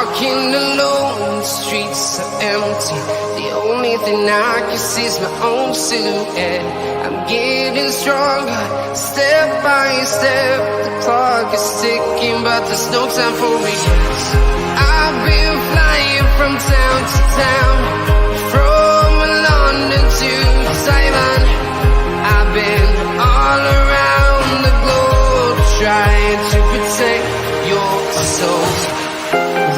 walking alone, the streets are empty. The only thing I can see is my own silhouette. I'm getting stronger, step by step. The clock is ticking, but there's no time for me. I've been flying from town to town, from London to Taiwan. I've been all around the globe, trying to protect your soul.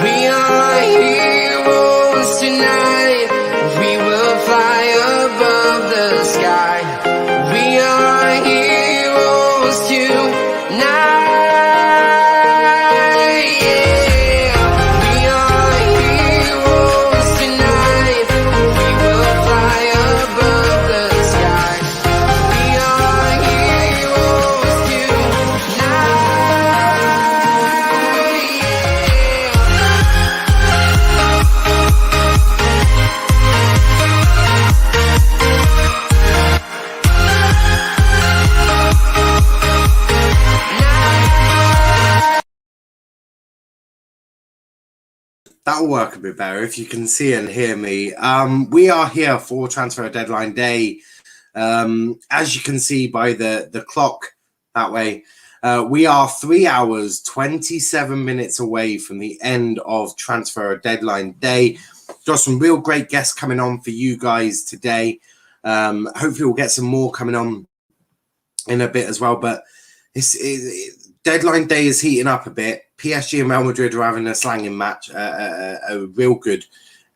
We are heroes tonight. We will fly above the sky. We are heroes tonight. Yeah. We are heroes tonight. We will fly above the sky. We are heroes tonight. That'll work a bit better if you can see and hear me. We are here for transfer deadline day. As you can see by the clock that way, we are 3 hours, 27 minutes away from the end of transfer deadline day. Got some real great guests coming on for you guys today. Hopefully we'll get some more coming on in a bit as well, but deadline day is heating up a bit. PSG and Real Madrid are having a slanging match, a real good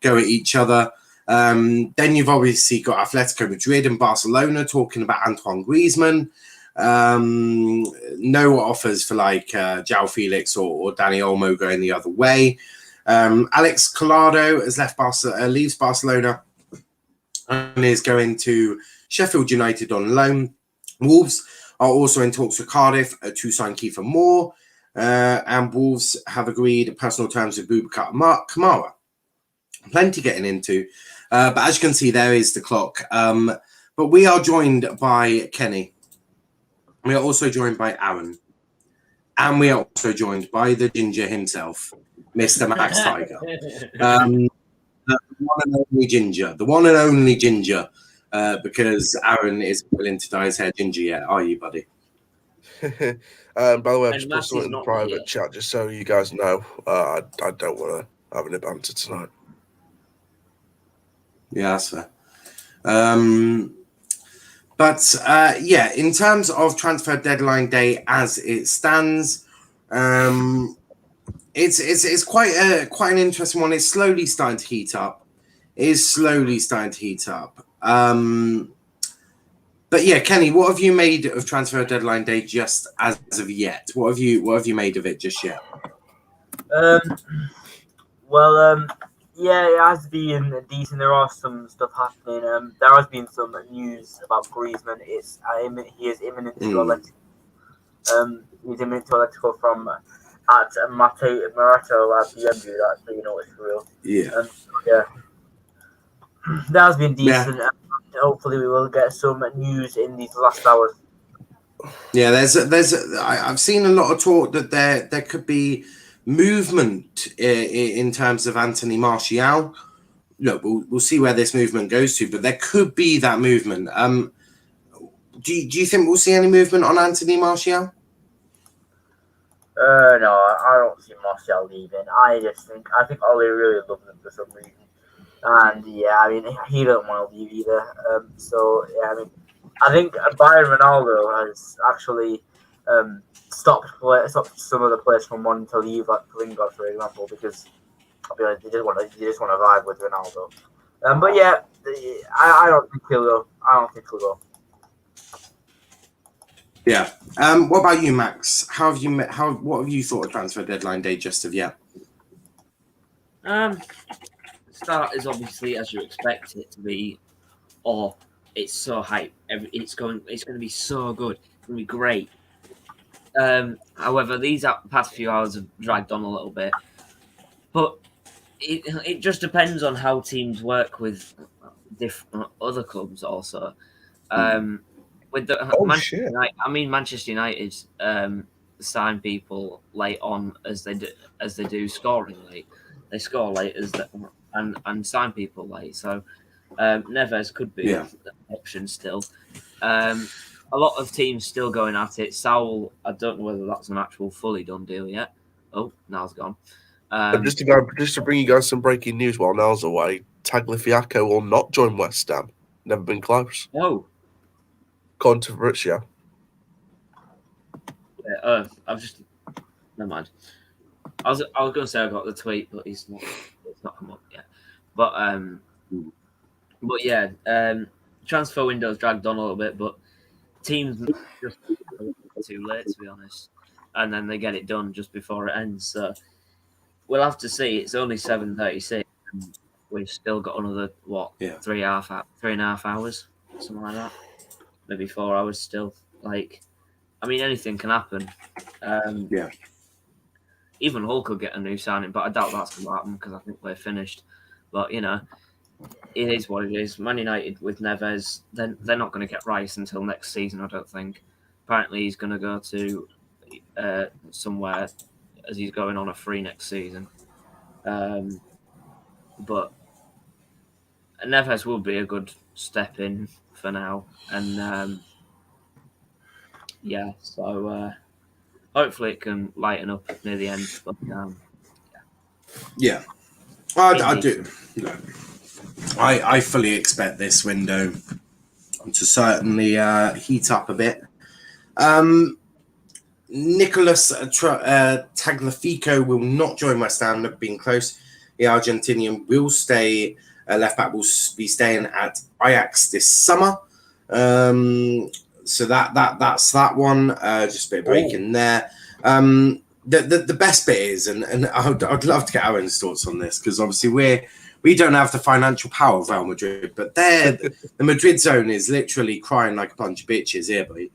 go at each other. Then you've obviously got Atletico Madrid and Barcelona talking about Antoine Griezmann. No offers for like João Felix or Dani Olmo going the other way. Alex Collado has leaves Barcelona and is going to Sheffield United on loan. Wolves are also in talks with Cardiff to sign Kiefer Moore. And Wolves have agreed personal terms with Boubacar Kamara. Plenty getting into. But as you can see, there is the clock. But we are joined by Kenny. We are also joined by Aaron. And we are also joined by the ginger himself, Mr. Max Tiger. The one and only ginger. The one and only ginger. Because Aaron isn't willing to dye his hair ginger yet, are you, buddy? By the way, I've just put something in the private chat just so you guys know. I don't want to have any banter tonight. Yeah, that's fair. But in terms of transfer deadline day as it stands, it's quite an interesting one. It's slowly starting to heat up. But yeah, Kenny, what have you made of transfer deadline day just as of yet? What have you made of it just yet? Yeah, it has been decent. There are some stuff happening. There has been some news about Griezmann. He is imminent to Atletico. He's imminent to Atletico from at Mate Morato at the MU. That's so you know it's real. Yeah. That has been decent. Yeah. Hopefully, we will get some news in these last hours. Yeah, I've seen a lot of talk that there could be movement in terms of Anthony Martial. Look, we'll see where this movement goes to, but there could be that movement. Do you think we'll see any movement on Anthony Martial? No, I don't see Martial leaving. I think Oli really loves him for some reason. And yeah, I mean, he don't want to leave either. I think Bayern Ronaldo has actually stopped some of the players from wanting to leave, like Lingard, for example, because I'll be honest, they just want to vibe with Ronaldo. But yeah, I don't think he'll go. Yeah. What about you, Max? What have you thought of transfer deadline day just of yet? Start is obviously as you expect it to be, or it's so hype. It's going to be so good. It's going to be great. However, these past few hours have dragged on a little bit, but it just depends on how teams work with different other clubs also. With the Manchester United sign people late on as they do scoring late. they score late and sign people late. So Neves could be an option still. A lot of teams still going at it. Saul, I don't know whether that's an actual fully done deal yet. Oh, Niall's gone. Just to bring you guys some breaking news while Niall's away, Tagliafico will not join West Ham. Never been close. Oh. According to Fabrizio. Yeah, I've just... Never mind. I was going to say I got the tweet, but it's not come up yet. But yeah, transfer window's dragged on a little bit, but teams just too late, to be honest. And then they get it done just before it ends. So we'll have to see. It's only 7:36. And we've still got another 3.5 hours, something like that. Maybe 4 hours still. Like, I mean, anything can happen. Even Hull could get a new signing, but I doubt that's going to happen because I think we're finished. But it is what it is. Man United with Neves, they're not going to get Rice until next season, I don't think. Apparently, he's going to go to somewhere as he's going on a free next season. But Neves will be a good step in for now. And so hopefully it can lighten up near the end. But I do. No. I fully expect this window to certainly heat up a bit. Nicolas Tagliafico will not join West Ham. Never been close. The Argentinian will stay. Left back will be staying at Ajax this summer. So that's that one. Just a bit of break in there. The best bit is, and I'd love to get Aaron's thoughts on this because obviously we don't have the financial power of Real Madrid, but the Madrid zone is literally crying like a bunch of bitches here, boy.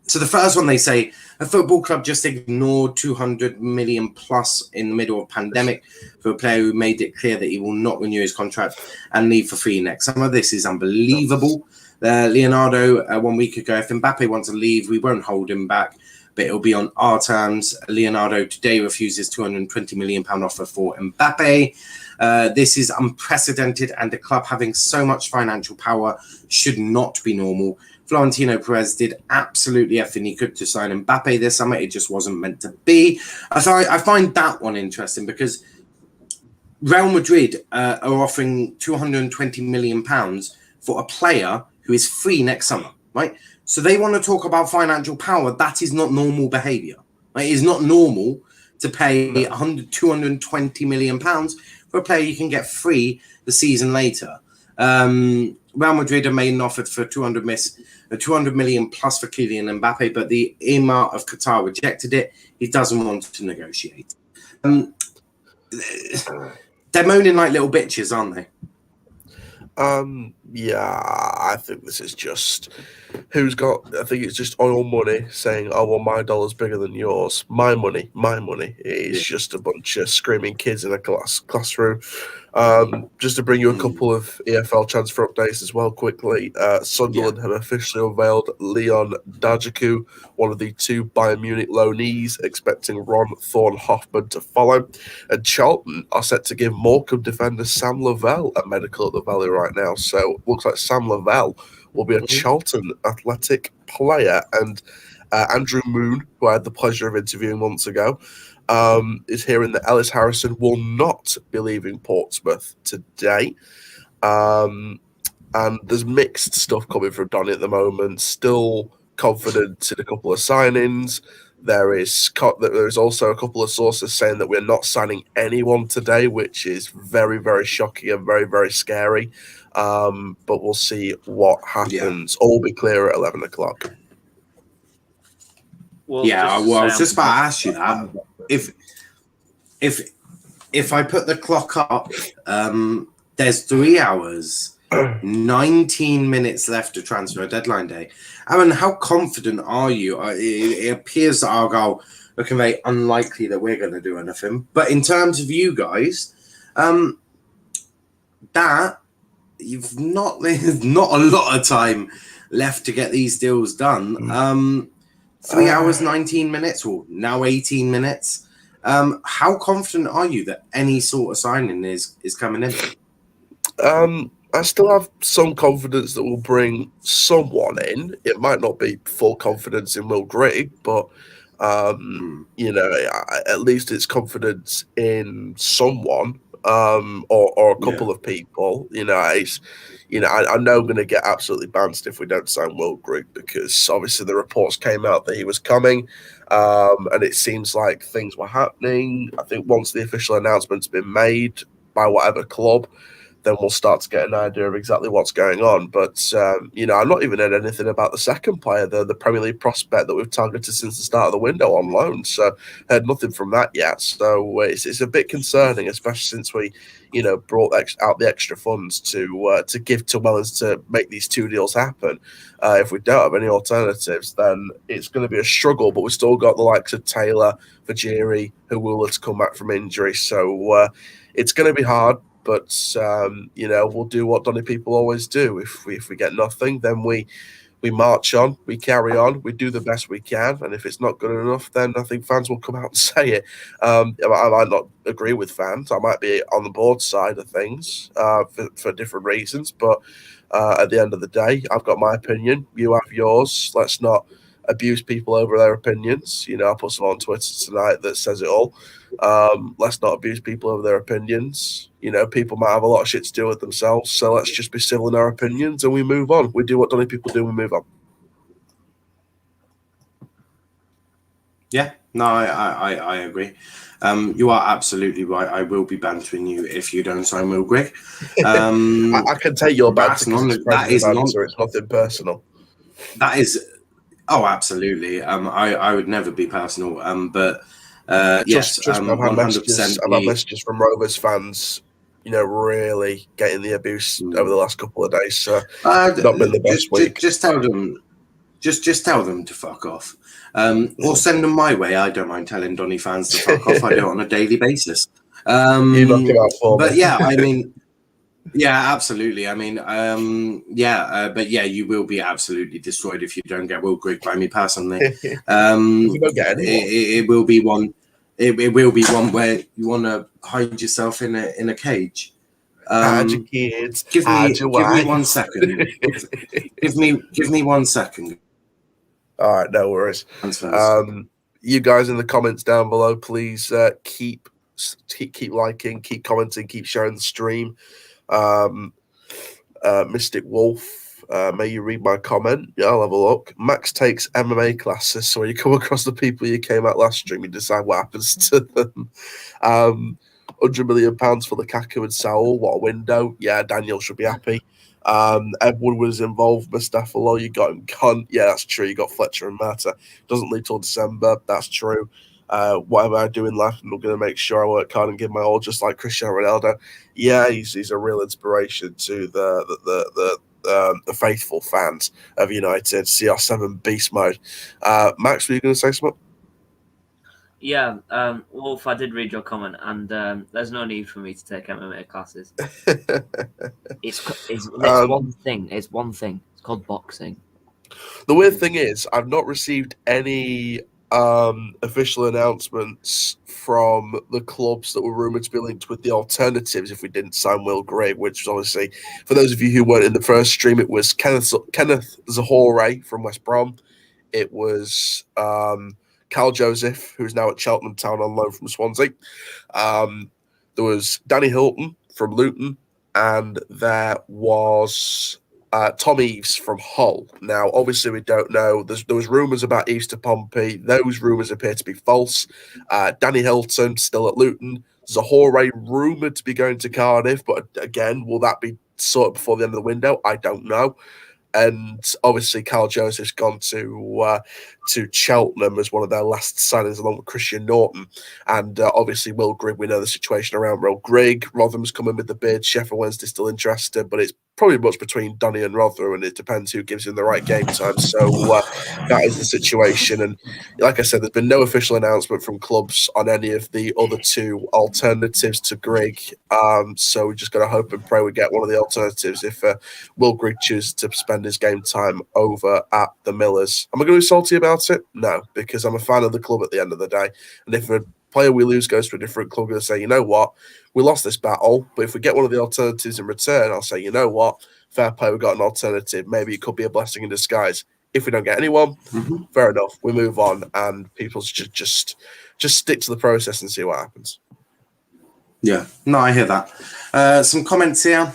So the first one, they say a football club just ignored 200 million plus in the middle of pandemic for a player who made it clear that he will not renew his contract and leave for free next summer. This is unbelievable. Leonardo, 1 week ago, if Mbappe wants to leave, we won't hold him back, but it'll be on our terms. Leonardo today refuses £220 million offer for Mbappe. This is unprecedented, and the club having so much financial power should not be normal. Florentino Perez did absolutely everything he could to sign Mbappe this summer. It just wasn't meant to be. I find that one interesting because Real Madrid are offering £220 million for a player who is free next summer, right? So they want to talk about financial power. That is not normal behavior. Right? It is not normal to pay £220 million for a player you can get free the season later. Real Madrid have made an offer for 200 million plus for Kylian Mbappe, but the Emir of Qatar rejected it. He doesn't want to negotiate. They're moaning like little bitches, aren't they? I think this is just I think it's just oil money saying, oh, well, my dollar's bigger than yours. My money. It is just a bunch of screaming kids in a classroom. Just to bring you a couple of EFL transfer updates as well quickly. Sunderland have officially unveiled Leon Dajaku, one of the two Bayern Munich loanees, expecting Ron Thorne-Hoffman to follow. And Charlton are set to give Morecambe defender Sam Lavelle a medical at the Valley right now. So looks like Sam Lavelle will be a Charlton Athletic player. And Andrew Moon, who I had the pleasure of interviewing months ago, is hearing that Ellis Harrison will not be leaving Portsmouth today. And there's mixed stuff coming from Donny at the moment. Still confident in a couple of signings. There is also a couple of sources saying that we're not signing anyone today, which is very, very shocking and very, very scary. But we'll see what happens. All will be clear at 11 o'clock. Well, I was just about to ask you that. If I put the clock up, there's 3 hours, 19 minutes left to transfer deadline day. Aaron, how confident are you? It appears that our goal looking very unlikely that we're going to do anything. But in terms of you guys, that you've not there's not a lot of time left to get these deals done. 3 hours, 19 minutes, or now 18 minutes. How confident are you that any sort of signing is coming in? I still have some confidence that we'll bring someone in. It might not be full confidence in Will Grigg, but at least it's confidence in someone, or a couple of people. I know I'm going to get absolutely bounced if we don't sign Will Grigg, because obviously the reports came out that he was coming, and it seems like things were happening. I think once the official announcement's been made by whatever club, then we'll start to get an idea of exactly what's going on. But, I've not even heard anything about the second player, the Premier League prospect that we've targeted since the start of the window on loan. So heard nothing from that yet. So it's a bit concerning, especially since we, brought out the extra funds to give to Wellens to make these two deals happen. If we don't have any alternatives, then it's going to be a struggle. But we've still got the likes of Taylor, Vajiri, who will have to come back from injury. So it's going to be hard. But we'll do what Donny people always do. If we get nothing, then we march on, we carry on, we do the best we can. And if it's not good enough, then I think fans will come out and say it. I might not agree with fans. I might be on the board side of things for different reasons. But at the end of the day, I've got my opinion. You have yours. Let's not abuse people over their opinions. I put some on Twitter tonight that says it all. Let's not abuse people over their opinions. People might have a lot of shit to do with themselves, so let's just be civil in our opinions and we move on. We do what Donny people do, we move on. Yeah, no, I agree. You are absolutely right. I will be bantering you if you don't sign Will Grigg. I can take your banter because it's nothing personal. That is, absolutely. I would never be personal. But yes, I've had 100%. I've had messages from Rovers fans, really getting the abuse over the last couple of days. So not been the best week. Just tell them, just tell them to fuck off, or send them my way. I don't mind telling Donny fans to fuck off. I do it on a daily basis. You knock it out for me. But yeah, I mean. Yeah, absolutely. I mean, but yeah, you will be absolutely destroyed if you don't get Will Grigg by me personally. It will be one. It will be one where you want to hide yourself in a cage. Hide your kids. Give me 1 second. give me 1 second. All right, no worries. You guys in the comments down below, please keep liking, keep commenting, keep sharing the stream. Mystic Wolf, may you read my comment? Yeah, I'll have a look. Max takes MMA classes, so when you come across the people you came at last stream, you decide what happens to them. £100 million for Lukaku and Saul. What a window. Yeah, Daniel should be happy. Edward was involved. Mustafa Law, you got him gone. Yeah, that's true. You got Fletcher and Mata. Doesn't leave till December. That's true. Whatever I do in life, I'm going to make sure I work hard and give my all, just like Cristiano Ronaldo. Yeah, he's a real inspiration to the faithful fans of United. CR7 beast mode. Max, were you going to say something? Yeah, Wolf, I did read your comment, and there's no need for me to take MMA classes. It's one thing. It's one thing. It's called boxing. The weird thing is, I've not received any official announcements from the clubs that were rumoured to be linked with the alternatives if we didn't sign Will Grigg, which was obviously, for those of you who weren't in the first stream, it was Kenneth Zahore from West Brom. It was Cal Joseph, who's now at Cheltenham Town on loan from Swansea. There was Danny Hilton from Luton, and there was Tom Eaves from Hull. Now, obviously, we don't know. There was rumours about Eaves to Pompey. Those rumours appear to be false. Danny Hilton still at Luton. Zahore rumoured to be going to Cardiff, but again, will that be sorted before the end of the window? I don't know. And obviously, Carl Joseph's gone to Cheltenham as one of their last signings, along with Christian Norton. And obviously, Will Grigg, we know the situation around Will Grigg. Rotherham's coming with the bid. Sheffield Wednesday still interested, but it's probably much between Donny and Rotherham, and it depends who gives him the right game time. So that is the situation. And like I said, there's been no official announcement from clubs on any of the other two alternatives to Grigg. So we just got to hope and pray we get one of the alternatives if Will Grigg chooses to spend his game time over at the Millers. Am I going to be salty about it? No, because I'm a fan of the club at the end of the day. And if a player we lose goes to a different club, and say, you know what, we lost this battle, but if we get one of the alternatives in return, I'll say, you know what, fair play, we got an alternative. Maybe it could be a blessing in disguise. If we don't get anyone, fair enough, we move on, and people should just stick to the process and see what happens. Yeah, no, I hear that. Some comments here.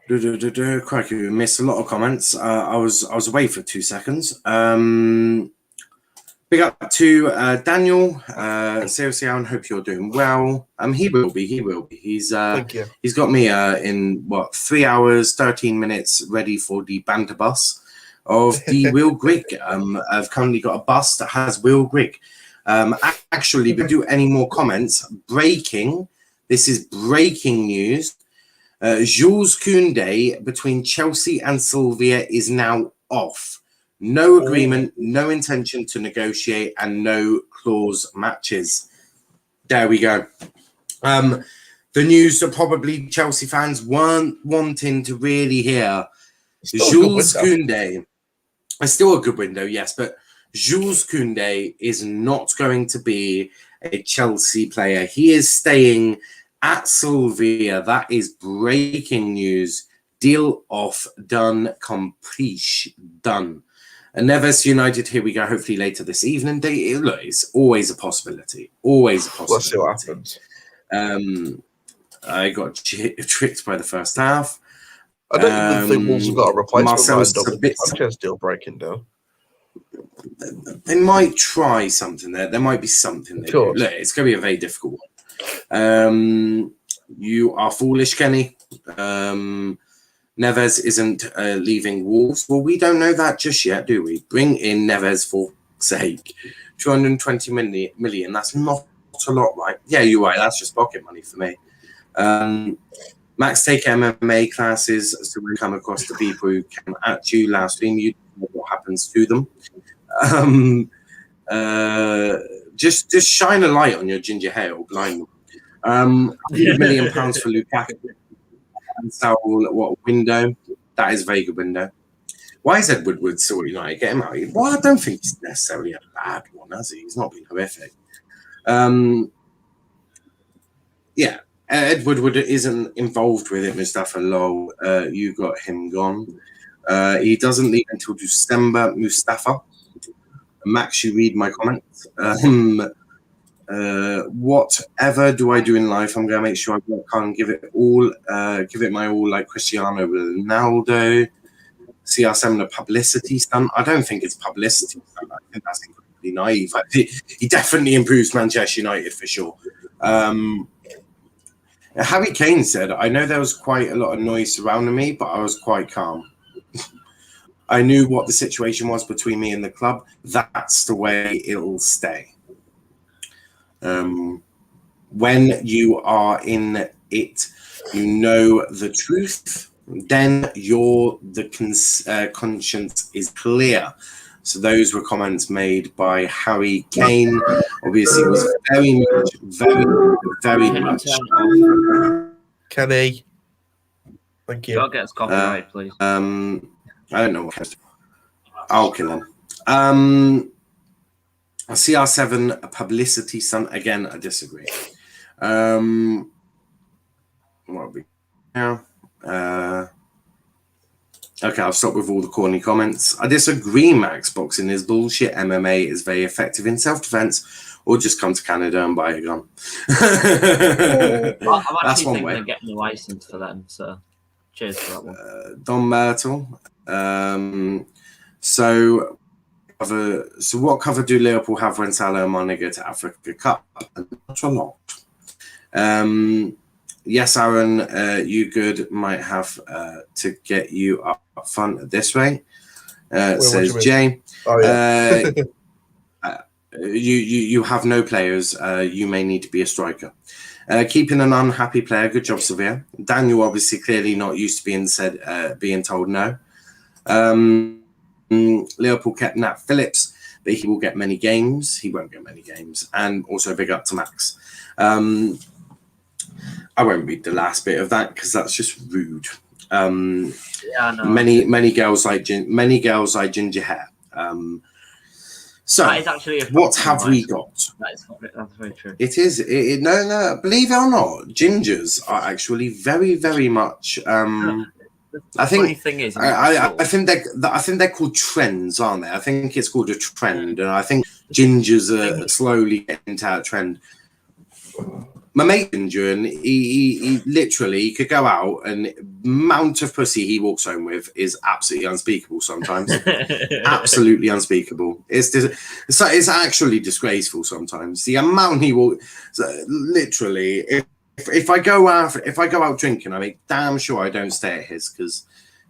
Crikey, we missed a lot of comments. I was away for 2 seconds. Big up to Daniel. Seriously, Aaron, hope you're doing well. He will be. Thank you. He's got me in 3 hours, 13 minutes ready for the banter bus of the Will Grigg. I've currently got a bus that has Will Grigg. Actually, if we do any more comments, this is breaking news. Jules Koundé between Chelsea and Sylvia is now off. No agreement, no intention to negotiate, and no clause matches. There we go. The news that probably Chelsea fans weren't wanting to really hear. Jules Koundé is still a good window, yes, but Jules Koundé is not going to be a Chelsea player. He is staying at Sylvia. That is breaking news. Deal off, done, complete, done. And Neves United, here we go, hopefully later this evening. Look, it's always a possibility. Always a possibility. Let's see what happens. I got tricked by the first half. I don't even think Wolves have got a replacement lined up. Sanchez deal breaking down. They might try something there. There might be something there. Look, it's going to be a very difficult one. You are foolish, Kenny. Neves isn't leaving Wolves. Well, we don't know that just yet, do we? Bring in Neves for sake. 220 million. That's not a lot, right? Yeah, you're right. That's just pocket money for me. Max take MMA classes, so we come across the people who came at you last stream. You know what happens to them. Just shine a light on your ginger hair or blind them. £100 million for Lukaku. And Saul, what a window. That is a very good window. Why is Ed Woodward still United? Get him out. Well, I don't think he's necessarily had a bad one, has he? He's not been horrific. Yeah, Ed Woodward isn't involved with it, Mustafa Lol. You got him gone. He doesn't leave until December, Mustafa. Max, you read my comments. Whatever do I do in life, I'm going to make sure I work hard and give it my all, like Cristiano Ronaldo. CR7 a publicity stunt. I don't think it's publicity stunt. I think that's incredibly naive. He definitely improves Manchester United for sure. Harry Kane said, I know there was quite a lot of noise surrounding me, but I was quite calm. I knew what the situation was between me and the club. That's the way it'll stay. When you are in it, you know the truth, then the conscience is clear. So those were comments made by Harry Kane. Obviously, it was very much. Kenny, thank you. Don't get us copyright, please. I don't know what. I'll kill him. CR7 a publicity stunt. Again, I disagree. What are we now? Okay, I'll stop with all the corny comments. I disagree, Max. Boxing is bullshit. MMA is very effective in self-defense, or just come to Canada and buy a gun. I'm actually thinking of getting a license for them, so cheers for that one. Don Myrtle. So what cover do Liverpool have when Salah and Mane go to Africa Cup? Not a lot. Yes, Aaron, you good might have to get you up front this way. Says Jay. Oh, yeah. You have no players. You may need to be a striker. Keeping an unhappy player. Good job, Sevilla. Daniel obviously clearly not used to being told no. Liverpool kept Nat Phillips, but he will get many games. He won't get many games. And also big up to Max. I won't read the last bit of that because that's just rude. Yeah, I know. Many girls like ginger hair. So, That is actually what have we got? That's very true. It is. No. Believe it or not, gingers are actually very, very much. I think. Funny thing is, I think they're called trends, aren't they? I think it's called a trend, and I think gingers are slowly getting into that trend. My mate Ginger, and he literally could go out, and amount of pussy he walks home with is absolutely unspeakable sometimes. Absolutely unspeakable. It's actually disgraceful sometimes. The amount he will literally. If I go out drinking, I make damn sure I don't stay at his, because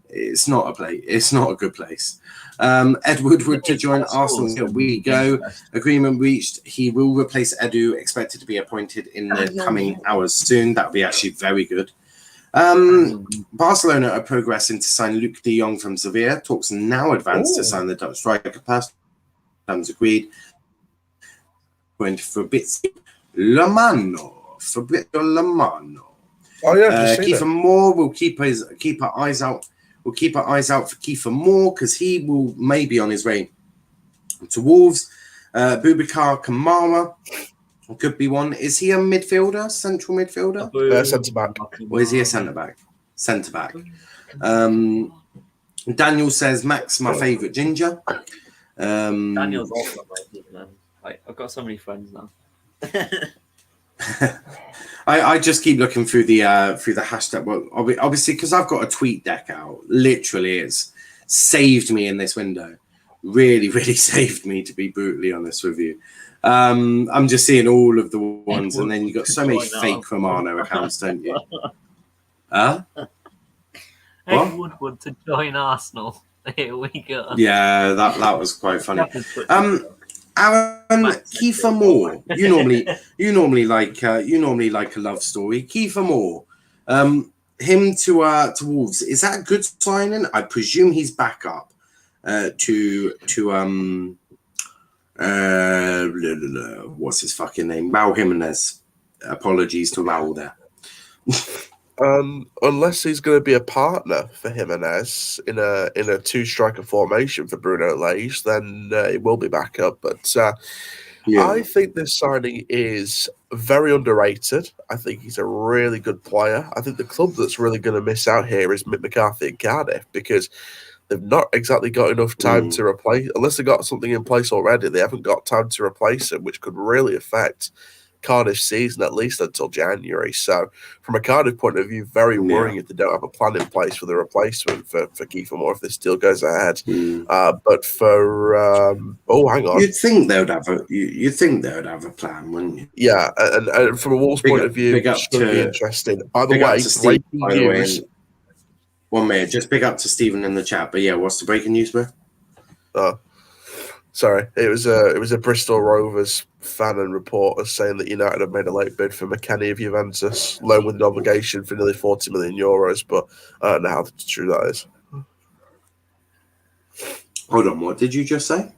it's not a place. It's not a good place. Ed Woodward to join Arsenal. Here we go. Agreement reached. He will replace Edu, expected to be appointed in the coming hours soon. That would be actually very good. Barcelona are progressing to sign Luke de Jong from Sevilla. Talks now advanced to sign the Dutch striker. Past terms agreed. Going to Fabrizio Romano. Oh yeah, Kiefer Moore will keep our eyes out. We'll keep our eyes out for Kiefer Moore, because he will maybe on his way to Wolves. Boubacar Kamara could be one. Is he a midfielder, central midfielder? Centre back. Or is he a centre back? Centre back. Daniel says, Max, my favourite ginger. Daniel's also my favorite, man. I've got so many friends now. I just keep looking through the hashtag. Well, obviously, because I've got a tweet deck out. Literally, it's saved me in this window. Really, really saved me, to be brutally honest with you. I'm just seeing all of the ones, and then you've got so many fake Romano accounts, don't you? Huh? Ed Woodward to join Arsenal. Here we go. Yeah, that was quite funny. Aaron, Kiefer Moore. You normally like a love story. Kiefer Moore, him to Wolves. Is that a good signing? I presume he's back up to what's his fucking name? Raul Jimenez. Apologies to Raul there. Unless he's going to be a partner for Jimenez in a two-striker formation for Bruno Lage, then it will be back up. But I think this signing is very underrated. I think he's a really good player. I think the club that's really going to miss out here is Mick McCarthy and Cardiff, because they've not exactly got enough time to replace. Unless they've got something in place already, they haven't got time to replace him, which could really affect Cardiff season at least until January. So from a Cardiff point of view, very worrying if they don't have a plan in place for the replacement for Kiefer Moore if this deal goes ahead. But for hang on, you'd think they would have a plan, wouldn't you? Yeah, and from a Wolves point of view, it should be interesting. By the way, breaking news. 1 minute, just big up to Stephen in the chat. But yeah, what's the breaking news, bro? Sorry, it was a Bristol Rovers fan and reporter saying that United have made a late bid for McKennie of Juventus, loan with an obligation for nearly €40 million. But I don't know how true that is. Hold on, what did you just say?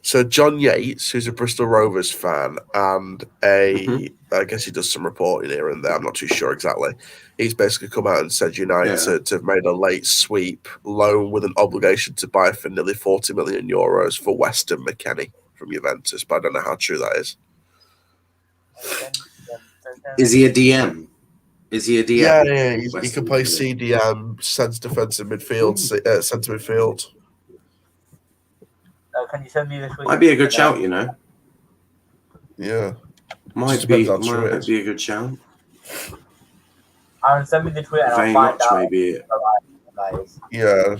So John Yates, who's a Bristol Rovers fan and I guess he does some reporting here and there, I'm not too sure exactly. He's basically come out and said United to have made a late sweep loan with an obligation to buy for nearly €40 million for Weston McKennie from Juventus, but I don't know how true that is. Is he a DM? Yeah, he can play CDM, centre defensive midfield, centre midfield. Can you send me this week? Might be a good shout, you know. Yeah. Might be a good shout. Aaron, send me the tweet and I'll find out. Maybe. Yeah.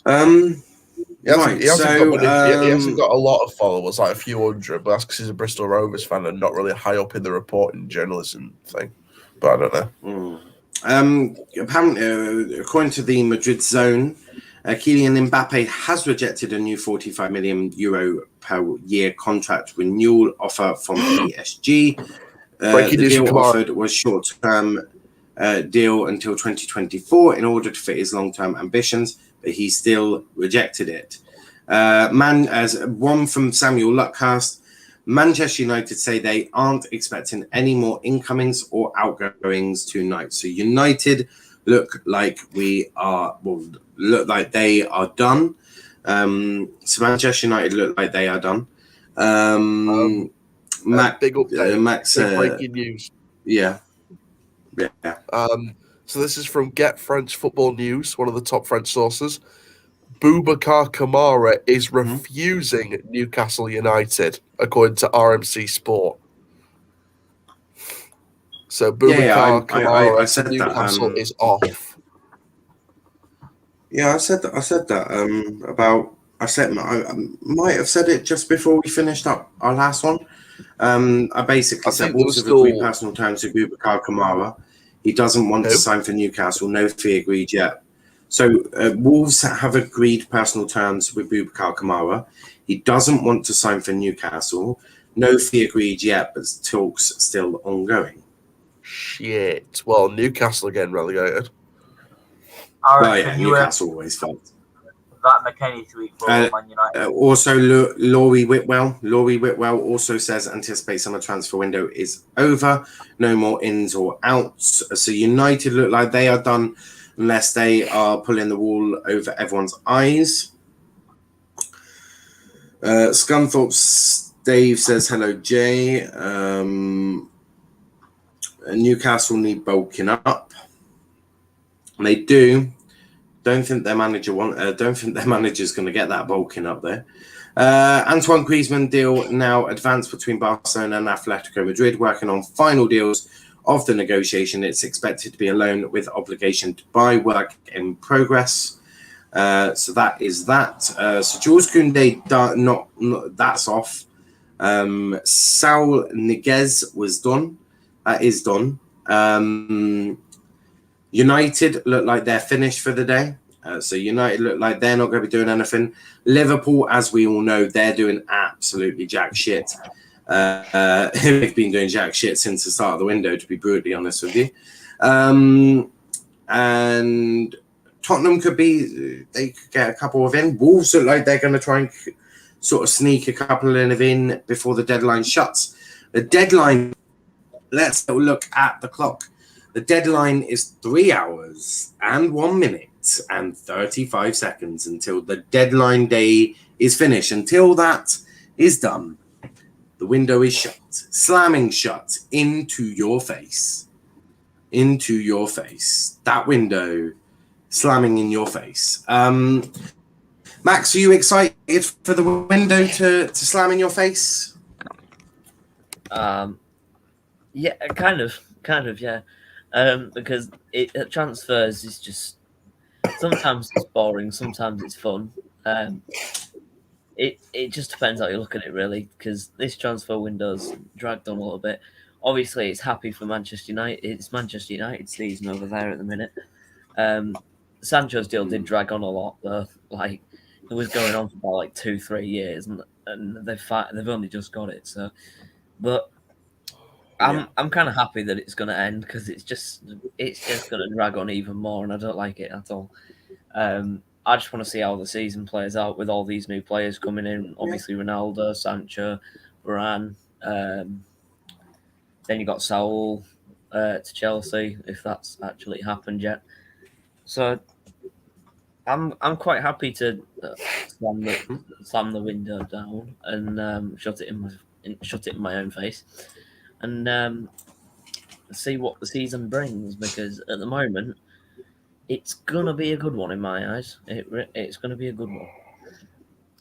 He hasn't got a lot of followers, like a few hundred, but that's because he's a Bristol Rovers fan and not really high up in the reporting journalism thing. But I don't know. Apparently, according to the Madrid Zone, Kylian Mbappe has rejected a new €45 million per year contract renewal offer from PSG. The deal offered was short-term deal until 2024 in order to fit his long-term ambitions, but he still rejected it. As one from Samuel Luckhurst, Manchester United say they aren't expecting any more incomings or outgoings tonight. So United look like they are done. So Manchester United look like they are done. Big update. Max, big breaking news. Yeah. So this is from Get French Football News, one of the top French sources. Boubacar Kamara is refusing Newcastle United, according to RMC Sport. So Boubacar Kamara I said Newcastle that, is off. Yeah, I said that. I might have said it just before we finished up our last one. I basically said Wolves have agreed personal terms with Boubacar Kamara. He doesn't want to sign for Newcastle. No fee agreed yet. So Wolves have agreed personal terms with Boubacar Kamara. He doesn't want to sign for Newcastle. No fee agreed yet, but talks still ongoing. Shit. Well, Newcastle again relegated. Newcastle always fucked. That McKennie tweet for Man United. Also, Laurie Whitwell also says anticipate summer transfer window is over. No more ins or outs. So United look like they are done unless they are pulling the wool over everyone's eyes. Scunthorpe's Dave says hello, Jay. Newcastle need bulking up. They do. Don't think their manager's going to get that bulking up there. Antoine Griezmann deal now advanced between Barcelona and Atletico Madrid, working on final deals of the negotiation. It's expected to be a loan with obligation to buy, work in progress. So that is that. So Jules Koundé, that's off. Saul Niguez was done. That is done. United look like they're finished for the day. So United look like they're not going to be doing anything. Liverpool, as we all know, they're doing absolutely jack shit. They've been doing jack shit since the start of the window, to be brutally honest with you. And Tottenham they could get a couple of in. Wolves look like they're going to try and sort of sneak a couple of in before the deadline shuts. The deadline, let's look at the clock. The deadline is 3 hours and 1 minute and 35 seconds until the deadline day is finished. Until that is done, the window is shut, slamming shut into your face. Into your face. That window slamming in your face. Max, are you excited for the window to slam in your face? Yeah, kind of, yeah. Because transfers is just sometimes it's boring, sometimes it's fun. It just depends how you look at it, really. Because this transfer window's dragged on a little bit. Obviously, it's happy for Manchester United. It's Manchester United season over there at the minute. Sancho's deal did drag on a lot, though. Like it was going on for about 2-3 years, and they've only just got it. So, but. I'm kind of happy that it's going to end because it's just going to drag on even more, and I don't like it at all. I just want to see how the season plays out with all these new players coming in. Obviously, Ronaldo, Sancho, Varane. Then you got Saul to Chelsea, if that's actually happened yet. So I'm quite happy to slam the window down and shut it in my own face. And see what the season brings, because at the moment it's gonna be a good one in my eyes. It's gonna be a good one.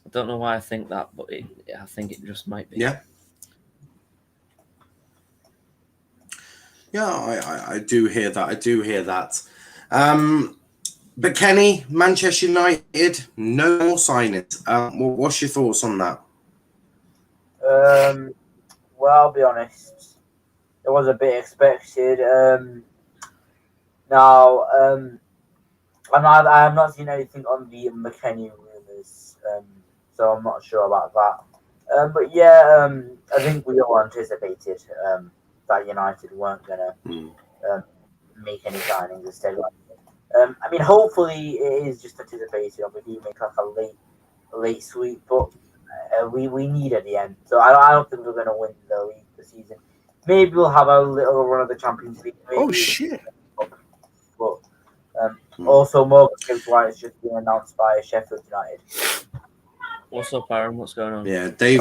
I don't know why I think that, but I think it just might be. Yeah, I do hear that. But Kenny, Manchester United, no more signings. What's your thoughts on that? Well, I'll be honest. It was a bit expected. I have not seen anything on the McKennie rumours, so I'm not sure about that. But yeah, I think we all anticipated that United weren't going to make any signings instead. I mean, hopefully it is just anticipated, and we do make a late sweep, but we need at the end. So I don't think we're going to win the league this season. Maybe we'll have a little run of the Champions League. Oh shit! But also, Morgan Gibbs White has just been announced by Sheffield United. What's up, Aaron? What's going on? Yeah, David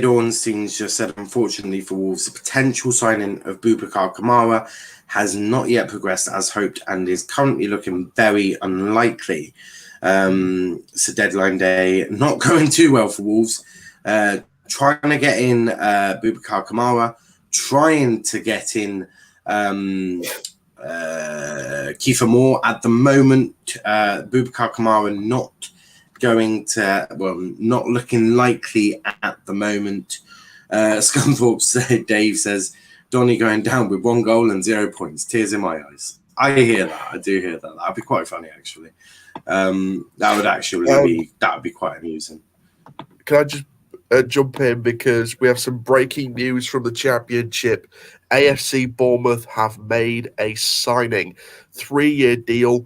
Ornstein's just said, unfortunately for Wolves, the potential signing of Boubacar Kamara has not yet progressed as hoped and is currently looking very unlikely. So deadline day not going too well for Wolves. Trying to get in Boubacar Kamara, trying to get in Kiefer Moore. At the moment, Boubacar Kamara not looking likely at the moment. Scunthorpe Dave says, Donny going down with 1 goal and 0 points. Tears in my eyes. I hear that. I do hear that. That'd be quite funny, actually. That would be quite amusing. Can I just jump in because we have some breaking news from the Championship. AFC Bournemouth have made a signing, 3-year deal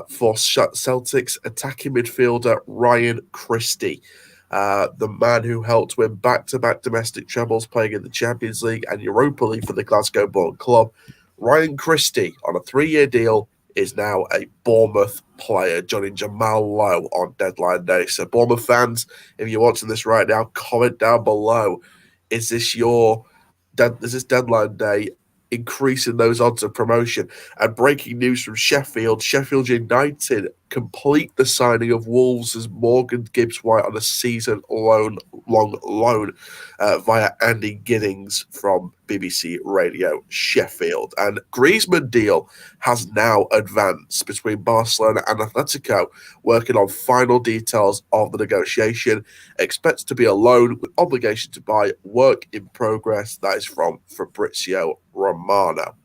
for Celtics attacking midfielder Ryan Christie, the man who helped win back-to-back domestic trebles, playing in the Champions League and Europa League for the Glasgow Ball Club. Ryan Christie, on a 3-year deal, is now a Bournemouth player, joining Jamal Lowe on deadline day. So, Bournemouth fans, if you're watching this right now, comment down below. Is this deadline day increasing those odds of promotion? And breaking news from Sheffield United complete the signing of Wolves' Morgan Gibbs-White on a season-long loan via Andy Giddings from BBC Radio Sheffield. And Griezmann deal has now advanced between Barcelona and Atletico, working on final details of the negotiation. Expects to be a loan with obligation to buy, work in progress. That is from Fabrizio Romano.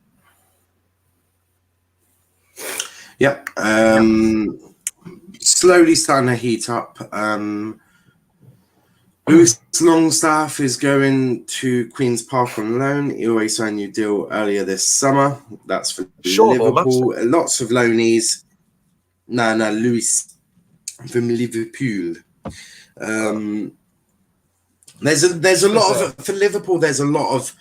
Yep. Slowly starting to heat up. Lewis Longstaff is going to Queen's Park on loan. He always signed a new deal earlier this summer. That's for Liverpool. Lots of loanees. Lewis from Liverpool. There's a lot of for Liverpool. There's a lot of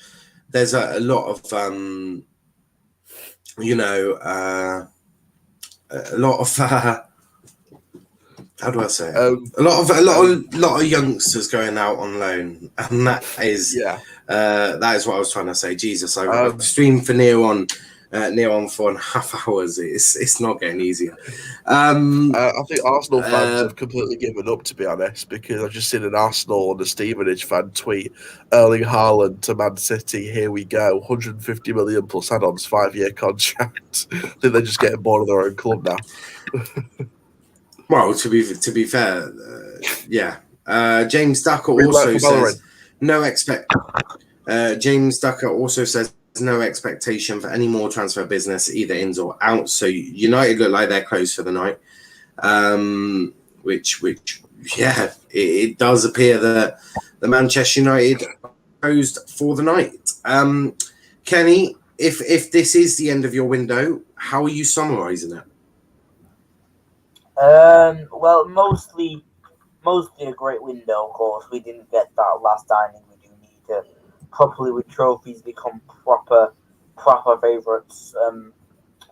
how do I say it? A lot of youngsters going out on loan, and that is that is what I was trying to say. Jesus, I've streamed for near on 4.5 hours. It's not getting easier. I think Arsenal fans have completely given up, to be honest, because I've just seen an Arsenal and a Stevenage fan tweet Erling Haaland to Man City. Here we go, 150 million plus add-ons, 5-year contract. I think they're just getting bored of their own club now. Well, to be fair, James Ducker also says James Ducker also says no expectation for any more transfer business, either ins or outs. So United look like they're closed for the night, which it does appear that the Manchester United are closed for the night. Kenny, if this is the end of your window, how are you summarising it? Well, mostly a great window. Of course, we didn't get that last signing. We do need to properly, with trophies, become proper favourites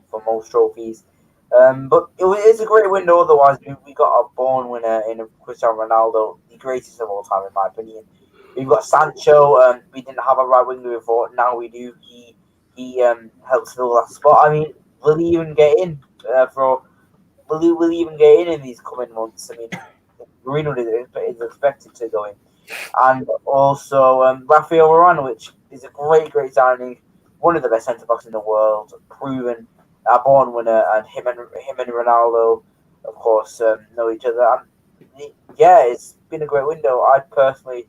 for most trophies. But it is a great window. Otherwise, we got a born winner in Cristiano Ronaldo, the greatest of all time, in my opinion. We've got Sancho. We didn't have a right winger before. Now we do. He helps fill that spot. I mean, will he even get in Will he even get in these coming months? I mean, Marino is expected to go in. And also Rafael Varane, which is a great signing. One of the best centre-backs in the world, proven, a born winner, and him and Ronaldo, of course, know each other. And it's been a great window. I'd personally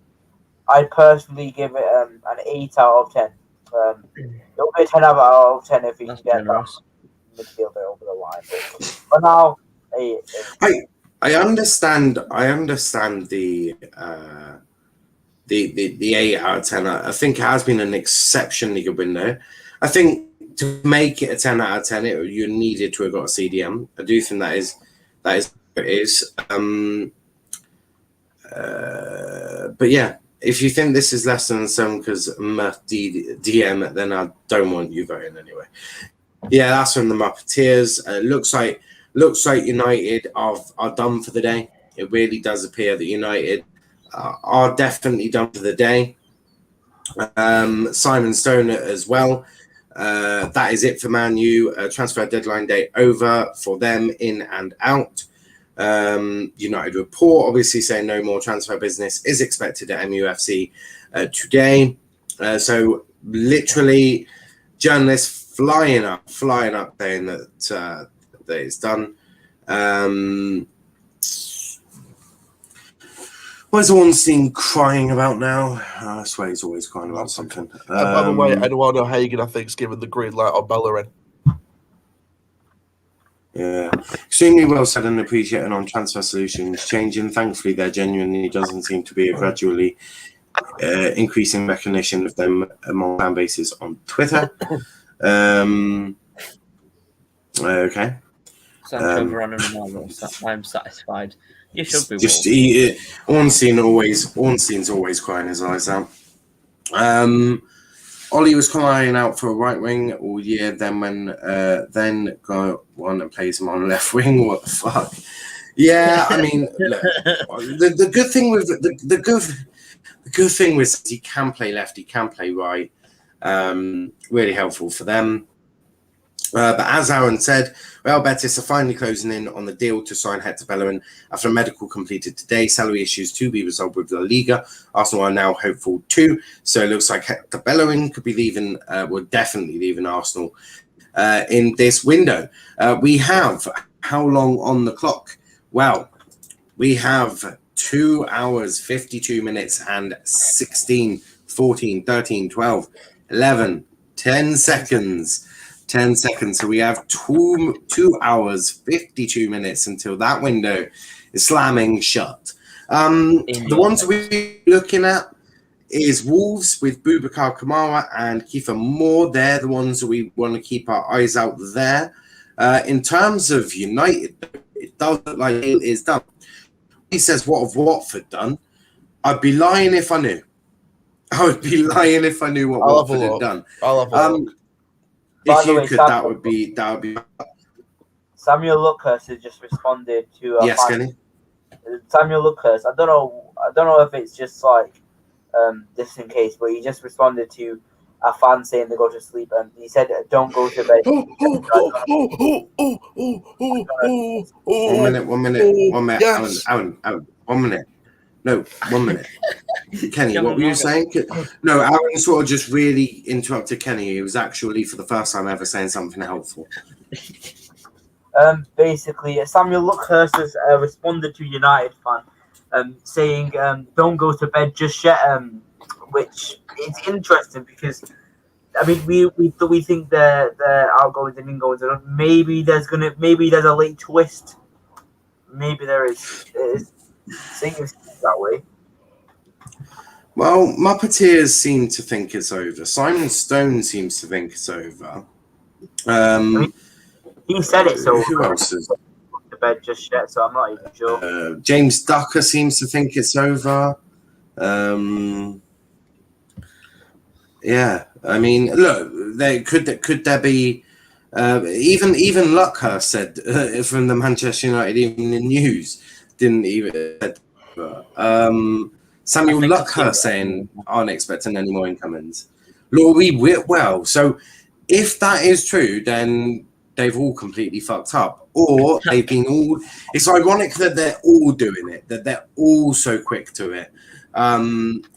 give it an 8 out of 10. It'll be a 10 out of 10 if he can get that midfielder over the line. But for now, I understand the 8 out of 10. I think it has been an exceptionally good window. I think to make it a 10 out of 10, you needed to have got a CDM. I do think that is what it is. But yeah, if you think this is less than 7 because DM, then I don't want you voting anyway. Yeah, that's from the Muppeteers. Looks like United are done for the day. it really does appear that United are definitely done for the day. Simon Stone as well. That is it for Man U. Transfer deadline day over for them, in and out. United report obviously saying no more transfer business is expected at MUFC today. So literally, journalists flying up saying that it's done. What is Ornstein crying about now? I swear he's always crying about something. By the way, Eduardo Hagen, I think, is giving the green light on Bellerin. Yeah, extremely well said and appreciated on transfer solutions changing. Thankfully, there genuinely doesn't seem to be a gradually increasing recognition of them among fan bases on Twitter. Okay. Sancho, Varane, and Ronaldo. I'm satisfied. You should be. Just Ornstein's always crying his eyes out. Ollie was crying out for a right wing all year. Then go on and plays him on left wing. What the fuck? Yeah, I mean, look, the good thing with the good thing was he can play left, he can play right. Really helpful for them. But as Aaron said, Real Betis are finally closing in on the deal to sign Hector Bellerin after a medical completed today. Salary issues to be resolved with La Liga. Arsenal are now hopeful too. So it looks like Hector Bellerin could be leaving, will definitely leaving Arsenal in this window. We have how long on the clock? Well, we have 2 hours, 52 minutes and 16, 14, 13, 12, 11, 10 seconds. 10 seconds. So we have 2 hours, 52 minutes until that window is slamming shut. The ones we're looking at is Wolves with Boubacar Kamara and Kiefer Moore. They're the ones that we want to keep our eyes out there. In terms of United, it does look like it is done. He says, what have Watford done? I'd be lying if I knew. I would be lying if I knew what Watford had done. I'll have a look. If you could, that would be. Samuel Lucas has just responded to. Yes, Kenny. Samuel Lucas. I don't know if it's just like just in case, but he just responded to a fan saying they go to sleep, and he said, "Don't go to bed." 1 minute. Yes. Aaron, 1 minute. No, 1 minute. Kenny, what were you saying? No, Aaron sort of just really interrupted Kenny. He was actually, for the first time ever, saying something helpful. Basically, Samuel Luckhurst has responded to United fan, saying, "Don't go to bed just yet," which is interesting because, I mean, we think the outgoings and ingoings. Maybe there's a late twist. Maybe there is. Seeing it that way. Well, Muppeteers seem to think it's over. Simon Stone seems to think it's over. He said it, so who else is to bed just yet? So I'm not even sure. James Ducker seems to think it's over. Yeah, I mean, look, could there be even Luckhurst said from the Manchester United Evening News didn't even. Samuel Luckhurst saying aren't expecting any more incomings. Laurie Whitwell. So if that is true, then they've all completely fucked up, or they've been all. It's ironic that they're all doing it, that they're all so quick to it.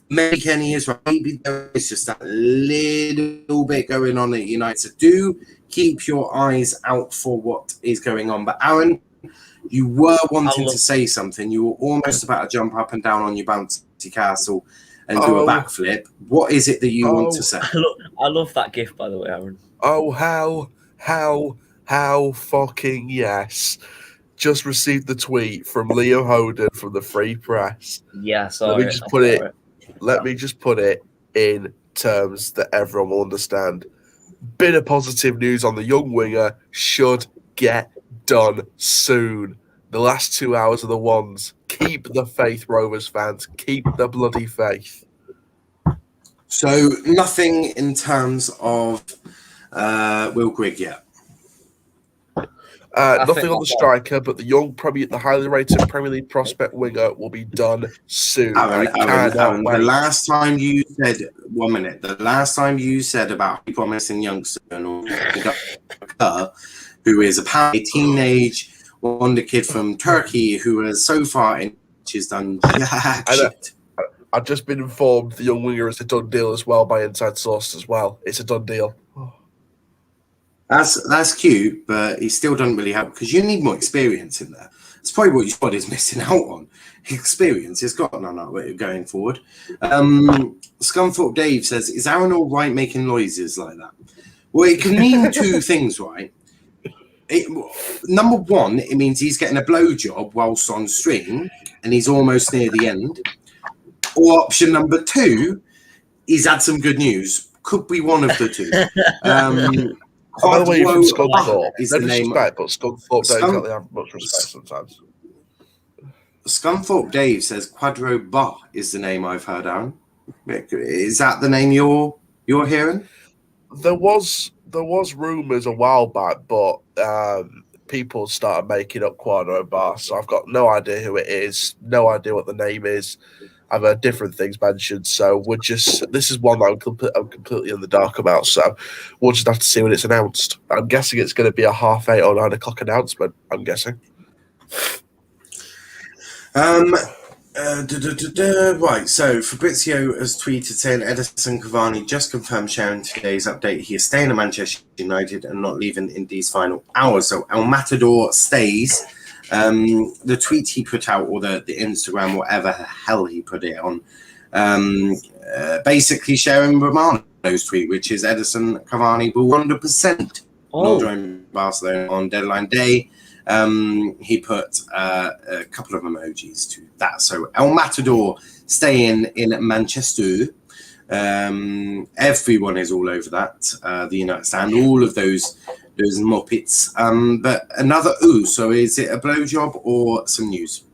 Maybe Kenny is right. Maybe there is just that little bit going on at United. So do keep your eyes out for what is going on. But Aaron, you were wanting to say something. You were almost about to jump up and down on your bouncy castle and do a backflip. What is it that you want to say? I love that gift, by the way, Aaron. Oh, how fucking yes. Just received the tweet from Leo Hoden from the Free Press. Yeah, so let me just put it in terms that everyone will understand. Bit of positive news on the young winger should get done soon. The last 2 hours are the ones. Keep the faith, Rovers fans. Keep the bloody faith. So nothing in terms of Will Grigg yet. Nothing on the striker, but the highly rated Premier League prospect winger will be done soon. Aaron, the last time you said 1 minute, the last time you said about a promising youngster who is apparently a teenage wonder kid from Turkey who has so far she's done shit. I've just been informed the young winger is a done deal as well by inside sources as well. It's a done deal. That's cute, but he still doesn't really help because you need more experience in there. It's probably what your squad is missing out on. Experience has got none of it going forward. Scunthorpe Dave says, "Is Aaron all right making noises like that?" Well, it can mean two things, right? Number one, it means he's getting a blowjob whilst on stream and he's almost near the end. Or option number two, he's had some good news. Could be one of the two. By the way, from Scunthorpe is the name. Respect, but Scunthorpe don't exactly have much respect sometimes. Scunthorpe Dave says Quadro Ba is the name I've heard, Aaron. Is that the name you're hearing? There was rumours a while back, but people started making up Quadro Ba, so I've got no idea who it is, no idea what the name is. I've heard different things mentioned, so this is one that I'm completely in the dark about, so we'll just have to see when it's announced. I'm guessing it's going to be a 8:30 or 9 o'clock announcement, I'm guessing. Right, so Fabrizio has tweeted saying Edison Cavani just confirmed sharing today's update. He is staying at Manchester United and not leaving in these final hours. So El Matador stays. The tweet he put out, or the Instagram, whatever the hell he put it on, basically sharing Romano's tweet, which is Edison Cavani will 100% not join Barcelona on deadline day. He put a couple of emojis to that. So El Matador staying in Manchester. Everyone is all over that. The United stand, all of those muppets. But another so is it a blowjob or some news?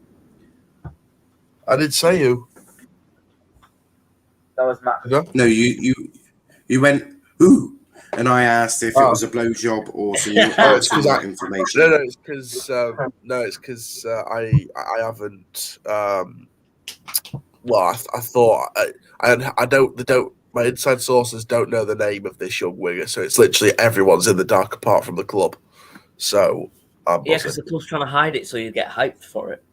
I did say you. That was Matt. No, you went ooh. And I asked if it was a blowjob or some information. No, it's because I haven't. Well, I thought I don't. My inside sources don't know the name of this young winger, so it's literally everyone's in the dark apart from the club. So because the club's trying to hide it so you get hyped for it.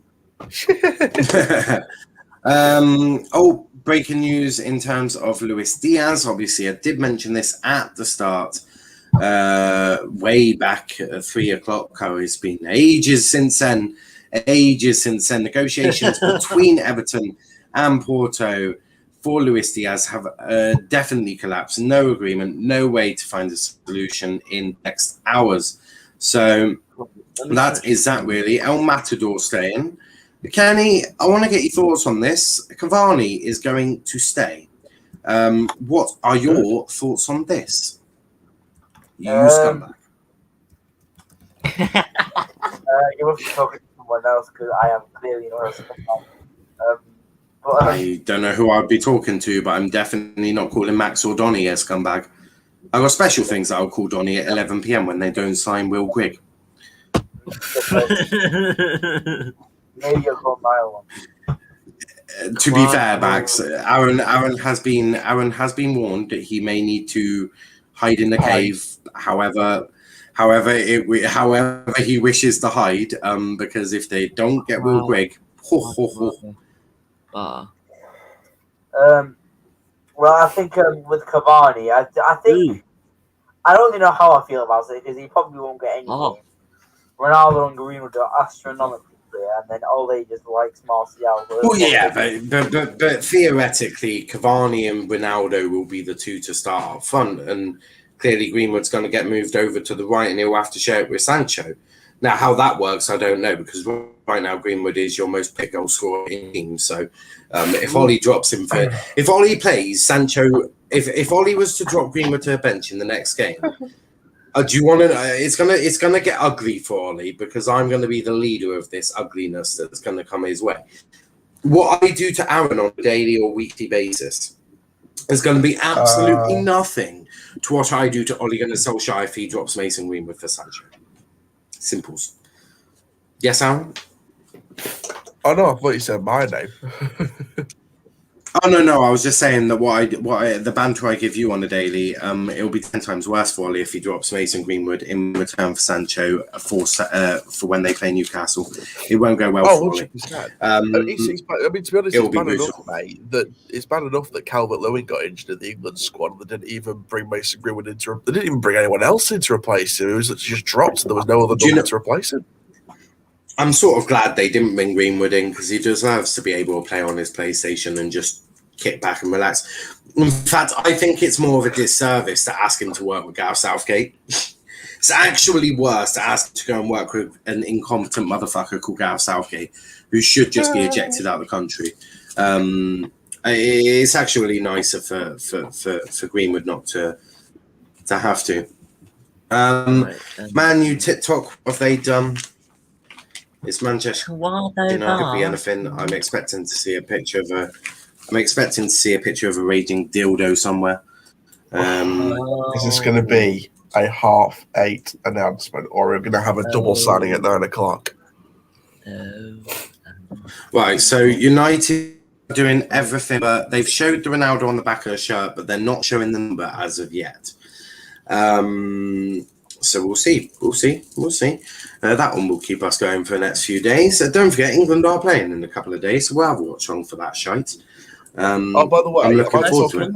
Breaking news in terms of Luis Diaz. Obviously, I did mention this at the start, way back at 3 o'clock. It's been ages since then. Negotiations between Everton and Porto for Luis Diaz have definitely collapsed. No agreement, no way to find a solution in next hours. So that is that really. El Matador staying. Kenny, I want to get your thoughts on this. Cavani is going to stay. What are your thoughts on this? You scumbag. You must be talking to someone else because I am clearly not a scumbag. I don't know who I'd be talking to, but I'm definitely not calling Max or Donny a scumbag. I've got special things that I'll call Donny at 11 p.m. when they don't sign Will Grigg. Maybe you'll call Niall one. To be fair, Max, Aaron has been warned that he may need to hide in the cave. However he wishes to hide, because if they don't get Will Grigg, well, I think with Cavani, I think I don't even know how I feel about it because he probably won't get any games. Ronaldo and Greenwood are astronomical. And then Ole just likes Martial. Well, yeah, but theoretically, Cavani and Ronaldo will be the two to start up front, and clearly Greenwood's going to get moved over to the right, and he'll have to share it with Sancho. Now, how that works, I don't know, because right now Greenwood is your most pick goal scorer in team. So, if Ole drops him if Ole plays Sancho, if Ole was to drop Greenwood to a bench in the next game. Do you want to? It's gonna get ugly for Ollie because I'm going to be the leader of this ugliness that's going to come his way. What I do to Aaron on a daily or weekly basis is going to be absolutely nothing to what I do to Ole Gunnar Solskjaer if he drops Mason Greenwood for Sancho. Simples. Yes, Aaron? Oh no, I thought you said my name. Oh no! I was just saying that the banter I give you on the daily, it'll be 10 times worse for Ollie if he drops Mason Greenwood in return for Sancho for when they play Newcastle. It won't go well for Ollie. 100%. I mean, to be honest, It'll it's be bad enough, brutal. mate. It's bad enough that Calvert-Lewin got injured in the England squad. They didn't even bring Mason Greenwood into. They didn't even bring anyone else in to replace him. It was just dropped. There was no other number to replace him. I'm sort of glad they didn't bring Greenwood in because he deserves to be able to play on his PlayStation and just kick back and relax. In fact, I think it's more of a disservice to ask him to work with Gareth Southgate. It's actually worse to ask him to go and work with an incompetent motherfucker called Gareth Southgate, who should just be ejected out of the country. It's actually nicer for Greenwood not to have to. Man U TikTok, what have they done? It's Manchester United. Could be anything. I'm expecting to see a picture of a raging dildo somewhere. Is this going to be a 8:30 announcement, or are we going to have a double signing at 9 o'clock? Right. So United are doing everything, but they've showed the Ronaldo on the back of the shirt, but they're not showing the number as of yet. So we'll see. That one will keep us going for the next few days. Don't forget, England are playing in a couple of days, so we'll have a watch on for that shite. By the way, I'm looking forward to it.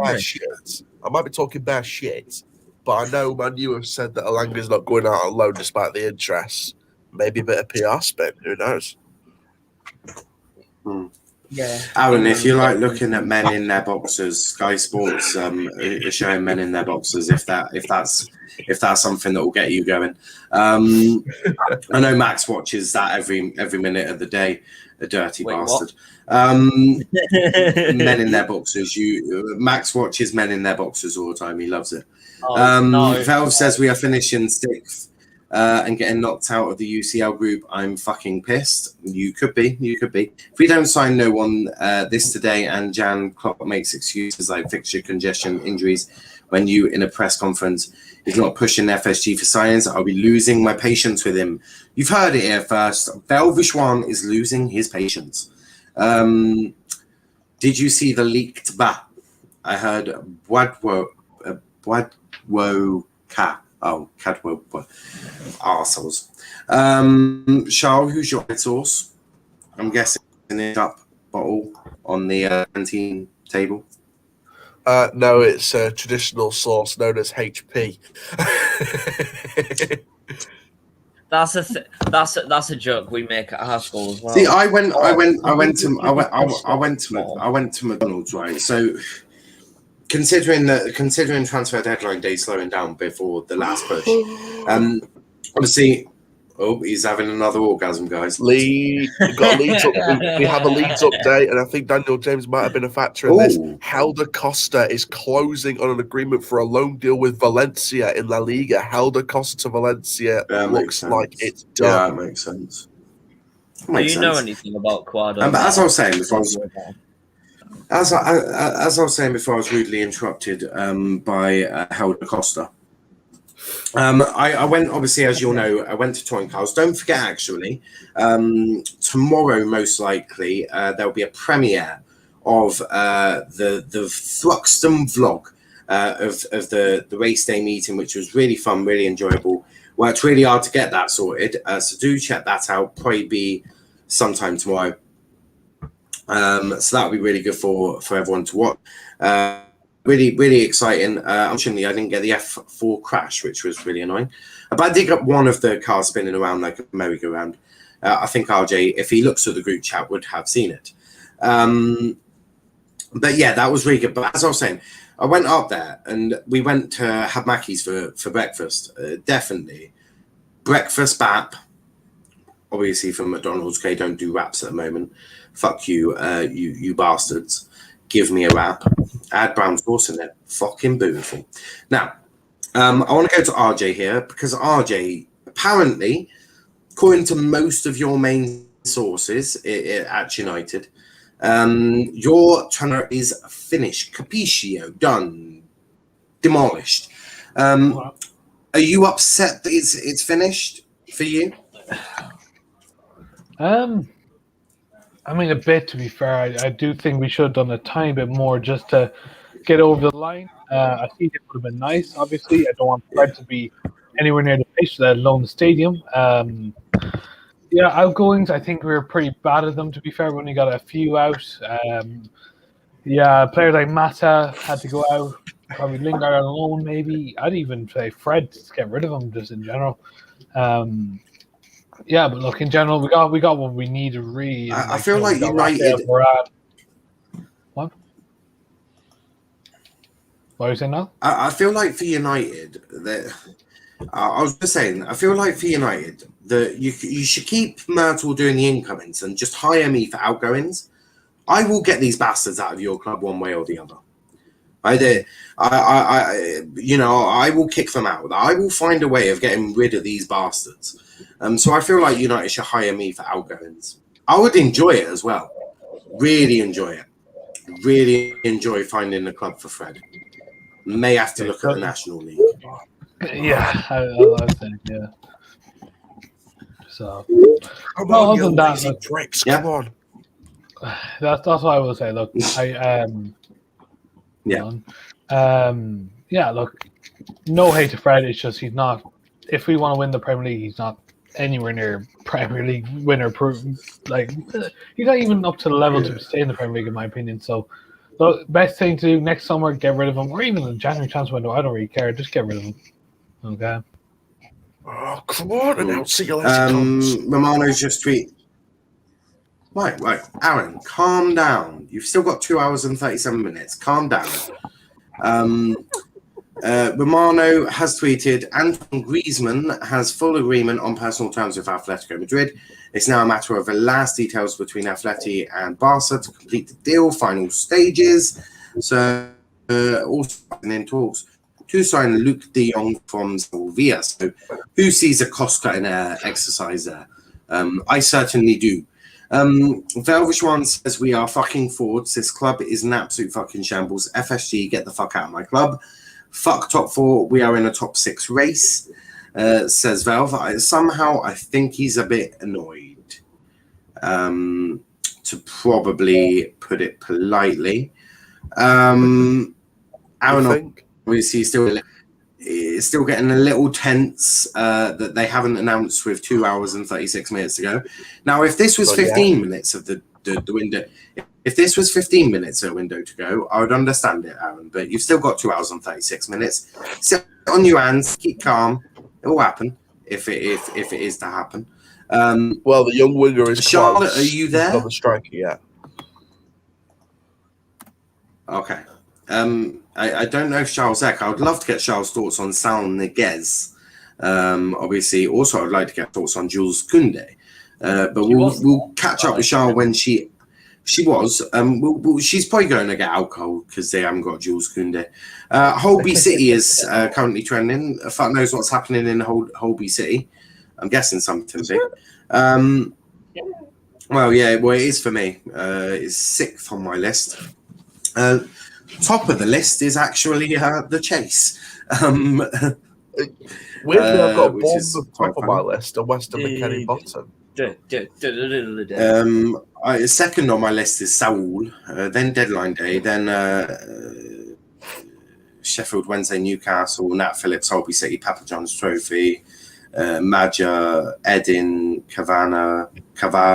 I might be talking bad shit, but I know Man U have said that Elanga's not going out on loan despite the interest. Maybe a bit of PR spin. Who knows? Yeah. Aaron, if you like looking at men in their boxers, Sky Sports are showing men in their boxers. If that's something that will get you going. I know Max watches that every minute of the day. A dirty bastard. Men in their boxers. Max watches men in their boxers all the time. He loves it. Valve says we are finishing 6th. And getting knocked out of the UCL group, I'm fucking pissed. You could be. If we don't sign no one this today and Jan Klopp makes excuses like fixture congestion, injuries, when you in a press conference is not pushing FSG for science, I'll be losing my patience with him. You've heard it here first. Belvishwan is losing his patience. Did you see the leaked bat? I heard Wadwoka. Oh, Cadwell, arseholes. Charles, who's your source? I'm guessing it's up bottle on the canteen table. No, it's a traditional sauce known as HP. That's a joke we make at our school as well. See, I went to McDonald's, right? So considering transfer deadline day slowing down before the last push, obviously, he's having another orgasm, guys. We got a Leeds we have a Leeds update, and I think Daniel James might have been a factor in this. Helder Costa is closing on an agreement for a loan deal with Valencia in La Liga. Helder Costa to Valencia looks like it's done. Yeah, that makes sense. Do you know anything about Quado? But as I was saying before, as I was saying before, I was rudely interrupted by Helder Costa. I went, obviously, as you'll know, I went to Toy and Carl's. Don't forget, actually, tomorrow, most likely, there'll be a premiere of the Thruxton vlog of the race day meeting, which was really fun, really enjoyable. Worked really hard to get that sorted. So do check that out. Probably be sometime tomorrow. So that'll be really good for everyone to watch. Really, really exciting. Unfortunately, I didn't get the F4 crash, which was really annoying. But I did get one of the cars spinning around like a merry-go-round. I think RJ, if he looks at the group chat, would have seen it. But yeah, that was really good. But as I was saying, I went up there and we went to have Mackey's for breakfast. Definitely. Breakfast bap. Obviously from McDonald's, okay, don't do wraps at the moment. Fuck you, you bastards. Give me a wrap. Add brown sauce in it. Fucking beautiful. Now, I want to go to RJ here because RJ, apparently, according to most of your main sources at United, your trainer is finished. Capiscio, done, demolished. Are you upset that it's finished? for you? I mean, a bit, to be fair. I do think we should have done a tiny bit more just to get over the line. I think it would have been nice, obviously. I don't want Fred to be anywhere near the pitch, let alone the stadium. Yeah, outgoings, I think we were pretty bad at them, to be fair. We only got a few out. Yeah, players like Mata had to go out. Probably Lingard on loan, maybe. I'd even say Fred to get rid of him, just in general. Yeah, but look, in general, we got what we needed, really. And, I feel like we got United. What? What are you saying now? I feel like for United that I was just saying. I feel like for United that you should keep Myrtle doing the incomings and just hire me for outgoings. I will get these bastards out of your club one way or the other. I will kick them out. I will find a way of getting rid of these bastards. So I feel like United should hire me for outgoings. I would enjoy it as well. Really enjoy it. Really enjoy finding a club for Fred. May have to look at the National League. Yeah, I think, yeah. So, Come well, on, other you than that, lazy look, pricks! Yeah. Come on. that's what I will say. Look, yeah, look, no hate to Fred. It's just he's not. If we want to win the Premier League, he's not anywhere near Premier League winner. Like he's not even up to the level to stay in the Premier League, in my opinion. So, the best thing to do next summer, get rid of him, or even the January transfer window. I don't really care. Just get rid of him. Okay. Oh, come on, announce it, you lazy cunts. Romano's just tweet. Right, Aaron, calm down. You've still got 2 hours and 37 minutes. Calm down. Romano has tweeted, Antoine Griezmann has full agreement on personal terms with Atletico Madrid. It's now a matter of the last details between Atleti and Barca to complete the deal, final stages. So, also in talks to sign Luke de Jong from Sevilla. So, who sees a cost-cutting exercise there? I certainly do. Velvish One says, we are fucking forwards. This club is an absolute fucking shambles. FSG, get the fuck out of my club. Fuck top four. We are in a top 6 race, says Velv. Somehow, I think he's a bit annoyed, to probably put it politely. Aaron, obviously, is still getting a little tense that they haven't announced with 2 hours and 36 minutes to go. Now, if this was 15 minutes of the window, if this was 15 minutes a window to go, I would understand it, Aaron. But you've still got 2 hours and 36 minutes. Sit on your hands, keep calm. It will happen if it is to happen. Well, the young winger is Charlotte, close. are you there? He's not the striker yet. Okay. I don't know if Charles Eck. I would love to get Charles' thoughts on Sal Niguez. Obviously, also I'd like to get thoughts on Jules Koundé. But we'll catch up with Charles when she was. She's probably going to get alcohol because they haven't got Jules Koundé. Holby City is currently trending. Fuck knows what's happening in Holby City. I'm guessing something big. Well, it is for me. It's 6th on my list. Top of the list is actually the Chase. Weirdly, I've got which Bournemouth is top quite of funny. my list and West Ham and Kenny bottom. Second on my list is Saul, then Deadline Day, then Sheffield Wednesday, Newcastle, Nat Phillips, Holby City, Papa John's Trophy, Maja, Edin, Cavar.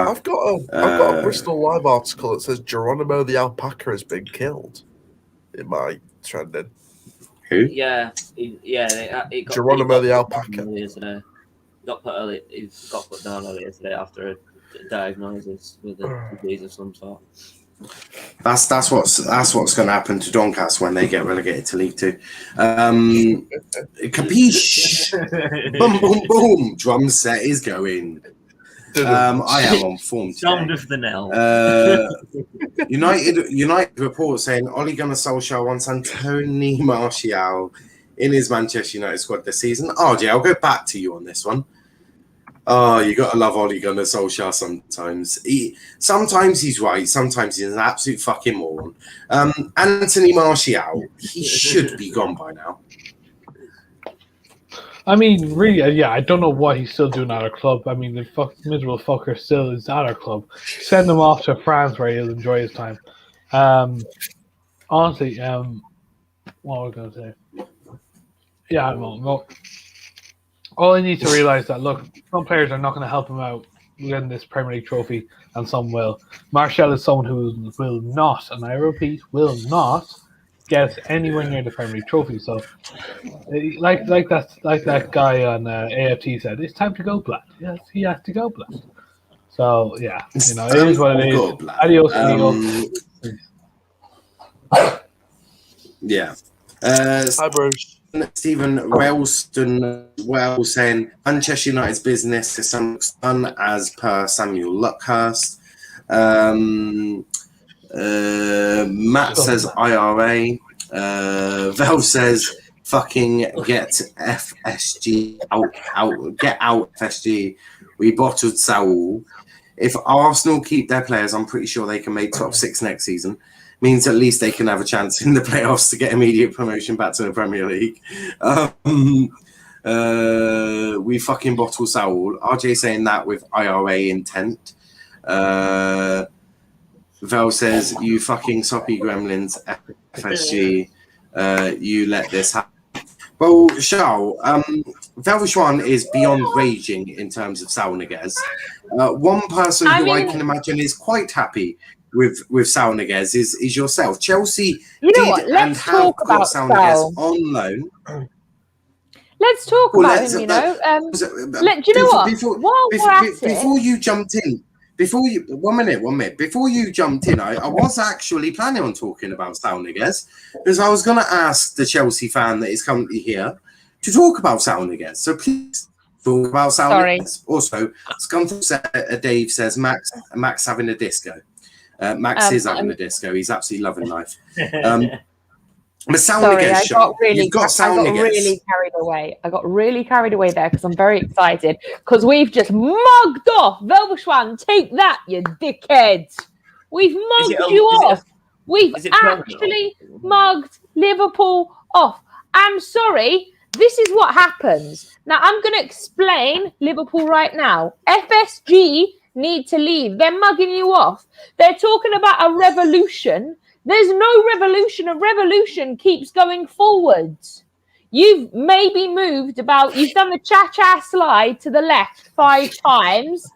I've got a Bristol Live article that says Geronimo the alpaca has been killed. In my trending. Who? Yeah. It got, Geronimo the alpaca. Yesterday. Got put early. He got put down earlier today after a diagnosis with a disease of some sort. That's what's going to happen to Doncaster when they get relegated to League 2. Capiche? Boom, boom, boom. Drum set is going. I am on form today. Sound of the knell. United report saying Ole Gunnar Solskjaer wants Anthony Martial in his Manchester United squad this season. RJ, I'll go back to you on this one. Oh, you got to love Ole Gunnar Solskjaer sometimes. Sometimes he's right, sometimes he's an absolute fucking moron. Anthony Martial, he should be gone by now. I mean, really, yeah, I don't know what he's still doing at our club. I mean, the miserable fucker still is at our club. Send him off to France where he'll enjoy his time. Honestly, what was I going to say? Yeah, well, all I need to realize that, look, some players are not going to help him out getting this Premier League trophy, and some will. Martial is someone who will not, and I repeat, will not get anywhere near the Premier League trophy. So, like that guy on AFT said, it's time to go, Black. Yes, he has to go, Black. So yeah, it is what it is. Adios, Neil. Yeah. Hi, Bruce. Stephen Wellston saying Manchester United's business is done as per Samuel Luckhurst. Matt says IRA. Vel says fucking get FSG out, get out FSG. We bottled Saul. If Arsenal keep their players, I'm pretty sure they can make top 6 next season. Means at least they can have a chance in the playoffs to get immediate promotion back to the Premier League. We fucking bottle Saul. RJ saying that with IRA intent. Vel says, you fucking soppy gremlins, FSG. You let this happen. Well, Charles, Velvishwan is beyond raging in terms of Saul Niguez. One person I can imagine is quite happy with Saul Niguez is yourself. Chelsea and have got Saul Niguez on loan. Let's talk about him, do you know what? Before you jumped in, one minute. Before you jumped in, I was actually planning on talking about Saul Niguez because I was going to ask the Chelsea fan that is currently here to talk about Saul Niguez. So please talk about Saul Niguez. Also, Dave says Max having a disco. Max is having a disco. He's absolutely loving life. But Saul Niguez, I got really carried away there because I'm very excited because we've just mugged off Velvishwan. Take that, you dickhead! We've mugged you off. We've actually mugged Liverpool off. I'm sorry. This is what happens. Now I'm going to explain Liverpool right now. FSG need to leave. They're mugging you off. They're talking about a revolution. There's no revolution. A revolution keeps going forwards. You've maybe you've done the cha-cha slide to the left 5 times,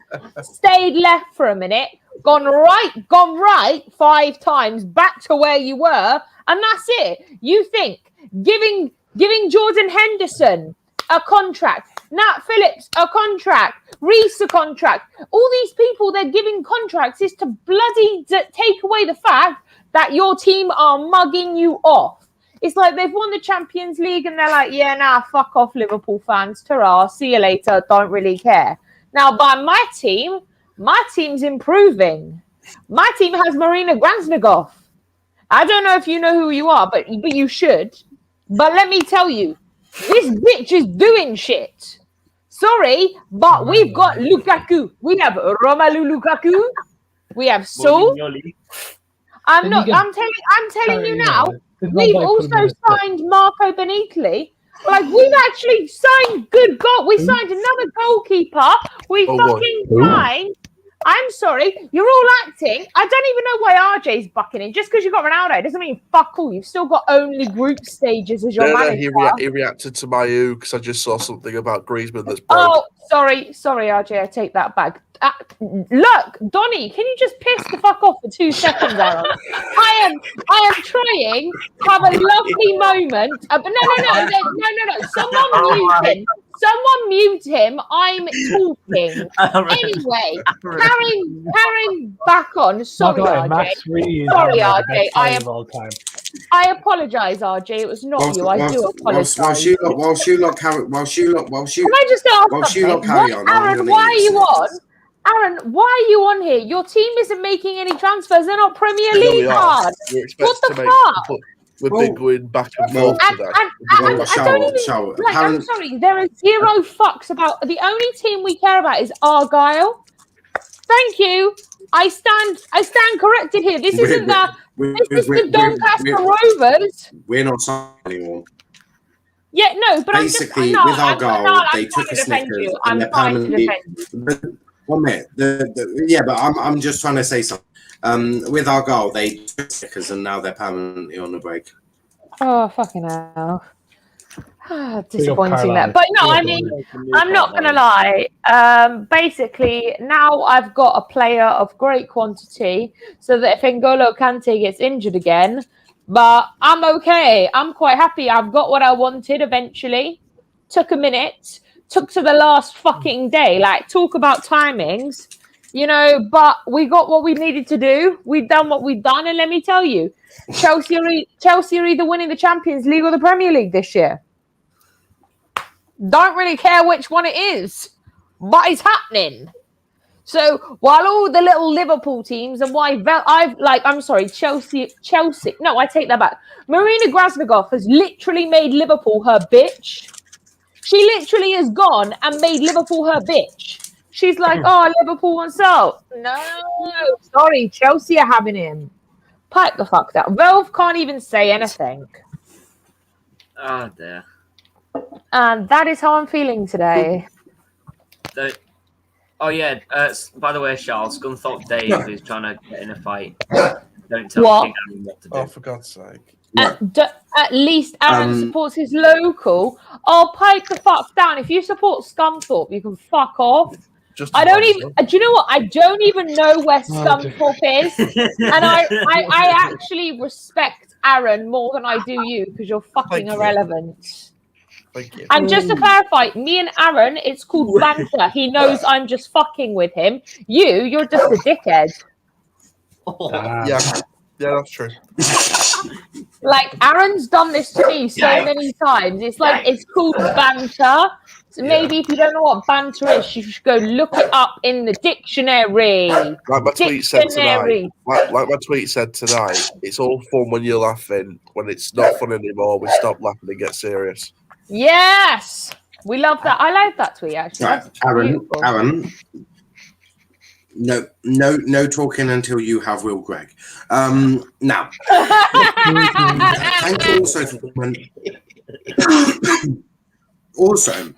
stayed left for a minute, gone right 5 times, back to where you were, and that's it. You think giving Jordan Henderson a contract, Nat Phillips a contract, Reece a contract, all these people they're giving contracts is to bloody take away the fact that your team are mugging you off. It's like they've won the Champions League and they're like, fuck off Liverpool fans, ta-ra, see you later, don't really care. Now, by my team's improving. My team has Marina Gransnagov. I don't know if you know who you are, but you should. But let me tell you, this bitch is doing shit. Sorry, but we've got Lukaku. We have Romelu Lukaku. We have Saul. I'm telling you now. We've also signed Marco Benitli. Like we've actually signed good goal. We signed another goalkeeper. We signed. I'm sorry, you're all acting. I don't even know why RJ's bucking in. Just because you got Ronaldo doesn't mean fuck all. You've still got only group stages as your manager. He reacted to my ooh because I just saw something about Griezmann that's broke. Oh, sorry, RJ, I take that back. Look, Donny, can you just piss the fuck off for 2 seconds, Aaron? I am trying to have a lovely moment. But no. Someone mute him. I'm talking. Anyway, carrying back on. Sorry, RJ. Sorry, RJ. I apologise, RJ. It was not you. I do apologise. Whilst you lot carry on, Aaron, why are you on? Aaron, why are you on here? Your team isn't making any transfers. They're not Premier League cards. What the fuck? We've been going back and forth today. I'm sorry, there are 0 fucks about. The only team we care about is Argyle. Thank you. I stand corrected here. This isn't the Doncaster Rovers. We're not signing anyone. Yeah, no, but basically I'm with just, Argyle, they I'm took trying a to defend Snickers you. and I'm they're trying to permanently. defend you. But, 1 minute. Yeah, but I'm just trying to say something. With Argyle, they took Snickers and now they're permanently on the break. Oh, fucking hell. Disappointing Carlisle. that. But no, I mean, I'm not going to lie. Basically, now I've got a player of great quantity so that if N'Golo Kante gets injured again, but I'm okay. I'm quite happy. I've got what I wanted eventually. Took a minute. Took to the last fucking day. Like, talk about timings. You know, but we got what we needed to do. We've done what we've done. And let me tell you, Chelsea are either winning the Champions League or the Premier League this year. Don't really care which one it is, but it's happening. So while all the little Liverpool teams and Chelsea. No, I take that back. Marina Grasnagov has literally made Liverpool her bitch. She literally has gone and made Liverpool her bitch. She's like, oh, Liverpool wants out. No, sorry, Chelsea are having him. Pipe the fuck down. Velv can't even say anything. Oh dear. And that is how I'm feeling today. Oh yeah. By the way, Charles, Scunthorpe Dave is trying to get in a fight. Don't tell King Aaron what to do. Oh, for God's sake! At least Aaron supports his local. Oh, pipe the fuck down. If you support Scunthorpe, you can fuck off. I don't even. Do you know what? I don't even know where Scunthorpe is, and I actually respect Aaron more than I do you because you're fucking irrelevant. Thank you. And just to clarify, me and Aaron, it's called banter. He knows I'm just fucking with him. You're just a dickhead. Yeah, that's true. Like, Aaron's done this to me so many times. It's like, it's called banter. So maybe if you don't know what banter is, you should go look it up in the dictionary. Like my tweet said tonight, it's all fun when you're laughing. When it's not fun anymore, we stop laughing and get serious. Yes! We love that. I like that tweet, actually. Right, Aaron. No talking until you have Will Greg. Now, thank you also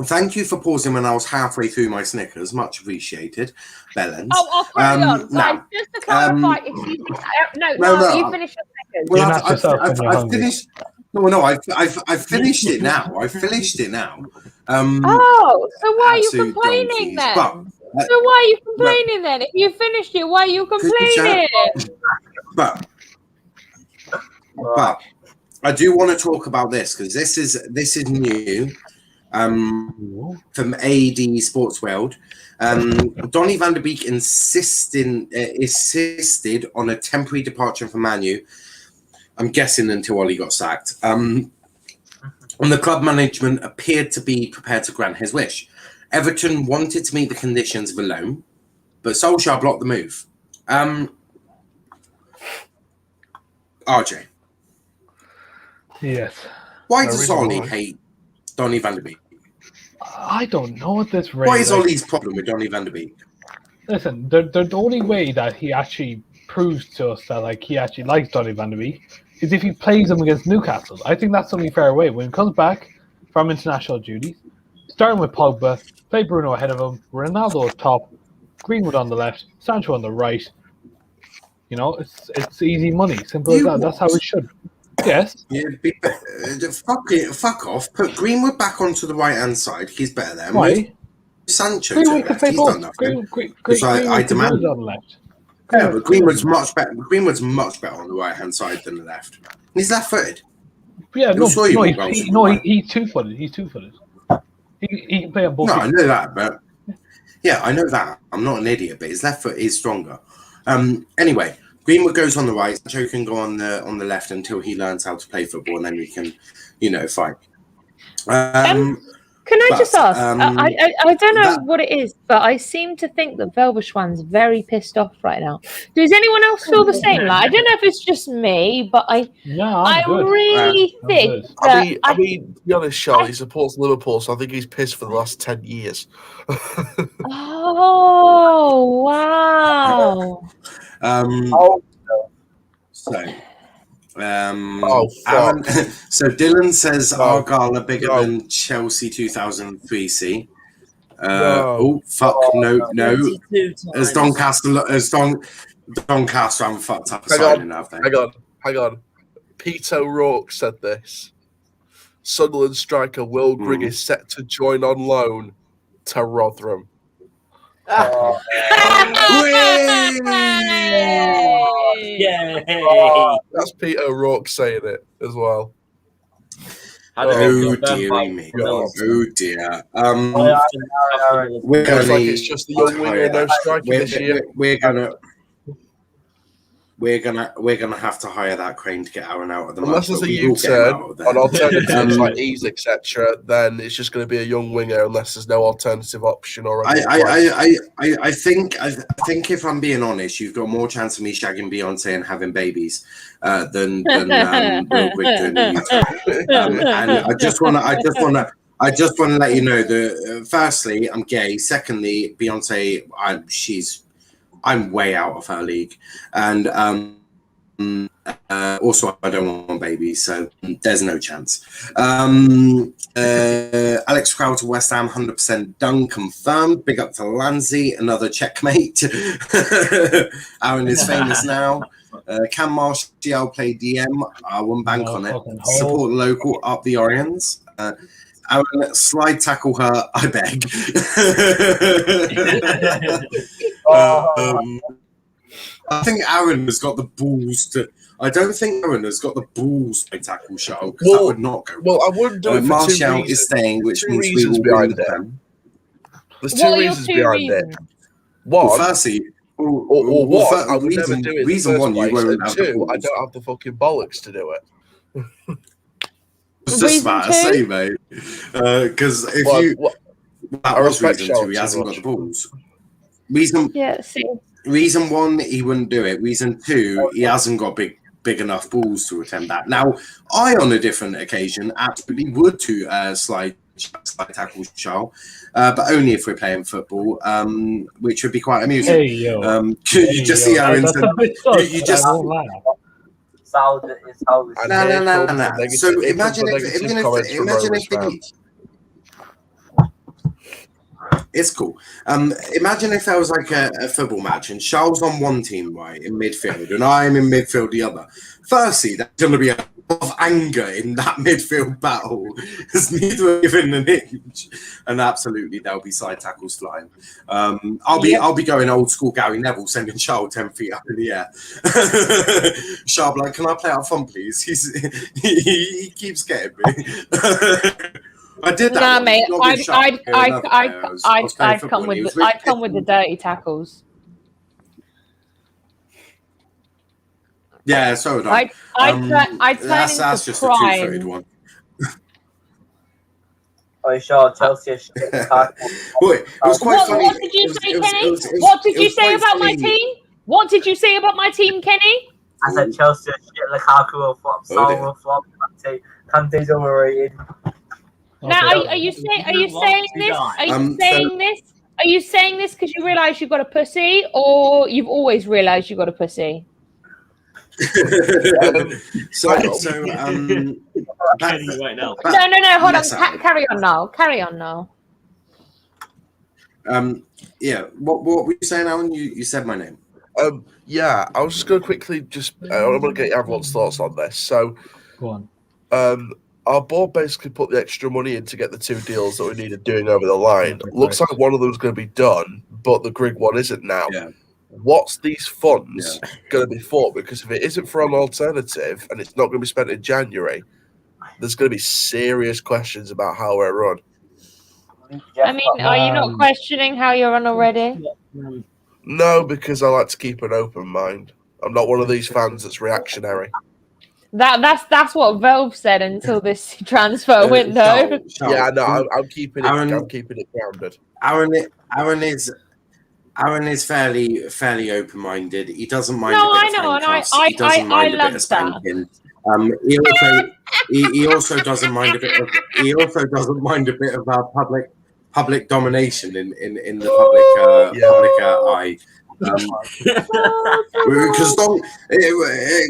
thank you for pausing when I was halfway through my Snickers. Much appreciated, Bellens. Oh, I'll carry on. Now, just to clarify, if you you finish your Snickers. Well, I've finished. No, I've finished it now. I've finished it now. So why are you complaining then? So why are you complaining then? If you finished it, why are you complaining? But I do want to talk about this because this is new from AD Sports World. Donny van de Beek insisted on a temporary departure from Man U. I'm guessing until Ollie got sacked. And the club management appeared to be prepared to grant his wish. Everton wanted to meet the conditions of a loan, but Solskjaer blocked the move. RJ. Yes. Why does Ollie hate Donny van de Beek? I don't know at this rate. What is Ollie's problem with Donny van de Beek? Listen, the only way that he actually proves to us that he actually likes Donny van de Beek is if he plays him against Newcastle. I think that's the only fair way. When he comes back from international duties, starting with Pogba, play Bruno ahead of him, Ronaldo at top, Greenwood on the left, Sancho on the right. You know, it's easy money. Simple as that. That's how it should. Yes. Fuck off. Put Greenwood back onto the right hand side. He's better there. Why? Sancho Greenwood to can the play left. He's both. done nothing. Greenwood I demand on the left. Yeah, but Greenwood's much better. Greenwood's much better on the right hand side than the left. He's left footed. Yeah, he's 2-footed. He's 2-footed. He can play on both. No, I know that, but yeah, I know that. I'm not an idiot, but his left foot is stronger. Anyway, Greenwood goes on the right. Sancho can go on the left until he learns how to play football, and then he can, fight. Can I just ask? I don't know what it is, but I seem to think that Velveschwan's very pissed off right now. Does anyone else feel the same? Like, I don't know if it's just me, but I really think that... I mean, to be honest, Charlie supports Liverpool, so I think he's pissed for the last 10 years. Oh, wow. So, Aaron, so Dylan says Argyle are bigger No. than Chelsea 2003 C. No. Oh fuck! No. 22 As times. Doncaster haven't fucked up a Hang signing, on. have they? Hang on. Pete O'Rourke said this. Sunderland striker Will Grigg is set to join on loan to Rotherham. Yay! That's Pete O'Rourke saying it as well. Oh dear me! Oh dear. We're Looks gonna like it's just the young winger, no striker this year. We're gonna have to hire that crane to get Aaron out of the Unless match. there's a We will get him U-turn out of there. on alternatives like ease, etc., then it's just going to be a young winger unless there's no alternative option already. I think if I'm being honest, you've got more chance of me shagging Beyonce and having babies than Will Grigg doing the U-turn. And I just want to let you know that firstly, I'm gay. Secondly, Beyonce, I'm way out of her league, and also I don't want babies, so there's no chance. Alex Crowell to West Ham, 100% done, confirmed. Big up to Lansley, another checkmate. Aaron is famous now. Can Martial play DM? I wouldn't bank on it. Support the local, up the Orions. Aaron, slide tackle her, I beg. I think Aaron has got the balls to. I don't think Aaron has got the balls to tackle Charles, because that would not go. Well, I wouldn't do it for Martial 2 reasons. is staying, which Two means we reasons will behind win it. them. There's What two are your reasons two behind reasons? it. One, Well, firstly, one, I would never do it in the reason first one, you place, won't and have the two, I balls. don't have the fucking bollocks to do it. I was just Reason about to two? say, mate, because if Well, you, well, that I was respect reason two, he Charles hasn't too got the much. balls. Reason one, he wouldn't do it. Reason two, he hasn't got big enough balls to attempt that. Now, I, on a different occasion, absolutely would to slide tackle Charles, but only if we're playing football, which would be quite amusing. Hey, yo. You just see Aaron. That's a bit sus, You but just. I won't laugh. No. So imagine if fans. it's cool. Imagine if there was like a football match and Charles on one team, right, in midfield, and I'm in midfield the other. Firstly, there's going to be a lot of anger in that midfield battle, because neither are given an inch, and absolutely there'll be side tackles flying. I'll be going old school Gary Neville, sending Charles 10 feet up in the air. Charles, like, can I play up front, please? He keeps getting me. I did that. Nah, mate. I'd come with the dirty tackles. Yeah, so would I. I'd turn that's into just a crime. two-footed one. Oh, sure, Chelsea. Wait, it was quite funny. What did you say, Kenny? What did you say about my team? What did you say about my team, Kenny? I said Chelsea shit, Lukaku will flop, Salah will flop, Kante's overrated. Now, are you saying this? Are you saying this because you realise you've got a pussy, or you've always realised you've got a pussy? Right now. No. Hold on. Carry on now. Yeah. What were you saying, Alan? You said my name. Yeah, I was just going to quickly I'm going to get everyone's thoughts on this. So, Go on. Our board basically put the extra money in to get the two deals that we needed doing over the line. Looks like one of them is going to be done, but the Grigg one isn't now. Yeah. What's these funds going to be for? Because if it isn't for an alternative and it's not going to be spent in January, there's going to be serious questions about how we're run. I mean, are you not questioning how you're run already? No, because I like to keep an open mind. I'm not one of these fans that's reactionary. That's what Velv said until this transfer window. Yeah, no, I'm keeping it. I'm keeping it grounded. Aaron is fairly open-minded. He doesn't mind. No, a bit I know, of and he doesn't mind a bit of spanking. He also doesn't mind a bit of. He also doesn't mind a bit of public domination in the public eye. Because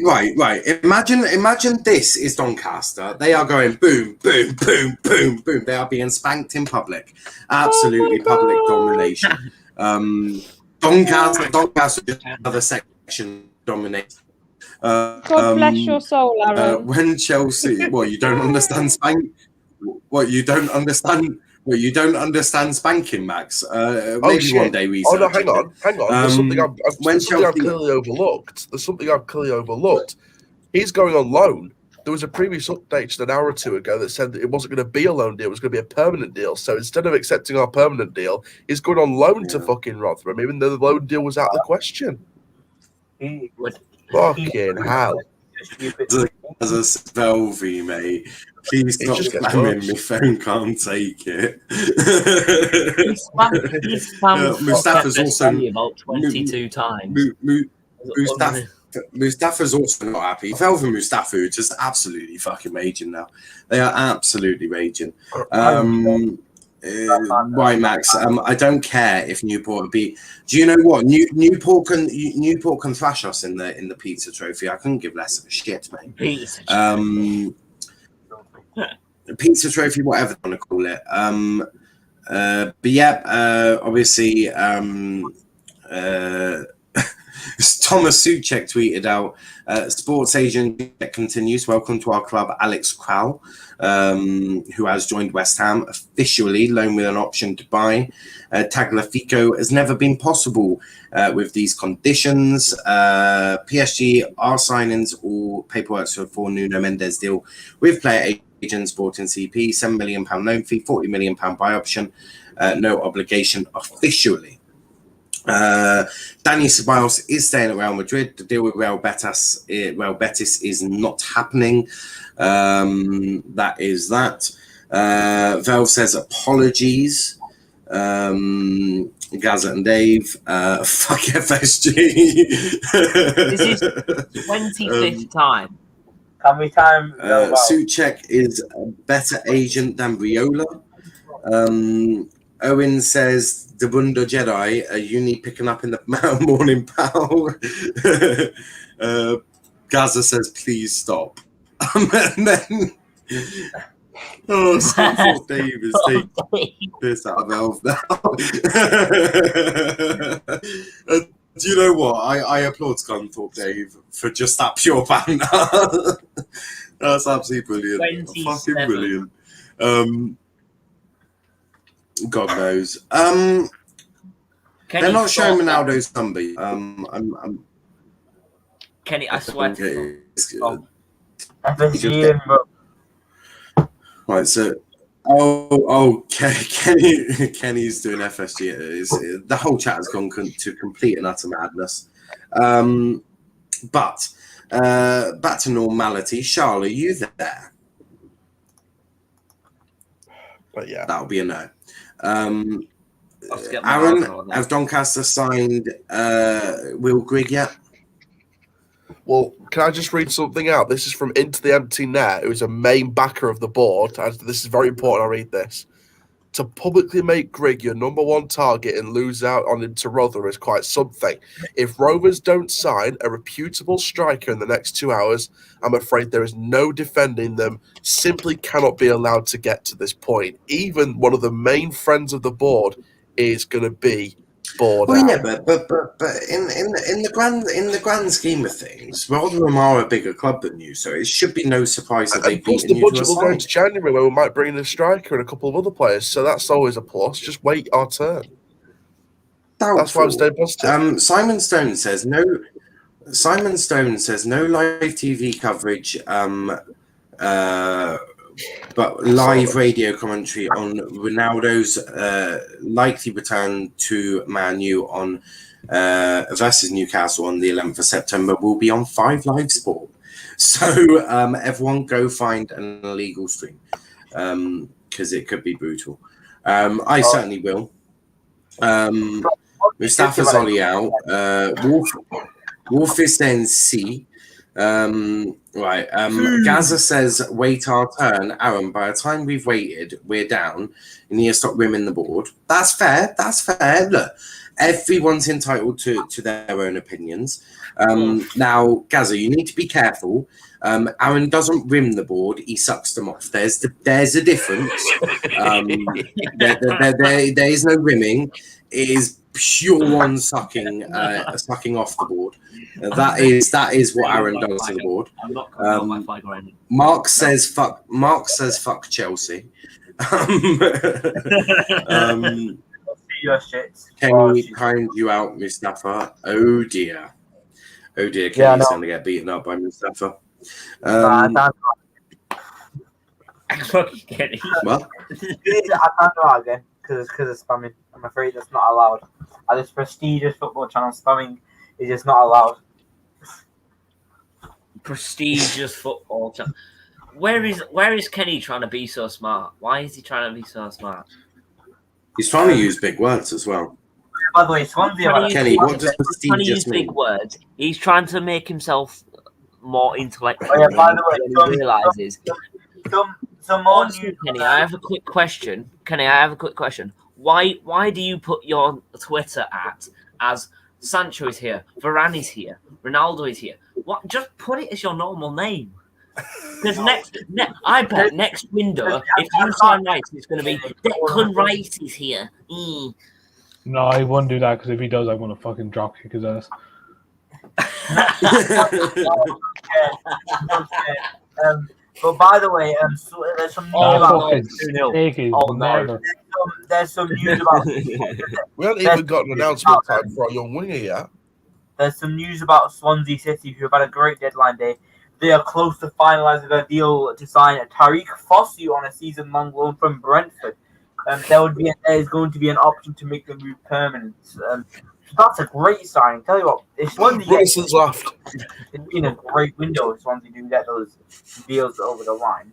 right. Imagine this is Doncaster. They are going boom, boom, boom, boom, boom. They are being spanked in public. Absolutely public domination. Doncaster is another section dominated. God bless your soul, Aaron. When Chelsea, you don't understand spank. You don't understand spanking, Max. Maybe one day we. Oh no, hang on. There's something I've clearly overlooked. He's going on loan. There was a previous update just an hour or two ago that said that it wasn't going to be a loan deal; it was going to be a permanent deal. So instead of accepting our permanent deal, he's going on loan to fucking Rotherham, even though the loan deal was out of the question. Fucking hell! As a Svelvy, mate. Please stop spamming. My phone can't take it. Mustafa's also about 22 times. Mustafa's also not happy. Velv and Mustafa are just absolutely fucking raging now. They are absolutely raging. Right, Max. I don't care if Newport will be. Do you know what? Newport can thrash us in the pizza trophy. I couldn't give less of a shit, mate. Pizza trophy, whatever you want to call it. But yeah, obviously, Thomas Suchek tweeted out, sports agent continues. Welcome to our club, Alex Crowell, who has joined West Ham officially, loan with an option to buy. Tagliafico has never been possible with these conditions. PSG are signings or paperwork for Nuno Mendes deal with player agents bought in CP, £7 million loan fee, £40 million buy option, no obligation officially. Dani Ceballos is staying at Real Madrid. The deal with Real Betis is not happening. That is that. Velv says apologies. Gaza and Dave. Fuck FSG. This is 25th time. How many times? Suchek is a better agent than Riola. Owen says the Bunda Jedi, a uni picking up in the morning pal. Gaza says, please stop. And then, Sanford Dave is taking this out of Elf now. Do you know what? I applaud Scunthorpe Dave for just that pure banter. That's absolutely brilliant. Fucking brilliant. God knows. They're not showing Ronaldo's number. Kenny, I swear. Right, so Kenny's doing FSG. The whole chat has gone to complete and utter madness. But back to normality. Charles, are you there? But yeah, that'll be a no. Aaron, has Doncaster signed Will Grigg yet? Well, can I just read something out? This is from Into the Empty Net, who is a main backer of the board. This is very important. I read this. To publicly make Grigg your number one target and lose out on him to Rotherham is quite something. If Rovers don't sign a reputable striker in the next 2 hours, I'm afraid there is no defending them. Simply cannot be allowed to get to this point. Even one of the main friends of the board is going to be bored. Well, yeah, but in the grand scheme of things, Rotherham are a bigger club than you, so it should be no surprise that they've beaten you. The budget will go into January, where we might bring in a striker and a couple of other players, so that's always a plus. Just wait our turn. Doubtful. That's why I'm staying positive. Simon Stone says no live TV coverage, but live radio commentary on Ronaldo's likely return to Man U on versus Newcastle on the 11th of September will be on 5 Live Sport. So everyone go find an illegal stream because it could be brutal. I certainly will. Mustafa's Ollie out. Wolf is saying C. Right. Gaza says, wait our turn. Aaron, by the time we've waited, we're down. You need to stop rimming the board. That's fair. That's fair. Look, everyone's entitled to their own opinions. Now, Gaza, you need to be careful. Aaron doesn't rim the board; he sucks them off. There's a difference. There is no rimming. It is pure on sucking off the board. That is what Aaron does to the board. I'm not coming on my flag or anything. Mark says fuck Chelsea. Your shit. Can we find you out, Mustafa? Oh dear, Kenny's going to get beaten up by Mustafa. Kenny. What? I can't do that again because of spamming. I'm afraid that's not allowed. At this prestigious football channel, spamming is just not allowed. Prestigious football channel. Where is Kenny trying to be so smart? Why is he trying to be so smart? He's trying to use big words as well. By the way, Swansea. Kenny, what does He's trying to use prestigious mean? big words. He's trying to make himself more intellectual. Oh, yeah, by the way, than he realizes. Some more Also, news. Kenny, I have a quick question. Why do you put your Twitter at as Sancho is here, Varane is here, Ronaldo is here? What? Just put it as your normal name. Because I bet next window, if you sign Rice, it's going to be Declan Rice is here. No, I won't do that because if he does, I'm gonna fucking drop kick his ass. But by the way, so there's some news about. There's some news about. We haven't even got an announcement time for our young winger yet. There's some news about Swansea City, who have had a great deadline day. They are close to finalising a deal to sign Tariq Fosu on a season-long loan from Brentford. There is going to be an option to make the move permanent. So that's a great signing. Tell you what, if Swansea Bryson's left. It's been a great window if Swansea do get those deals over the line.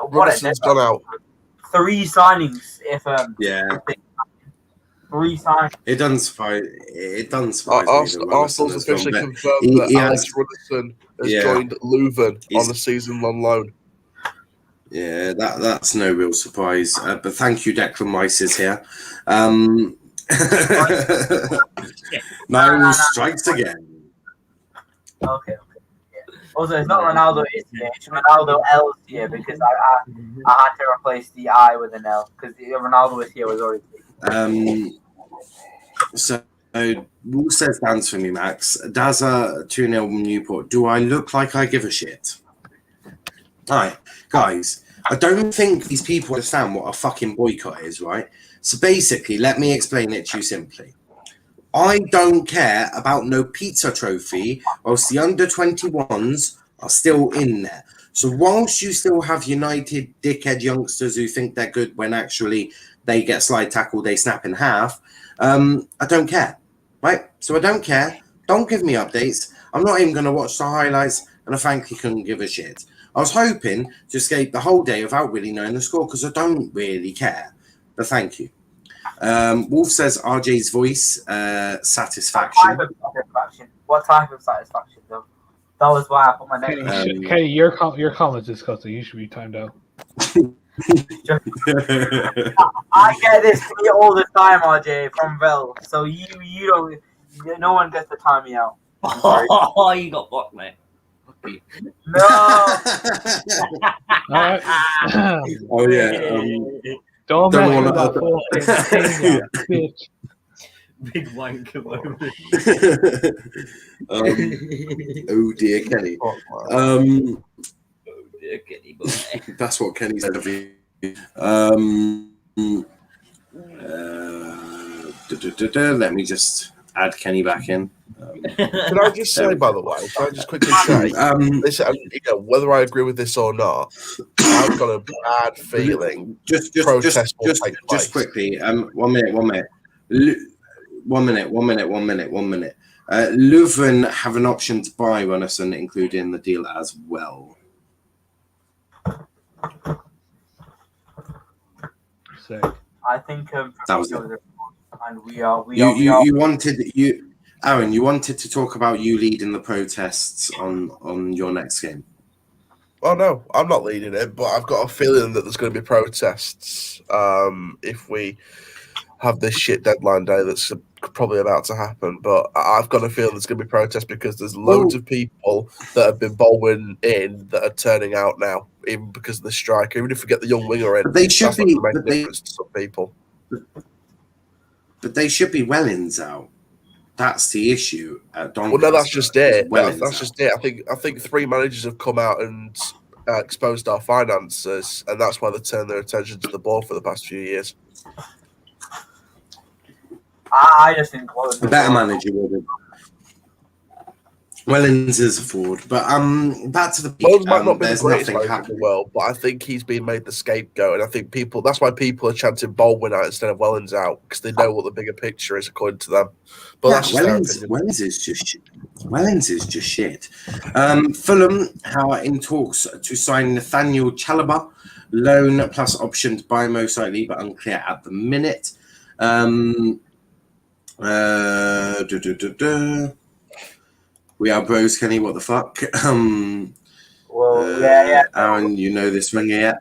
Bryson's gone out. 3 signings. Yeah. 3 signings. It doesn't surprise me. Arsenal's officially confirmed that Alex Ruddison has joined Leuven on a season-long loan. Yeah, that's no real surprise. But thank you, Declan Rice is here. Niall strikes again. Okay. Yeah. Also, it's not Ronaldo is here. It's Ronaldo L here because I had to replace the I with an L because Ronaldo is here was already. So, Rule says dance for me, Max. Daza 2-0 Newport. Do I look like I give a shit? Alright, guys, I don't think these people understand what a fucking boycott is, right? So basically, let me explain it to you simply. I don't care about no pizza trophy whilst the under-21s are still in there. So whilst you still have United dickhead youngsters who think they're good when actually they get slide tackle, they snap in half, I don't care, right? So I don't care. Don't give me updates. I'm not even going to watch the highlights, and I frankly couldn't give a shit. I was hoping to escape the whole day without really knowing the score because I don't really care. But thank you. Wolf says RJ's voice, satisfaction. What type of satisfaction, though? That was why I put my name. Okay, your comments disgusting. You should be timed out. I get this tweet all the time, RJ, from Vel. So you don't. No one gets to time me out. Oh, you got blocked, mate. No. All right. Oh yeah. Don't Don't mess wanna- with that fucking thing, bitch. Big wanker moment. Oh dear, Kenny. Oh dear, Kenny boy. That's what Kenny said of you. Let me just add Kenny back in. Can I just say, by the way, can I just quickly say, whether I agree with this or not, I've got a bad feeling. Just quickly. 1 minute. 1 minute. Leuven have an option to buy Runnison, included in the deal as well. Sick. I think That was it. and we are. You wanted you. Aaron, you wanted to talk about you leading the protests on your next game. Oh no, I'm not leading it, but I've got a feeling that there's going to be protests if we have this shit deadline day that's probably about to happen. But I've got a feeling there's going to be protests because there's loads of people that have been bowling in that are turning out now, even because of the strike. Even if we get the young winger in, But they should that's not be. going to make a difference to some people. But they should be Wellens out. That's the issue at Doncaster. Well, no, that's just it. Wellens That's just it. I think 3 managers have come out and exposed our finances, and that's why they turned their attention to the ball for the past few years. I just think close. A better manager would have. Wellens is a forward, but back to the Wellens might not be the there's greatest nothing manager in the happening. world, but I think he's been made the scapegoat, and I think that's why people are chanting Baldwin out instead of Wellens out, because they know what the bigger picture is according to them. But that's just their opinion. Wellens is just shit. Wellens is just shit. Fulham are in talks to sign Nathaniel Chalobah, loan plus option to buy most likely, but unclear at the minute. We are bros, Kenny. What the fuck? Well, yeah. Aaron, you know this winger yet?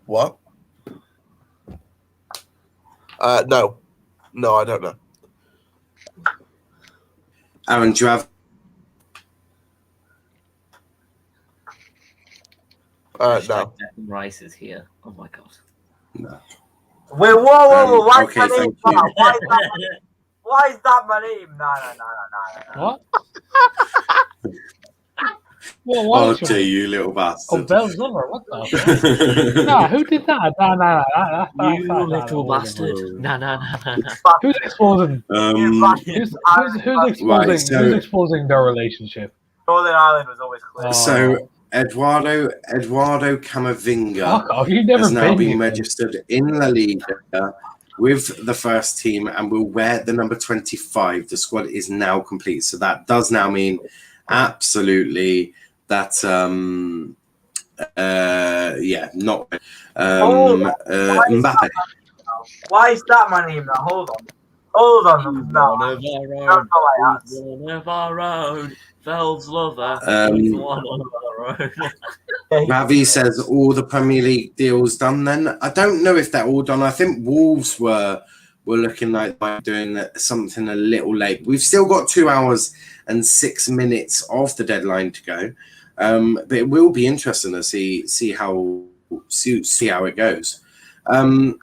What? No, I don't know. Aaron, do you have? No. Declan Rice is here. Oh my god. No. Wait, whoa! Why okay, is my name? thank you. Why is that my name? No. What? Well, why Oh, is your- gee, you little Oh, bastard. Bell's lover. What the? Fuck? Nah, who did that? Nah. You little bastard. Nah. Who's exposing? Who's Right, so- exposing their relationship? Northern Ireland was always clear. So Eduardo Camavinga Fuck off! You've never has now been been here. registered in La Liga with the first team and will wear the number 25. The squad is now complete. So that does now mean absolutely that not Mbappe. Why is that my name now? Hold on. No. One of our own. Valve's lover. One of our own. Ravi says all the Premier League deals done then. I don't know if they're all done. I think Wolves were looking like they're doing something a little late. We've still got 2 hours and 6 minutes of the deadline to go. But it will be interesting to see how it goes. Niall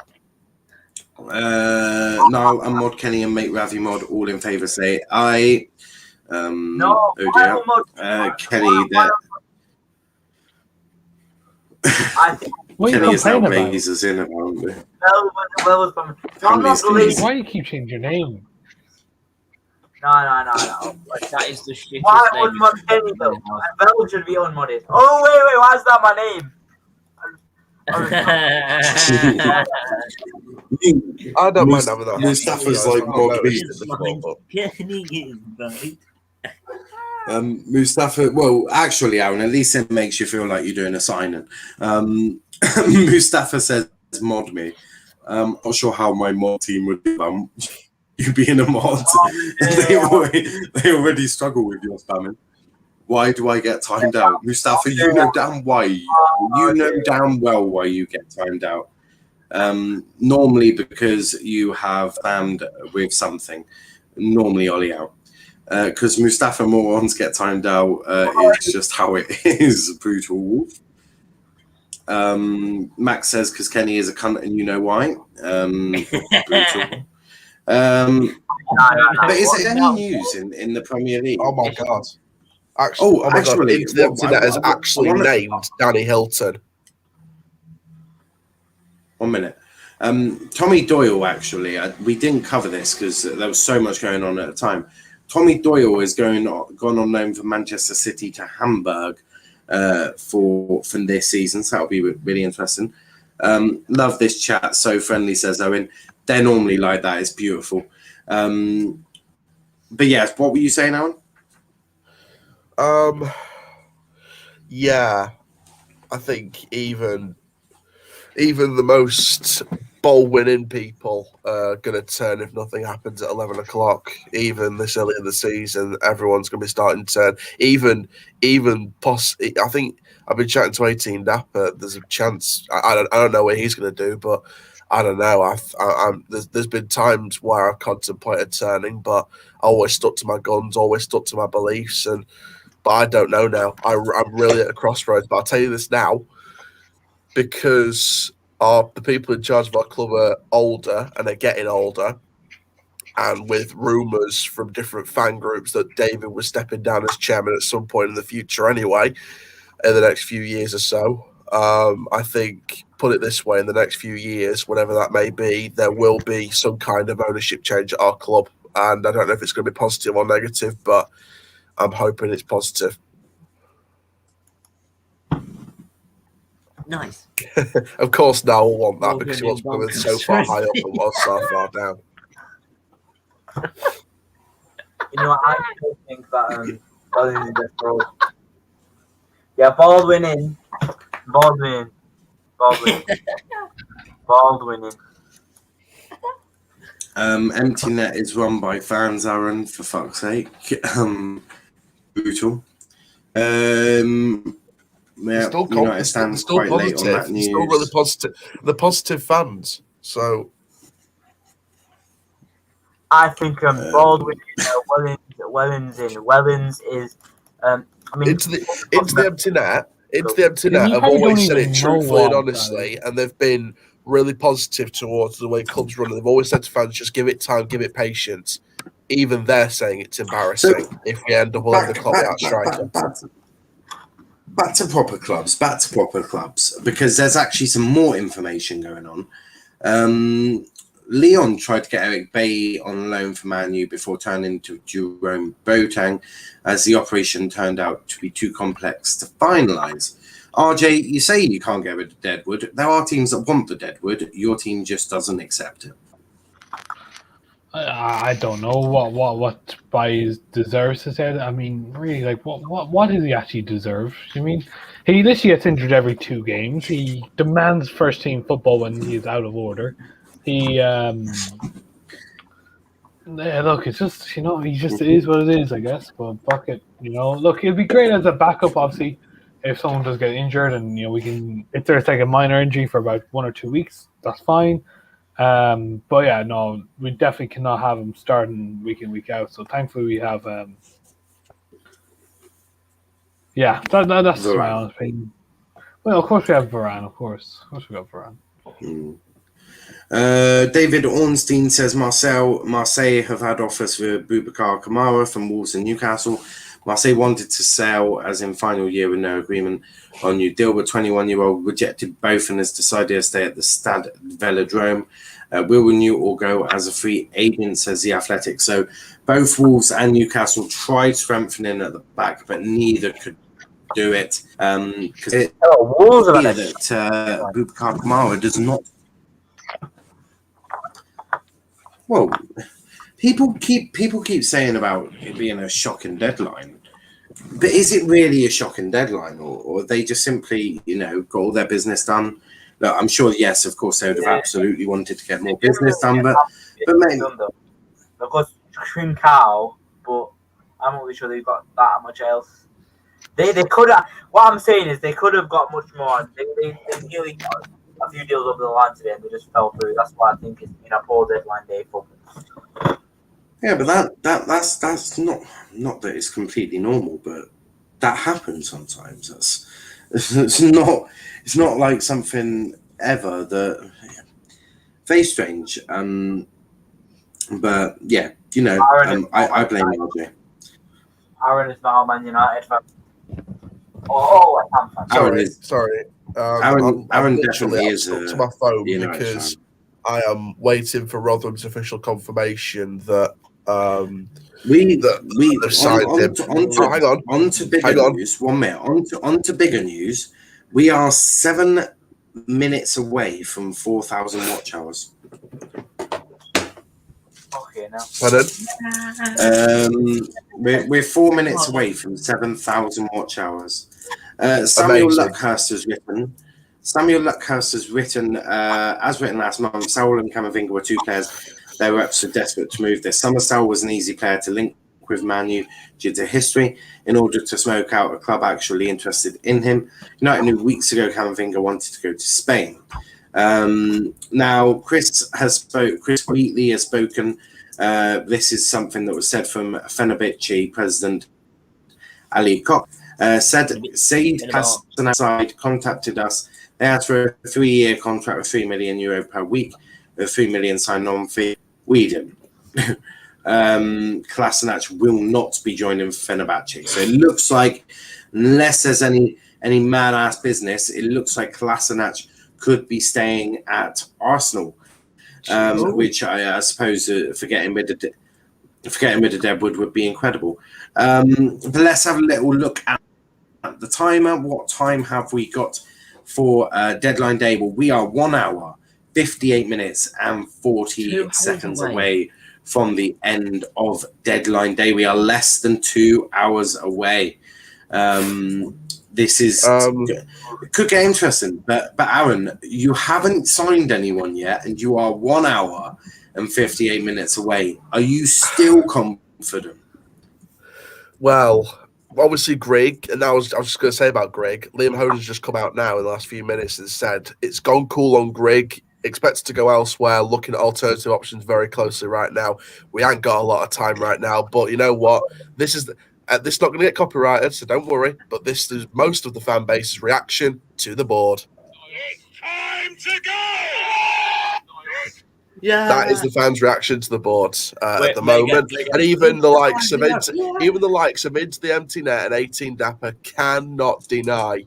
and Mod Kenny and Mate Ravi Mod all in favour say aye. No, Kenny, that I think What are Kenny you is now complaining about? raises in about it. Bell from. From I'm these not believing. Why do you keep changing your name? No. That is the shittiest Why name. unmod Kenny though? Bell should be unmodded. Oh wait, why is that my name? I don't mind having that. Mustafa's like mod me. Mustafa, well, actually, Aaron, at least it makes you feel like you're doing a signing. Mustafa says, mod me. Not sure how my mod team would be about you being a mod. They already struggle with your spamming. Why do I get timed out? Mustafa, you know damn why. You know damn well why you get timed out. Normally because you have spammed with something. Normally Ollie out. Because Mustafa morons get timed out. It's just how it is. Brutal. Max says because Kenny is a cunt and you know why. Brutal. But is it any news in the Premier League? Oh my god! Actually, God! Actually, The internet has actually named Danny Hilton. 1 minute. Tommy Doyle, actually, we didn't cover this because there was so much going on at the time. Tommy Doyle is gone on loan from Manchester City to Hamburg for this season, so that'll be really interesting. Love this chat, so friendly, says Owen. They're normally like that. It's beautiful. But yes, what were you saying, Owen? Yeah, I think even the most ball-winning people are going to turn if nothing happens at 11 o'clock. Even this early in the season, everyone's going to be starting to turn. I think I've been chatting to 18 Dapper. There's a chance. I don't know what he's going to do, but I don't know. There's been times where I've contemplated turning, but I always stuck to my guns, always stuck to my beliefs. But I don't know now. I'm really at a crossroads. But I'll tell you this now, because the people in charge of our club are older and are getting older, and with rumours from different fan groups that David was stepping down as chairman at some point in the future anyway, in the next few years or so. I think, put it this way, in the next few years, whatever that may be, there will be some kind of ownership change at our club. And I don't know if it's going to be positive or negative, but I'm hoping it's positive. Nice. Of course, Niall will want that Well, because he good wants news, women so far high up and was so far down. You know, I still think that Baldwin is just broke. Yeah, Baldwin in. Empty Net is run by fans, Aaron, for fuck's sake. Brutal. Yeah, Still United stands still quite positive. late on that news. Still really positive. The positive fans. So I think Baldwin in, Wellens in. Wellens is, I mean, into the empty net. Into the empty You net. I've probably don't always said even it know truthfully and what honestly, and they've been really positive towards the way clubs run. They've always said to fans, just give it time, give it patience. Even they're saying it's embarrassing if we end up 11 o'clock without striker. Back to proper clubs, because there's actually some more information going on. Leon tried to get Eric Bailly on loan for Man U before turning to Jerome Boateng, as the operation turned out to be too complex to finalise. RJ, you say you can't get rid of Deadwood. There are teams that want the Deadwood. Your team just doesn't accept it. I don't know what Bailly deserves to say. I mean, really, like what does he actually deserve? I mean, he literally gets injured every 2 games. He demands first team football when he is out of order. He yeah, look, it's just, he just is what it is, I guess. But fuck it, Look, it'd be great as a backup, obviously, if someone does get injured, and we can, if there's like a minor injury for about 1 or 2 weeks, that's fine. But yeah, no, we definitely cannot have him starting week in, week out. So thankfully we have that's Varane. My honest opinion. Well, of course we have Varane, of course we got Varane. David Ornstein says Marseille have had offers for Boubacar Kamara from Wolves and Newcastle. Marseille wanted to sell as in final year with no agreement on new deal, but 21-year-old rejected both and has decided to stay at the Stade Velodrome. Will renew or go as a free agent, says The Athletic. So both Wolves and Newcastle tried strengthening at the back, but neither could do it. Because Wolves are that Boubacar Kamara does not. Well, people keep saying about it being a shocking deadline, but is it really a shocking deadline, or they just simply, got all their business done? Look, I'm sure, yes, of course, they would have absolutely wanted to get more business done, but maybe because Trincao, but I'm not really sure they've got that much else. They could have. What I'm saying is they could have got much more. They nearly got a few deals over the line today, and they just fell through. That's why I think it's been a poor deadline day for them. Yeah, but that's not that it's completely normal, but that happens sometimes. It's not like something ever that very strange. But yeah, I blame RJ. Aaron is now a Man United fan. Oh, I am. Sorry. Aaron definitely is stuck to my phone United because fan. I am waiting for Rotherham's official confirmation that we signed him. Hang on. On to bigger news. 1 minute. On to bigger news. We are 7 minutes away from 4,000 watch hours. Okay, now. Pardon? We're 4 minutes away from 7,000 watch hours. Samuel Amazing. Luckhurst has written, Samuel Luckhurst has written, as written last month, Saul and Camavinga were two players their reps were desperate to move this summer. Saul was an easy player to link with Man U due to history in order to smoke out a club actually interested in him. United knew weeks ago Camavinga wanted to go to Spain. Now, Chris Wheatley has spoken. This is something that was said from Fenerbahce president Ali Koch. Said Said Hassan contacted us. They asked for a 3-year contract with €3 million per week, a $3 million sign-on fee. We didn't. Kolasinac will not be joining Fenerbahce. So it looks like, unless there's any mad-ass business, it looks like Kolasinac could be staying at Arsenal, which I suppose for getting rid of Deadwood would be incredible. But let's have a little look at the timer. What time have we got for deadline day? Well, we are 1 hour, 58 minutes and 40 seconds away from the end of deadline day. We are less than 2 hours away. This is it could get interesting, but Aaron, you haven't signed anyone yet, and you are 1 hour and 58 minutes away. Are you still confident? Well, obviously Greg, and I was just going to say about Greg, Liam Hoden's just come out now in the last few minutes and said it's gone cool on Greg, expects to go elsewhere, looking at alternative options very closely right now. We ain't got a lot of time right now, but you know what? This is not going to get copyrighted, so don't worry, but this is most of the fan base's reaction to the board. It's time to go! Yeah, that is the fans' reaction to the board at the moment, and even the likes of the empty net and 18 Dapper cannot deny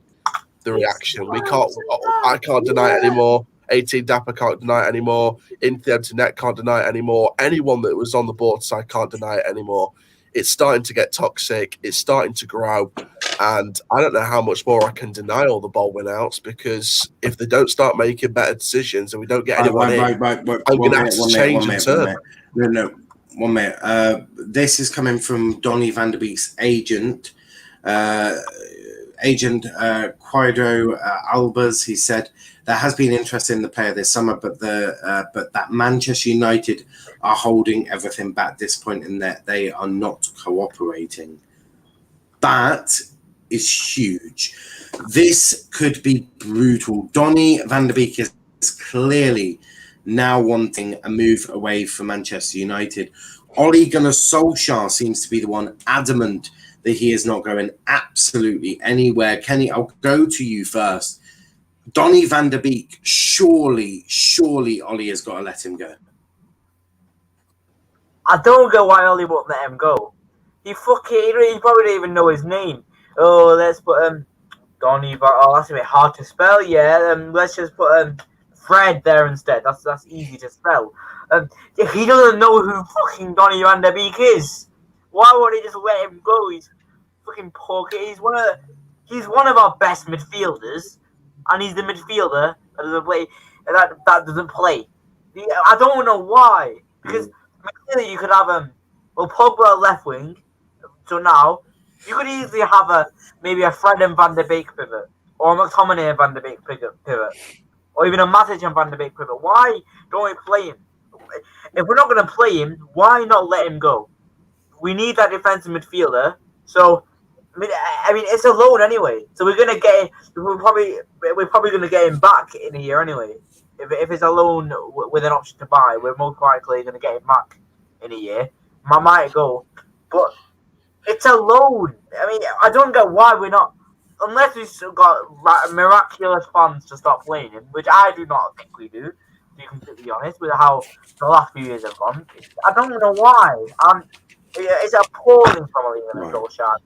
the reaction. I can't deny it anymore. 18 Dapper can't deny it anymore. Into the empty net can't deny it anymore. Anyone that was on the board side can't deny it anymore. It's starting to get toxic. It's starting to grow. And I don't know how much more I can deny all the Baldwin outs, because if they don't start making better decisions and we don't get anyone I'm going to have to change and turn. No, 1 minute. This is coming from Donny van der Beek's agent, Quaido Albers. He said there has been interest in the player this summer, but that Manchester United are holding everything back at this point in that they are not cooperating. That is huge. This could be brutal. Donny van der Beek is clearly now wanting a move away from Manchester United. Ole Gunnar Solskjaer seems to be the one adamant that he is not going absolutely anywhere. Kenny, I'll go to you first. Donny van der Beek, surely Ole has got to let him go. I don't know why Ole won't let him go. He probably don't even know his name. Oh, let's put Donny. Oh, that's a bit hard to spell. Yeah, let's just put Fred there instead. That's easy to spell. He doesn't know who fucking Donny van der Beek is. Why won't he just let him go? He's fucking poor. He's one of our best midfielders, and he's the midfielder that doesn't play. That doesn't play. I don't know why, because clearly you could have Pogba left wing. So now you could easily have maybe a Fred and Van der Beek pivot, or a McTominay and Van der Beek pivot, or even a Matic and Van der Beek pivot. Why don't we play him? If we're not going to play him, why not let him go? We need that defensive midfielder. So I mean, it's a loan anyway. So we're gonna get. We're probably gonna get him back in a year anyway. If it's a loan with an option to buy, we're most likely gonna get him back in a year. Might go, but it's a loan. I mean, I don't get why we're not, unless we've got miraculous funds to start playing him, which I do not think we do, to be completely honest, with how the last few years have gone. I don't know why. It's appalling from Ole Gunnar Solskjaer.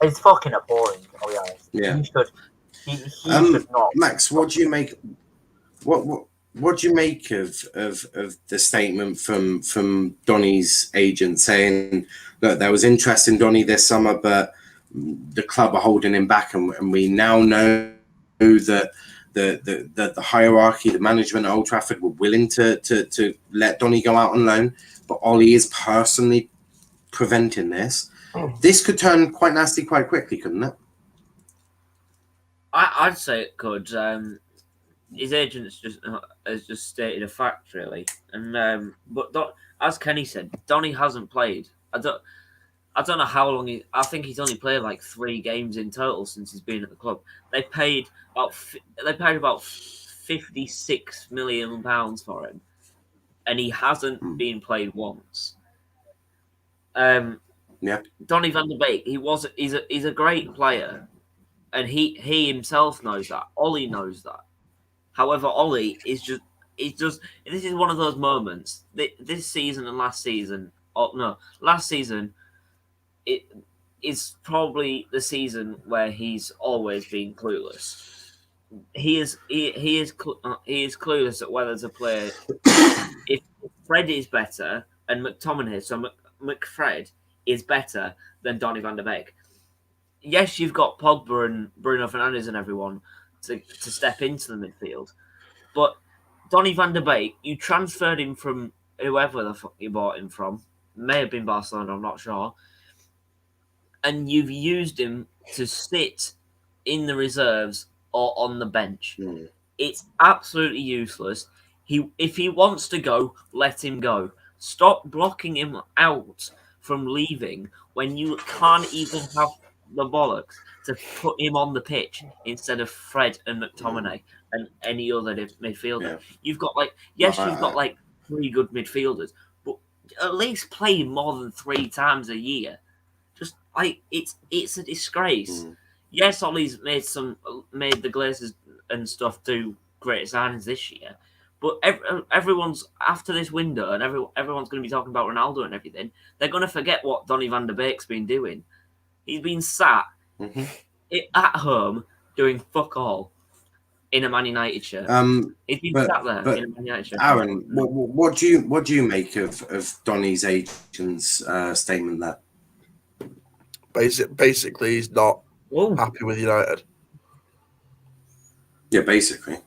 It's fucking appalling, to be honest. Yeah. He should not. Max, what do you make? What do you make of the statement from Donny's agent saying that there was interest in Donny this summer, but the club are holding him back, and we now know that the hierarchy, the management at Old Trafford were willing to let Donny go out on loan, but Ole is personally preventing this. This could turn quite nasty quite quickly, couldn't it? I'd say it could. His agents has just stated a fact, really. And but as Kenny said, Donny hasn't played. I don't know how long I think he's only played like 3 games in total since he's been at the club. They paid about £56 million for him, and he hasn't been played once. Yeah. Donny van der Beek, he's a great player, and he himself knows that. Ollie knows that. However, Ollie is just this is one of those moments. This season and last season, last season, it is probably the season where he's always been clueless. He is clueless at whether to play. If Fred is better and McTominay, so McFred is better than Donny van der Beek. Yes, you've got Pogba and Bruno Fernandes and everyone to step into the midfield, but Donny van der Beek, you transferred him from whoever the fuck you bought him from. May have been Barcelona, I'm not sure. And you've used him to sit in the reserves or on the bench. It's absolutely useless. If he wants to go, let him go. Stop blocking him out from leaving when you can't even have the bollocks to put him on the pitch instead of Fred and McTominay and any other midfielder. Yeah. You've got you've got 3 good midfielders, but at least play more than 3 times a year. Just it's a disgrace. Yes, Ollie's made the Glazers and stuff do great signings this year, but everyone's after this window, and everyone's going to be talking about Ronaldo and everything. They're going to forget what Donny van der Beek's been doing. He's been sat at home doing fuck all in a Man United shirt. He's been sat there in a Man United shirt. Aaron, what do you make of Donny's agent's statement there? Basically, he's not happy with United. Yeah, basically.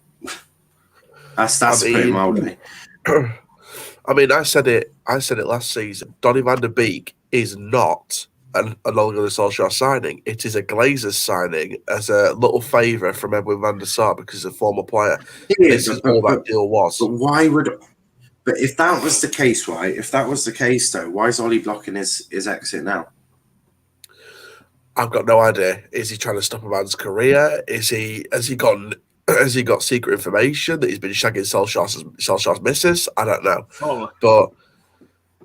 That's pretty mildly. I mean, I said it last season. Donny van der Beek is not an Ole Gunnar Solskjaer signing. It is a Glazers signing as a little favour from Edwin van der Sar because he's a former player. This is all that deal was. But why would? But if that was the case, right? If that was the case, though, why is Ollie blocking his exit now? I've got no idea. Is he trying to stop a man's career? Has he got secret information that he's been shagging Solskjaer's missus? I don't know.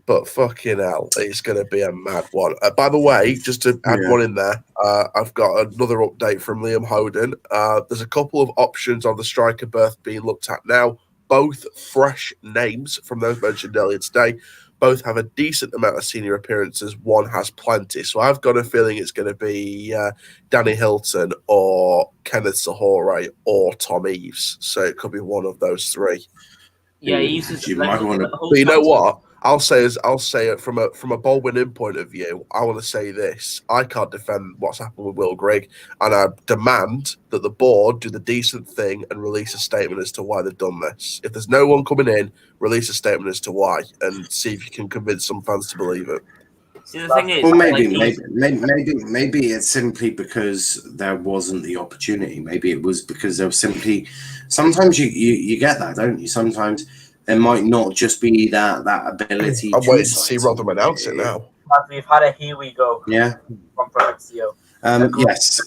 But fucking hell, it's going to be a mad one. By the way, just to add one in there, I've got another update from Liam Hoden. There's a couple of options on the striker berth being looked at now. Both fresh names from those mentioned earlier today. Both have a decent amount of senior appearances. One has plenty. So I've got a feeling it's going to be Danny Hilton or Kenneth Sahore or Tom Eaves. So it could be one of those 3. Yeah, you might want to. But you know what? I'll say it from a ball winning point of view. I want to say this: I can't defend what's happened with Will Grigg, and I demand that the board do the decent thing and release a statement as to why they've done this. If there's no one coming in, release a statement as to why, and see if you can convince some fans to believe it. See, the thing is, well, maybe it's simply because there wasn't the opportunity. Maybe it was because there was simply. Sometimes you get that, don't you? Sometimes. There might not just be that ability. I'm waiting to see Rotherham announce it now. We've had a here we go. Yeah. From Fabrizio.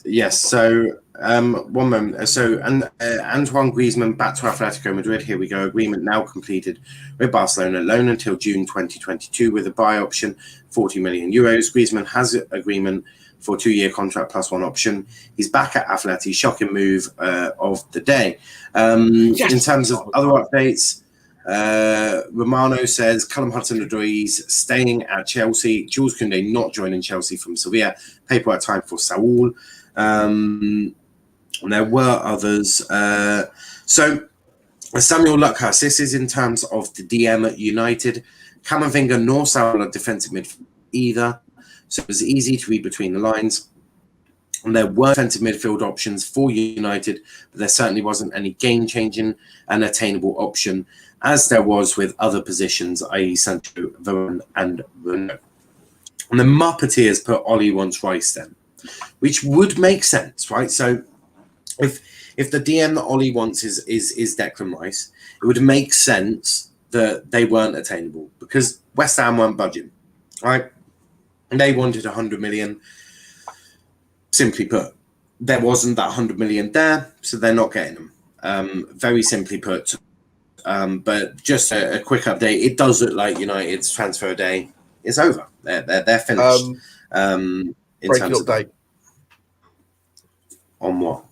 Yes. So, 1 moment. So, Antoine Griezmann back to Atletico Madrid. Here we go. Agreement now completed with Barcelona. Loan until June 2022 with a buy option, 40 million euros. Griezmann has an agreement for a 2-year contract plus 1 option. He's back at Atleti. Shocking move of the day. In terms of other updates. Romano says Callum Hudson-Odoi staying at Chelsea. Jules Koundé not joining Chelsea from Sevilla. Paperwork time for Saul. And there were others. So Samuel Luckhurst. This is in terms of the DM at United. Camavinga nor Saul are defensive midfield either. So it was easy to read between the lines. And there were defensive midfield options for United, but there certainly wasn't any game-changing and attainable option, as there was with other positions, i.e. Sancho, Varane, and Renault. And the Muppeteers put Ollie wants Rice then, which would make sense, right? So if the DM that Ollie wants is Declan Rice, it would make sense that they weren't attainable because West Ham weren't budging, right? And they wanted 100 million. Simply put, there wasn't that 100 million there, so they're not getting them. Very simply put. But just a quick update. It does look like United's transfer day is over. They're finished. In Breaking terms of update. On what?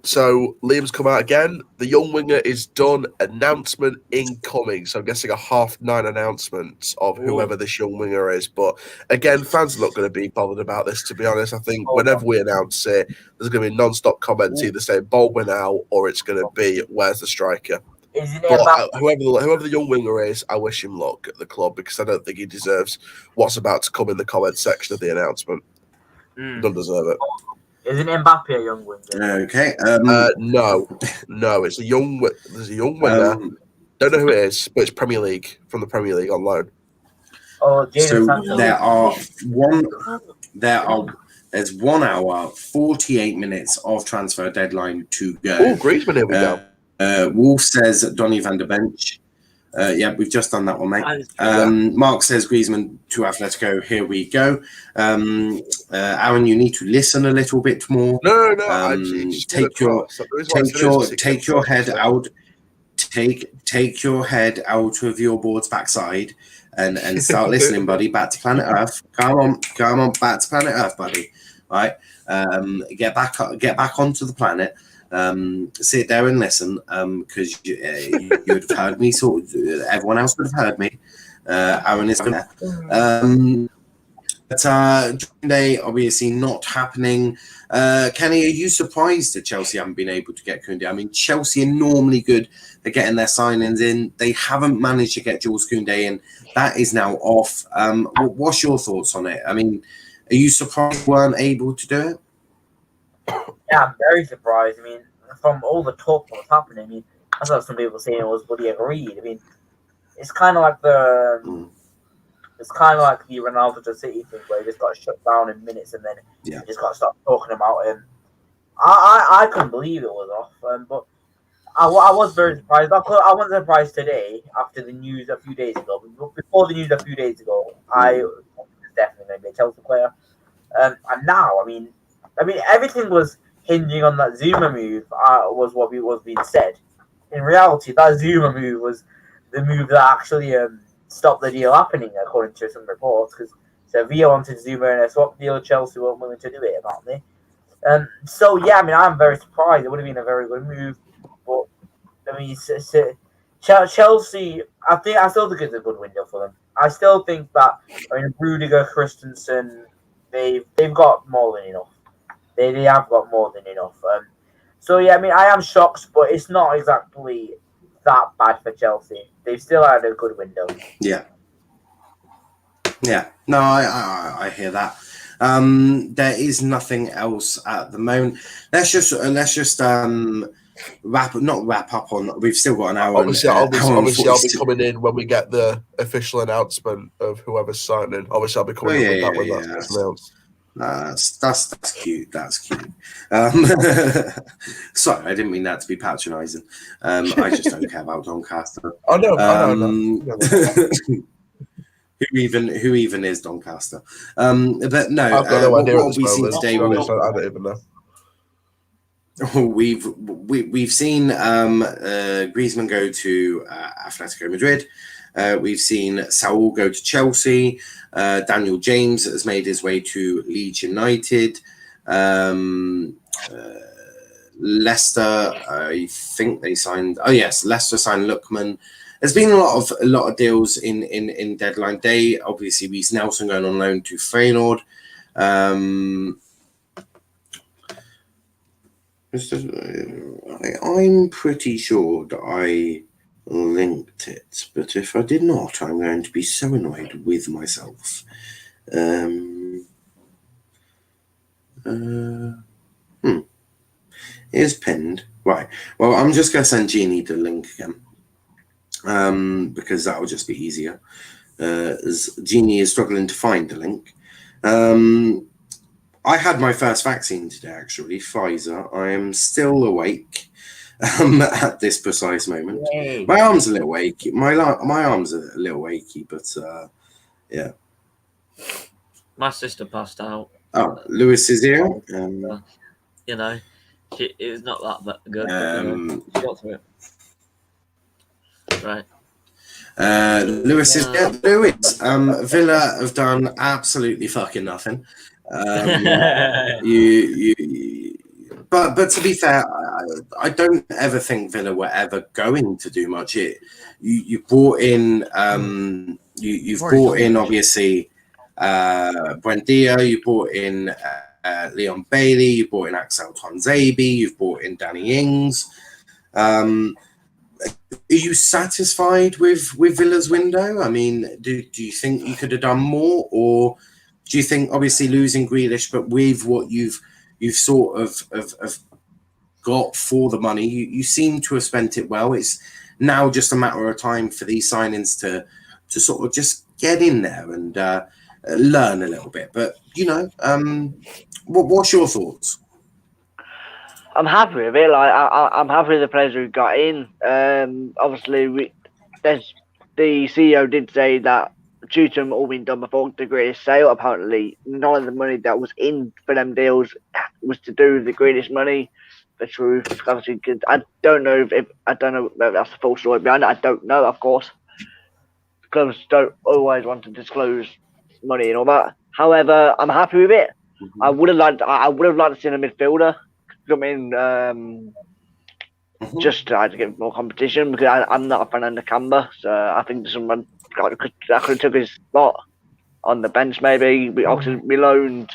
So Liam's come out again. The young winger is done. Announcement incoming. So I'm guessing a 9:30 announcement of whoever this young winger is. But again, fans are not going to be bothered about this, to be honest. I think whenever we announce it, there's going to be non-stop comments either saying Baldwin out or it's going to be where's the striker. But whoever the young winger is, I wish him luck at the club because I don't think he deserves what's about to come in the comment section of the announcement. Doesn't deserve it. Isn't Mbappe a young winger? Okay. No. There's a young winger. Don't know who it is, but it's Premier League from the Premier League on loan. Oh, so Sancho. there's 1 hour, 48 minutes of transfer deadline to go. Oh, Griezmann, here we go. Wolf says Donny van der Bench. Yeah, we've just done that one, mate. Mark says Griezmann to Atletico. Here we go. Aaron, you need to listen a little bit more. No. Take your head out. Take your head out of your board's backside and start listening, buddy. Back to planet Earth. Come on, back to planet Earth, buddy. All right. Get back onto the planet. Sit there and listen, because you would have heard me. Everyone else would have heard me. Aaron is there. But Day obviously not happening. Kenny, are you surprised that Chelsea haven't been able to get Koundé? I mean, Chelsea are normally good at getting their signings in. They haven't managed to get Jules Koundé in. That is now off. What's your thoughts on it? I mean, are you surprised they weren't able to do it? Yeah, I'm very surprised. I mean, from all the talk that was happening, I mean, I saw some people saying it was bloody agreed. I mean, it's kind of like the Ronaldo to City thing where he just got shut down in minutes and then he just got to stop talking about him. I couldn't believe it was off, but I was very surprised. I wasn't surprised today after the news a few days ago. But before the news a few days ago, I was definitely going to be a Chelsea player. And now, I mean, everything was hinging on that Zuma move. Was what was being said. In reality, that Zuma move was the move that actually stopped the deal happening, according to some reports. Because Sevilla wanted Zuma in a swap deal, Chelsea weren't willing to do it, apparently. So yeah, I mean, I'm very surprised. It would have been a very good move, but I mean, Chelsea. I still think it's a good window for them. I still think that Rudiger, Christensen, they've got more than enough. They have got more than enough. So yeah, I mean, I am shocked, but it's not exactly that bad for Chelsea. They've still had a good window. Yeah. No, I hear that. There is nothing else at the moment. Let's just wrap up on. We've still got an hour. Obviously, I'll be coming in when we get the official announcement of whoever's signing. Obviously, I'll be coming in with that when that's announced. That's cute. That's cute. Sorry, I didn't mean that to be patronising. I just don't care about Doncaster. I know. Who even is Doncaster? But no, I've got no idea what we've seen today. I don't even know. We've seen Griezmann go to Atletico Madrid. We've seen Saul go to Chelsea. Daniel James has made his way to Leeds United. Leicester, I think they signed. Oh yes, Leicester signed Lookman. There's been a lot of deals in deadline day. Obviously, Reece Nelson going on loan to Feyenoord. I'm pretty sure that I linked it, but if I did not, I'm going to be so annoyed with myself. Is pinned. Right. Well, I'm just going to send Jeannie the link again. Because that will just be easier. As Jeannie is struggling to find the link. I had my first vaccine today, actually, Pfizer. I am still awake at this precise moment. Yay. My arm's a little achy. My arm's a little achy, but yeah. My sister passed out. Oh, Lewis is here. You know, it was not that good, but you know, she got through it. Right. Lewis is here. Lewis, Villa have done absolutely fucking nothing. But to be fair, I don't ever think Villa were ever going to do much. You brought in you've brought in obviously Buendia, you brought in Leon Bailey, you brought in Axel Tonzabi, you've brought in Danny Ings. Are you satisfied with Villa's window? I mean, do you think you could have done more, or do you think obviously losing Grealish, but with what you've sort of got for the money, you seem to have spent it well? It's now just a matter of time for these signings to sort of just get in there and learn a little bit. But you know, what's your thoughts? I'm happy with it. Like I'm happy with the players who got in. Obviously, the CEO did say that due to them all being done before the greatest sale, apparently none of the money that was in for them deals was to do with the greatest money. The truth, obviously, I don't know if that's the full story behind it. I don't know, of course. Clubs don't always want to disclose money and all that. However, I'm happy with it. Mm-hmm. I would have liked to see a midfielder come in, just to get more competition, because I'm not a fan of Nakamba, so I think someone could have took his spot on the bench. Maybe we loaned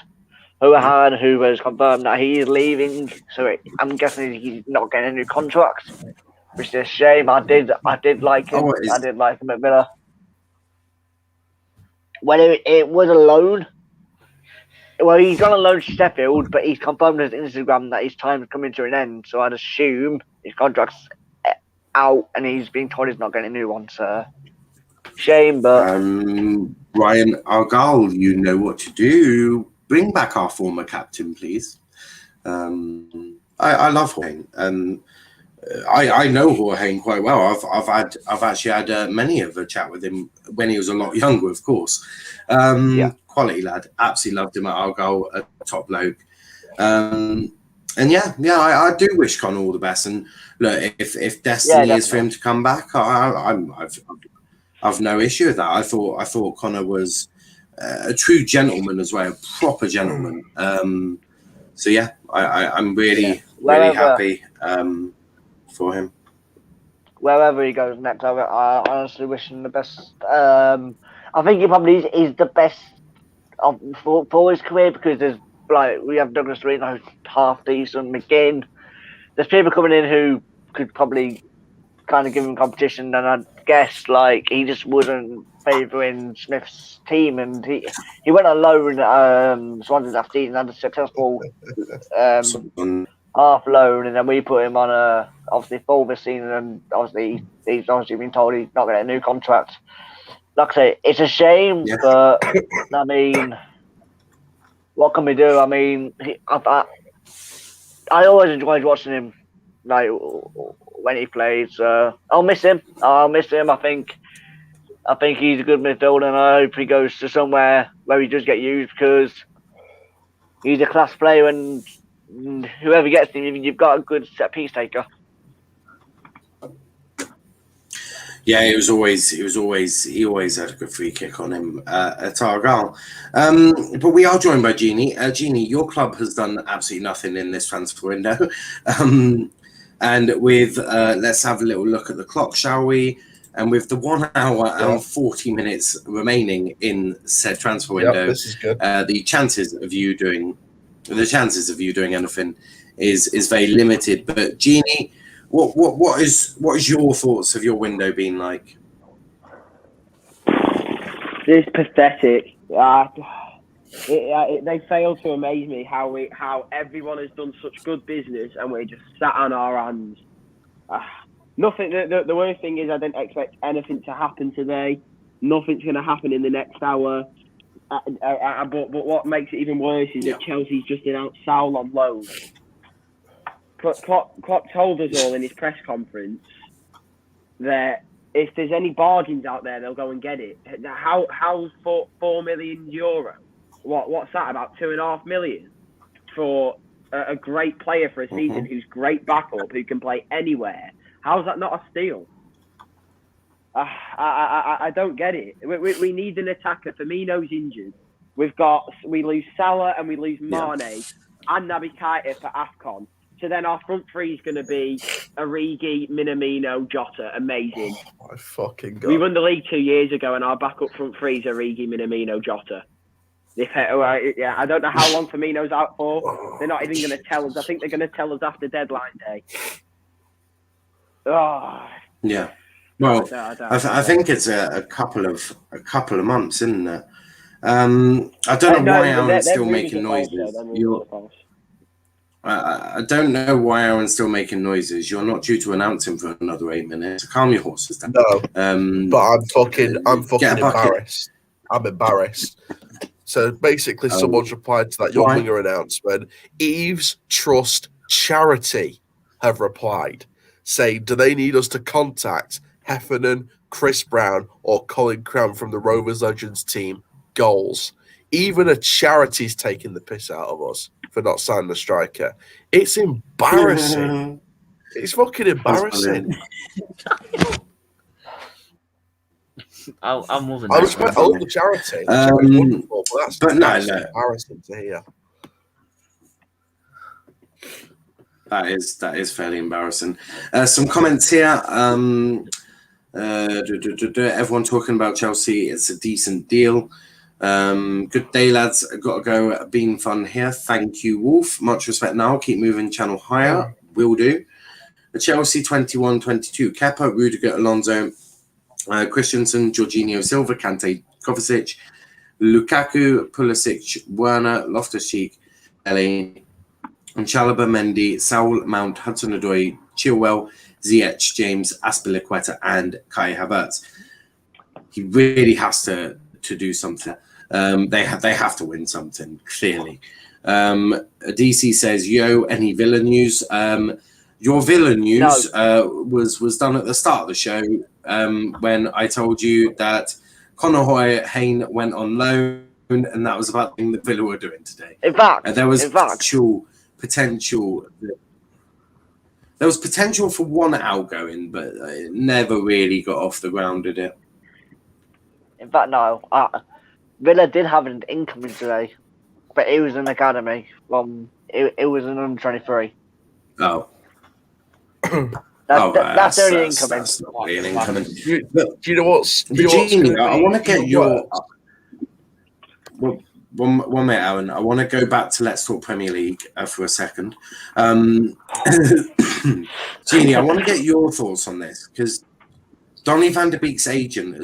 Houahan, who has confirmed that he is leaving, so I'm guessing he's not getting a new contract, which is a shame. I did like him. I did like him at Villa. Well, it was a loan. Well, he's gone on loan to Sheffield, but he's confirmed on his Instagram that his time is coming to an end. So I'd assume his contract's out, and he's been told he's not getting a new one. So shame, but Ryan Argyle, you know what to do. Bring back our former captain, please. I love Jorge, and I know Jorge quite well. I've actually had many of a chat with him when he was a lot younger, of course. Quality lad, absolutely loved him at Argyle, a top bloke. And I do wish Connor all the best. And look, if destiny is for him to come back, I've no issue with that. I thought Connor was a true gentleman as well, a proper gentleman. So yeah, I'm really happy for him. Wherever he goes next, I honestly wish him the best. I think he probably is the best for his career, because there's we have Douglas Reed, who's half decent. McGinn, there's people coming in who could probably kind of give him competition, and I guess he just wasn't favouring Smith's team, and he went on loan Swansea last season, had a successful half loan, and then we put him on obviously full this season, and obviously he's been told he's not getting a new contract. Like I say, it's a shame, but I mean, what can we do? I mean, I always enjoyed watching him, when he plays. I'll miss him. I think he's a good midfielder, and I hope he goes to somewhere where he does get used, because he's a class player, and whoever gets him, you've got a good set piece taker. Yeah, he always had a good free kick on him at Argyle. But we are joined by Jeannie. Jeannie, your club has done absolutely nothing in this transfer window. And with let's have a little look at the clock, shall we? And with the 1 hour and 40 minutes remaining in said transfer window, this is good. The chances of you doing anything is very limited. But Jeannie, what is your thoughts of your window been like? It's pathetic. They fail to amaze me how everyone has done such good business and we're just sat on our hands. Nothing. The worst thing is I didn't expect anything to happen today. Nothing's going to happen in the next hour. But what makes it even worse is that Chelsea's just announced Saul on loan. Klopp told us all in his press conference that if there's any bargains out there, they'll go and get it. How's €4 million? What's that? About $2.5 million for a great player for a season who's great backup, who can play anywhere. How's that not a steal? I don't get it. We need an attacker. Firmino's injured. We lose Salah and we lose Mane and Naby Keita for AFCON. So then our front three is going to be Origi, Minamino, Jota. Amazing. Oh my fucking God. We won the league 2 years ago and our backup front three is Origi, Minamino, Jota. I don't know how long Firmino's out for. They're not even going to tell us. I think they're going to tell us after deadline day. Oh. Yeah. Well, I think it's a couple of months, isn't it? I don't know why Aaron's still making noises. I don't know why Aaron's still making noises. You're not due to announce him for another 8 minutes. Calm your horses down. No, but I'm fucking embarrassed. I'm embarrassed. So basically, someone's replied to that Young Winger announcement. Eves Trust Charity have replied, saying, do they need us to contact Heffernan, Chris Brown, or Colin Cram from the Rovers Legends team? Goals. Even a charity's taking the piss out of us for not signing a striker. It's embarrassing. It's fucking embarrassing. I'm moving. I respect all the charity. Wonderful, but that's embarrassing to hear. That is fairly embarrassing. Some comments here. Everyone talking about Chelsea. It's a decent deal. Good day, lads. Got to go. Been fun here. Thank you, Wolf. Much respect. Now keep moving channel higher. Will do. The Chelsea 21-22. Kepa, Rudiger, Alonso, Christensen, Jorginho, Silva, Kante, Kovacic, Lukaku, Pulisic, Werner, Loftus-Cheek, Ellie, and Chalobah, Mendy, Saul, Mount, Hudson-Odoi, Chilwell, Ziyech, James, Azpilicueta, and Kai Havertz. He really has to do something. They have to win something, clearly. DC says, yo, any Villa news? Your Villa news was done at the start of the show when I told you that Conor Hain went on loan, and that was about the thing that Villa were doing today. In fact, there was potential. There was potential for one outgoing, but it never really got off the ground, did it? In fact, no. Villa did have an incoming today, but it was an academy. It was an under 23. Oh. That's the only incoming. That's not really an incoming. Do you know what's? I want to get your. Well, one minute, Aaron. I want to go back to Let's Talk Premier League for a second. Jeannie, I want to get your thoughts on this because Donny van der Beek's agent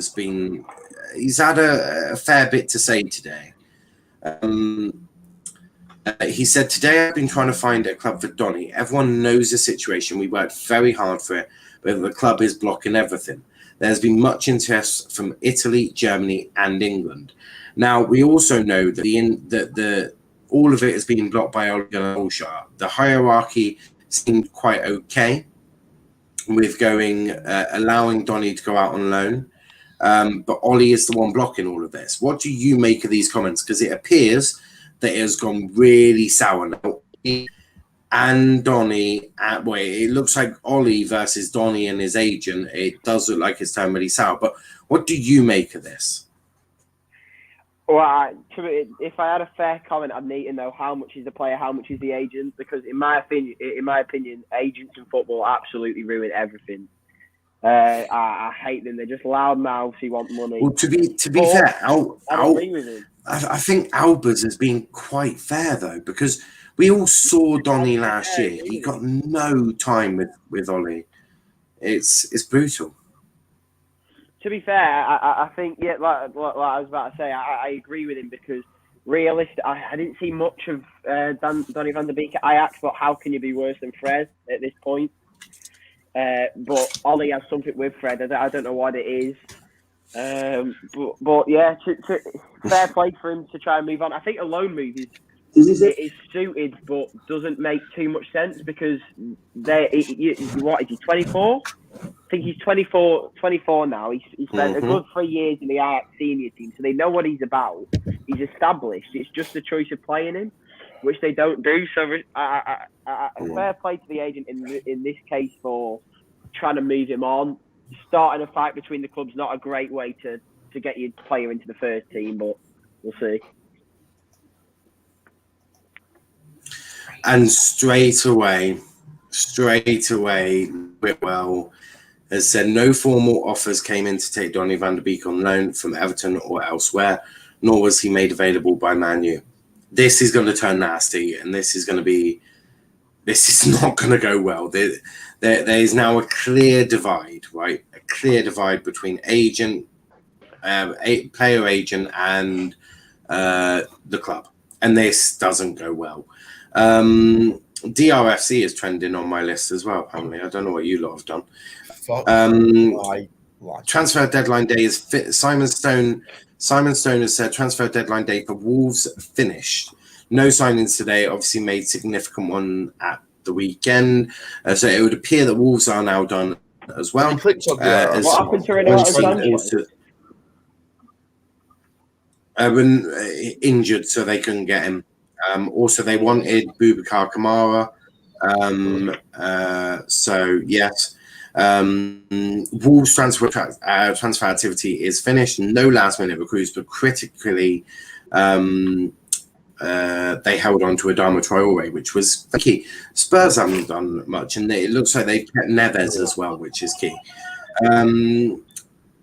he's had a fair bit to say today. He said, today I've been trying to find a club for Donny. Everyone knows the situation. We worked very hard for it, but the club is blocking everything. There's been much interest from Italy, Germany, and England. Now, we also know that all of it has been blocked by Ole Gunnar Solskjaer. The hierarchy seemed quite okay with allowing Donny to go out on loan. But Ollie is the one blocking all of this. What do you make of these comments? Because it appears that it has gone really sour now. And Donny, it looks like Ollie versus Donny and his agent. It does look like it's turned really sour. But what do you make of this? Well, if I had a fair comment, I'd need to know how much is the player, how much is the agent. Because in my opinion, agents in football absolutely ruin everything. I hate them. They're just loud mouths who want money. Well, to be fair, I agree with him. I think Albers has been quite fair though, because we all saw Donny last year. He got no time with Ollie. It's brutal. To be fair, I think like I was about to say, I agree with him because realistic. I didn't see much of Donny van der Beek at Ajax, but how can you be worse than Fred at this point? But Ollie has something with Fred. I don't know what it is. But yeah, fair play for him to try and move on. I think a loan move is suited, but doesn't make too much sense because what is he, 24? I think he's 24 now. He spent a good 3 years in the Ajax senior team, so they know what he's about. He's established. It's just a choice of playing him, which they don't do. So fair play to the agent in this case for trying to move him on. Starting a fight between the clubs not a great way to get your player into the first team, but we'll see. And straight away, Whitwell has said no formal offers came in to take Donny van de Beek on loan from Everton or elsewhere, nor was he made available by Man U. This is going to turn nasty, and this is not going to go well. There is now a clear divide, right? A clear divide between player agent, and the club, and this doesn't go well. DRFC is trending on my list as well. Apparently, I don't know what you lot have done. Transfer deadline day is Simon Stone has said transfer deadline day for Wolves finished. No signings today. Obviously, made significant one at the weekend. So it would appear that Wolves are now done as well. What happened to Renato Sanchez? Injured, so they couldn't get him. Also, they wanted Boubacar Kamara. So yes, Wolves transfer activity is finished. No last minute recruits, but critically, they held on to Adama Traore, which was key. Spurs haven't done much, and it looks like they've kept Neves as well, which is key.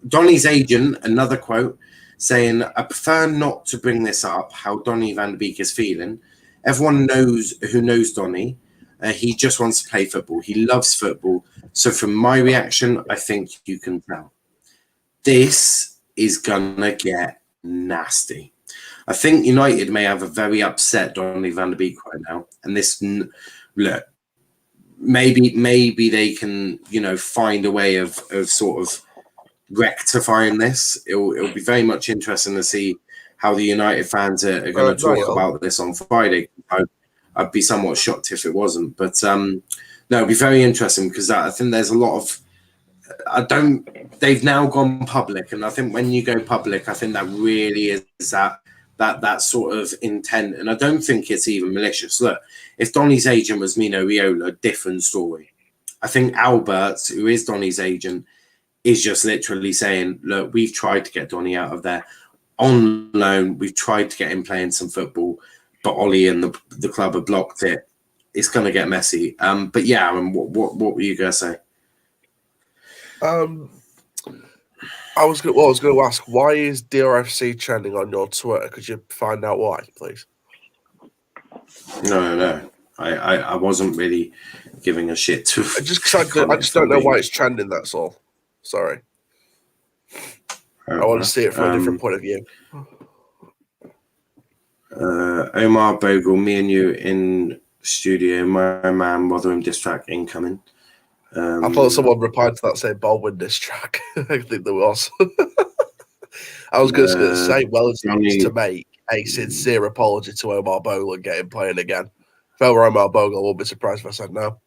Donny's agent, another quote, saying, "I prefer not to bring this up, how Donny van de Beek is feeling. Everyone who knows Donny. He just wants to play football. He loves football. So from my reaction, I think you can tell." This is going to get nasty. I think United may have a very upset Donny van de Beek right now. And this, look, maybe they can, find a way of sort of rectifying this. It'll be very much interesting to see how the United fans are going to talk about this on Friday. I'd be somewhat shocked if it wasn't, but no, it'll be very interesting because I think there's a lot of. They've now gone public, and I think when you go public, I think that really is that sort of intent, and I don't think it's even malicious. Look, if Donny's agent was Mino Raiola, different story. I think Albert, who is Donny's agent, is just literally saying, "Look, we've tried to get Donny out of there on loan. We've tried to get him playing some football, but Ollie and the club have blocked it. It's going to get messy." But yeah, what were you going to say? I was going to ask, why is DRFC trending on your Twitter? Could you find out why, please? No. I wasn't really giving a shit to. I just don't know why it's trending. That's all. Sorry. I want to see it from a different point of view. Omar Bogle, me and you in studio. My man, Rotherham diss track incoming. I thought someone replied to that saying Baldwin diss track. I think there was. I was going to say, Wellens needs to make a sincere apology to Omar Bogle and get him playing again. If I were Omar Bogle, I wouldn't be surprised if I said no.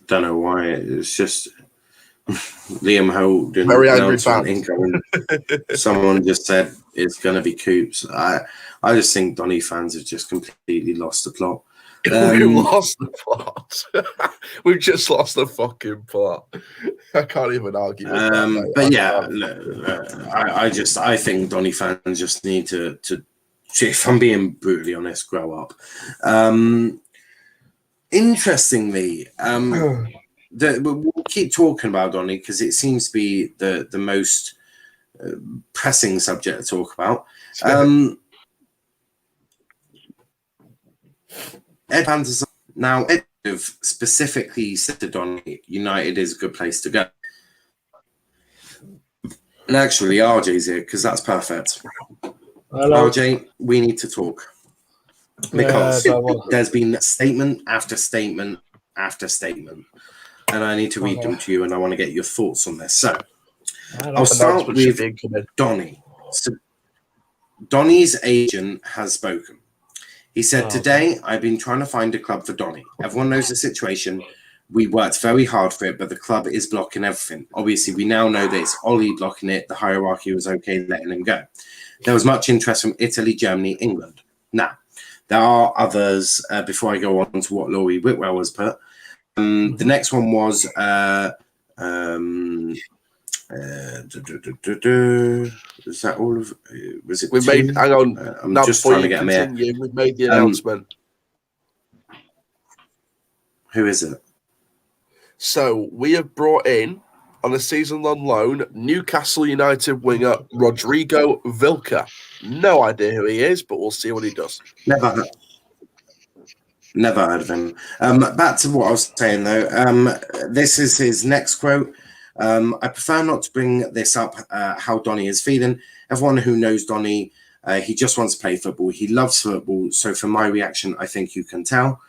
Don't know why. It's just Liam Holden. Very angry fans. Someone just said it's going to be Coops. I just think Donny fans have just completely lost the plot. We lost the plot. We've just lost the fucking plot. I can't even argue with that. But yeah, I think Donny fans just need to, if I'm being brutally honest, grow up. Interestingly, we'll keep talking about Donny because it seems to be the most pressing subject to talk about. Ed Anderson, now Ed specifically said to Donny, United is a good place to go. And actually, RJ's here because that's perfect. Hello. RJ, we need to talk. Because there's been statement after statement after statement and I need to read them to you, and I want to get your thoughts on this. So I'll Announcement start should with be incoming. Donny. So Donny's agent has spoken. He said, today, I've been trying to find a club for Donny. Everyone knows the situation. We worked very hard for it, but the club is blocking everything. Obviously, we now know that it's Ollie blocking it. The hierarchy was okay letting him go. There was much interest from Italy, Germany, England. Now, there are others, before I go on to what Laurie Whitwell has put. The next one was... is that all of? Was it? We two? made. Hang on. I'm now, just before trying to you get them here. continue, we've made the announcement. Who is it? So we have brought in on a season-long loan Newcastle United winger Rodrigo Vilca. No idea who he is, but we'll see what he does. Never heard of him. Back to what I was saying though. This is his next quote. I prefer not to bring this up, how Donny is feeling. Everyone who knows Donny, he just wants to play football. He loves football. So from my reaction, I think you can tell.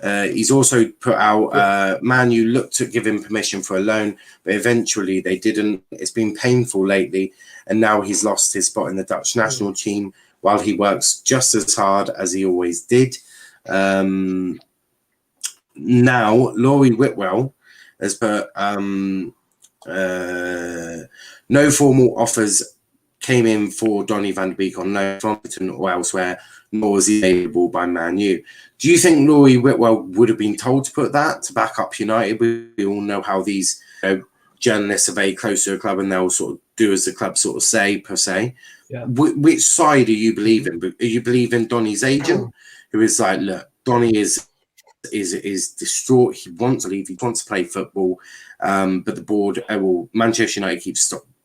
He's also put out, Man U looked to give him permission for a loan, but eventually they didn't. It's been painful lately, and now he's lost his spot in the Dutch national team while he works just as hard as he always did. Now, Laurie Whitwell has put, no formal offers came in for Donny van de Beek on loan from Britain or elsewhere, nor was he available by Man U. Do you think Laurie Whitwell would have been told to put that to back up United? We all know how these journalists are very close to a club and they'll sort of do as the club sort of say, per se. Yeah. Which side are you believing? Are you believing Donny's agent, who is like, look, Donny is distraught. He wants to leave. He wants to play football, but the board, Manchester United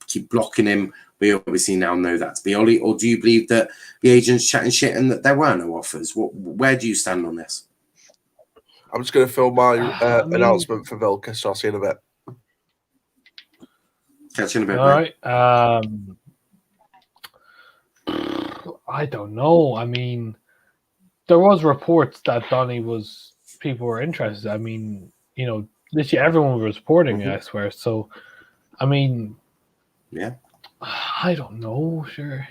keep blocking him. We obviously now know that to be Ollie. Or do you believe that the agent's chatting shit and that there were no offers? Where do you stand on this? I'm just going to film my announcement for Vilca, so I'll see you in a bit. Catch you in a bit. All right. I don't know. I mean, there was reports that Donny people were interested. I mean, literally everyone was reporting it, I swear. So, I mean, yeah, I don't know. Sure,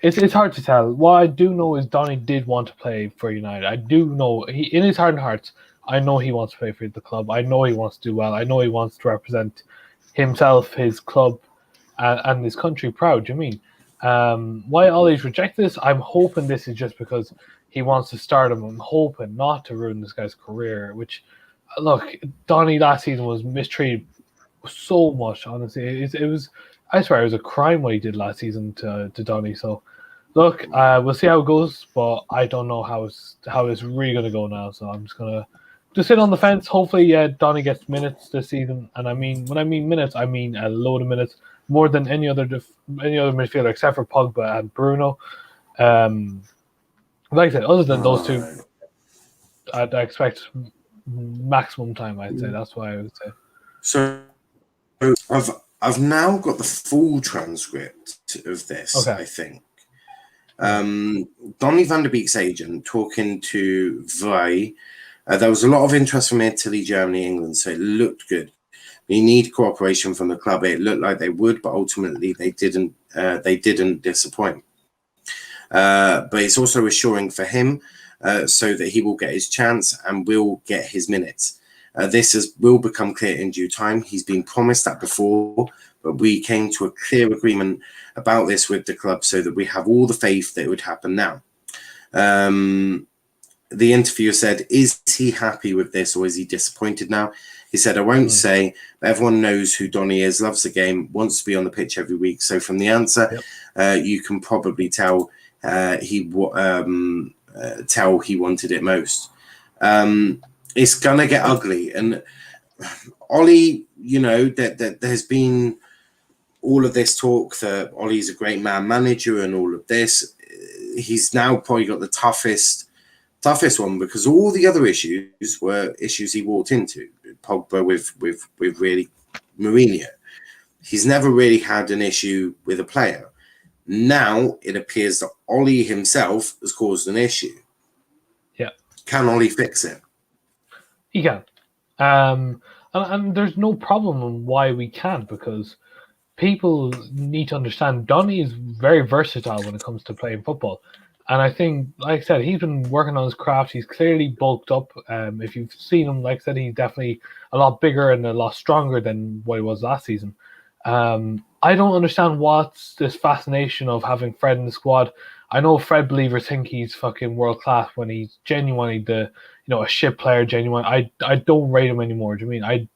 it's hard to tell. What I do know is Donny did want to play for United. I do know in his heart and hearts, I know he wants to play for the club. I know he wants to do well. I know he wants to represent himself, his club, and his country proud. Do you mean? Why Ollie's reject this? I'm hoping this is just because he wants to start him. I'm hoping not to ruin this guy's career. Which, look, Donny last season was mistreated so much. Honestly, it was. I swear it was a crime what he did last season to Donny. So, look, we'll see how it goes, but I don't know how it's really going to go now. So I'm just gonna sit on the fence. Hopefully, Donny gets minutes this season. And I mean, when I mean minutes, I mean a load of minutes, more than any other midfielder except for Pogba and Bruno. Like I said, other than those two, I expect maximum time. I'd say that's why I would say. So I've now got the full transcript of this. Okay. I think Donny van de Beek's agent talking to Vai. There was a lot of interest from Italy, Germany, England, so it looked good. We need cooperation from the club. It looked like they would, but ultimately they didn't. They didn't disappoint. But it's also assuring for him, so that he will get his chance and will get his minutes. This will become clear in due time. He's been promised that before, but we came to a clear agreement about this with the club so that we have all the faith that it would happen now. The interviewer said, is he happy with this or is he disappointed now? He said, I won't say, but everyone knows who Donny is, loves the game, wants to be on the pitch every week. So from the answer, you can probably tell he wanted it most. It's going to get ugly. And Ollie, that there's been all of this talk that Ollie's a great man manager and all of this. He's now probably got the toughest one because all the other issues were issues he walked into. Pogba with really Mourinho. He's never really had an issue with a player. Now it appears that Ollie himself has caused an issue. Yeah. Can Ollie fix it? He can. And there's no problem on why we can't, because people need to understand Donny is very versatile when it comes to playing football. And I think, like I said, he's been working on his craft. He's clearly bulked up. If you've seen him, like I said, he's definitely a lot bigger and a lot stronger than what he was last season. I don't understand what's this fascination of having Fred in the squad. I know Fred believers think he's fucking world class when he's genuinely a shit player. Genuine. I don't rate him anymore. Do you mean? I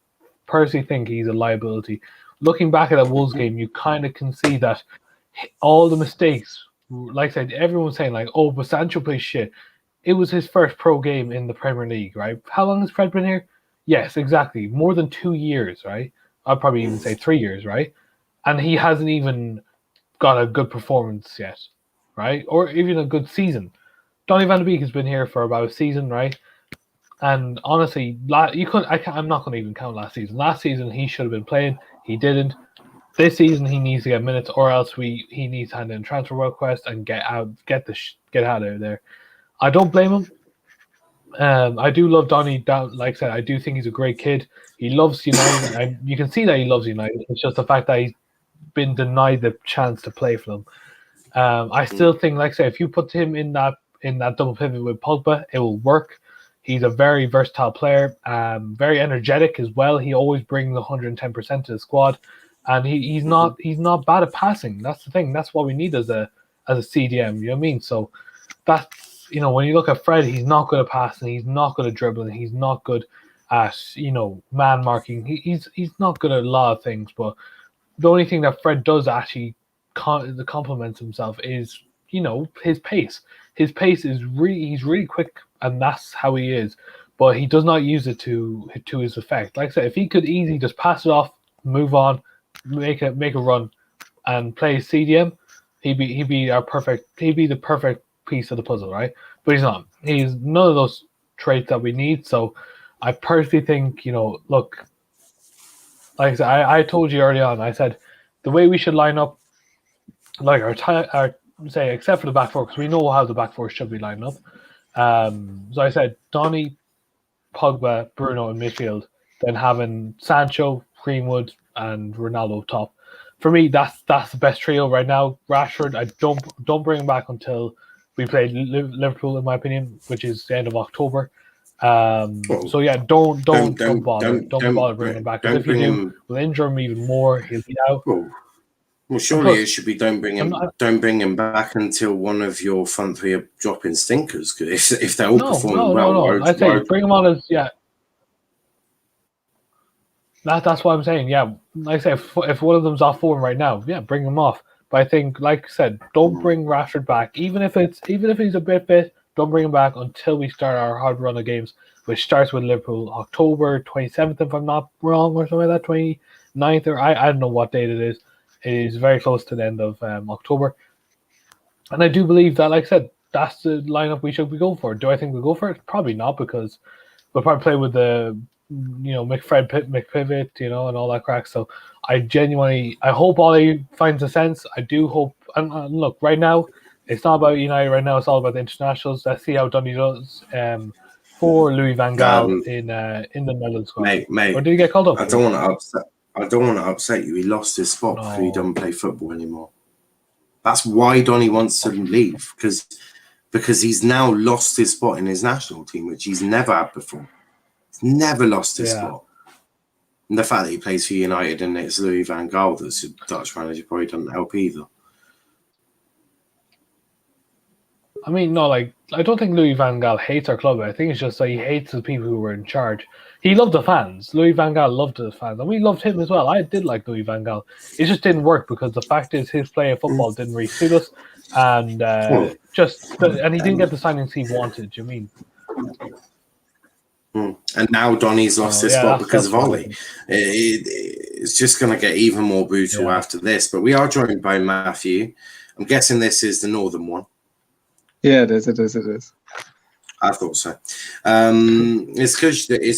personally think he's a liability. Looking back at that Wolves game, you kind of can see that all the mistakes, like I said, everyone's saying like, oh, but Sancho plays shit. It was his first pro game in the Premier League, right? How long has Fred been here? Yes, exactly. More than 2 years, right? I'd probably even say 3 years, right? And he hasn't even got a good performance yet, right? Or even a good season. Donny van de Beek has been here for about a season, right? And honestly, I'm not going to even count last season. Last season, he should have been playing. He didn't. This season, he needs to get minutes, or else he needs to hand in transfer request and get out of there. I don't blame him. I do love Donny. Like I said, I do think he's a great kid. He loves United. You can see that he loves United. It's just the fact that he's been denied the chance to play for them. I still think, like I say, if you put him in that double pivot with Pogba, it will work. He's a very versatile player, very energetic as well. He always brings 110% to the squad, and he's not bad at passing. That's the thing. That's what we need as a CDM. You know what I mean? So that's, when you look at Fred, he's not good at passing. He's not good at dribbling. He's not good at man marking. He's not good at a lot of things. But the only thing that Fred does actually complements himself is his pace. His pace is he's really quick, and that's how he is. But he does not use it to his effect. Like I said, if he could easily just pass it off, move on, make a run, and play CDM, he'd be the perfect piece of the puzzle, right? But he's not. He's none of those traits that we need. So I personally think, look, like I said, I told you early on, I said the way we should line up, like our say, except for the back four, because we know how the back four should be lined up. So I said Donny, Pogba, Bruno in midfield, then having Sancho, Greenwood, and Ronaldo up top. For me, that's the best trio right now. Rashford, I don't bring him back until we play Liverpool, in my opinion, which is the end of October. So yeah, don't bother bringing him back, because if you do, we'll injure him even more. He'll be out. Well, surely it should be don't bring him back until one of your front three are dropping stinkers. Because if they're all performing well, no. I say bring him on as That's what I'm saying. Yeah, like I say, if one of them's off form right now, yeah, bring him off. But I think, like I said, don't bring Rashford back. Even if he's a bit fit, don't bring him back until we start our hard run of games, which starts with Liverpool October 27th, if I'm not wrong, or something like that, 29th, or I don't know what date it is. It is very close to the end of October. And I do believe that, like I said, that's the lineup we should be going for. Do I think we'll go for it? Probably not, because we'll probably play with the McPivot, and all that crack. So I hope Ollie finds a sense. I do hope. And look, right now, it's not about United. Right now, it's all about the internationals. Let's see how Donny does for Louis van Gaal in the Netherlands squad. Mate, or did he get called up? I don't want to upset you. He lost his spot because he doesn't play football anymore. That's why Donny wants to leave, because he's now lost his spot in his national team, which he's never had before. He's never lost his spot. And the fact that he plays for United and it's Louis van Gaal that's a Dutch manager probably doesn't help either. I mean, no, I don't think Louis van Gaal hates our club. I think it's just that he hates the people who were in charge. He loved the fans. Louis van Gaal loved the fans, and we loved him as well. I did like Louis van Gaal. It just didn't work because the fact is his play of football didn't really suit us, and and he didn't get the signings he wanted. You mean? And now Donny's lost his spot because of Ollie. It's just going to get even more brutal after this. But we are joined by Matthew. I'm guessing this is the northern one. Yeah, it is. I thought so. It's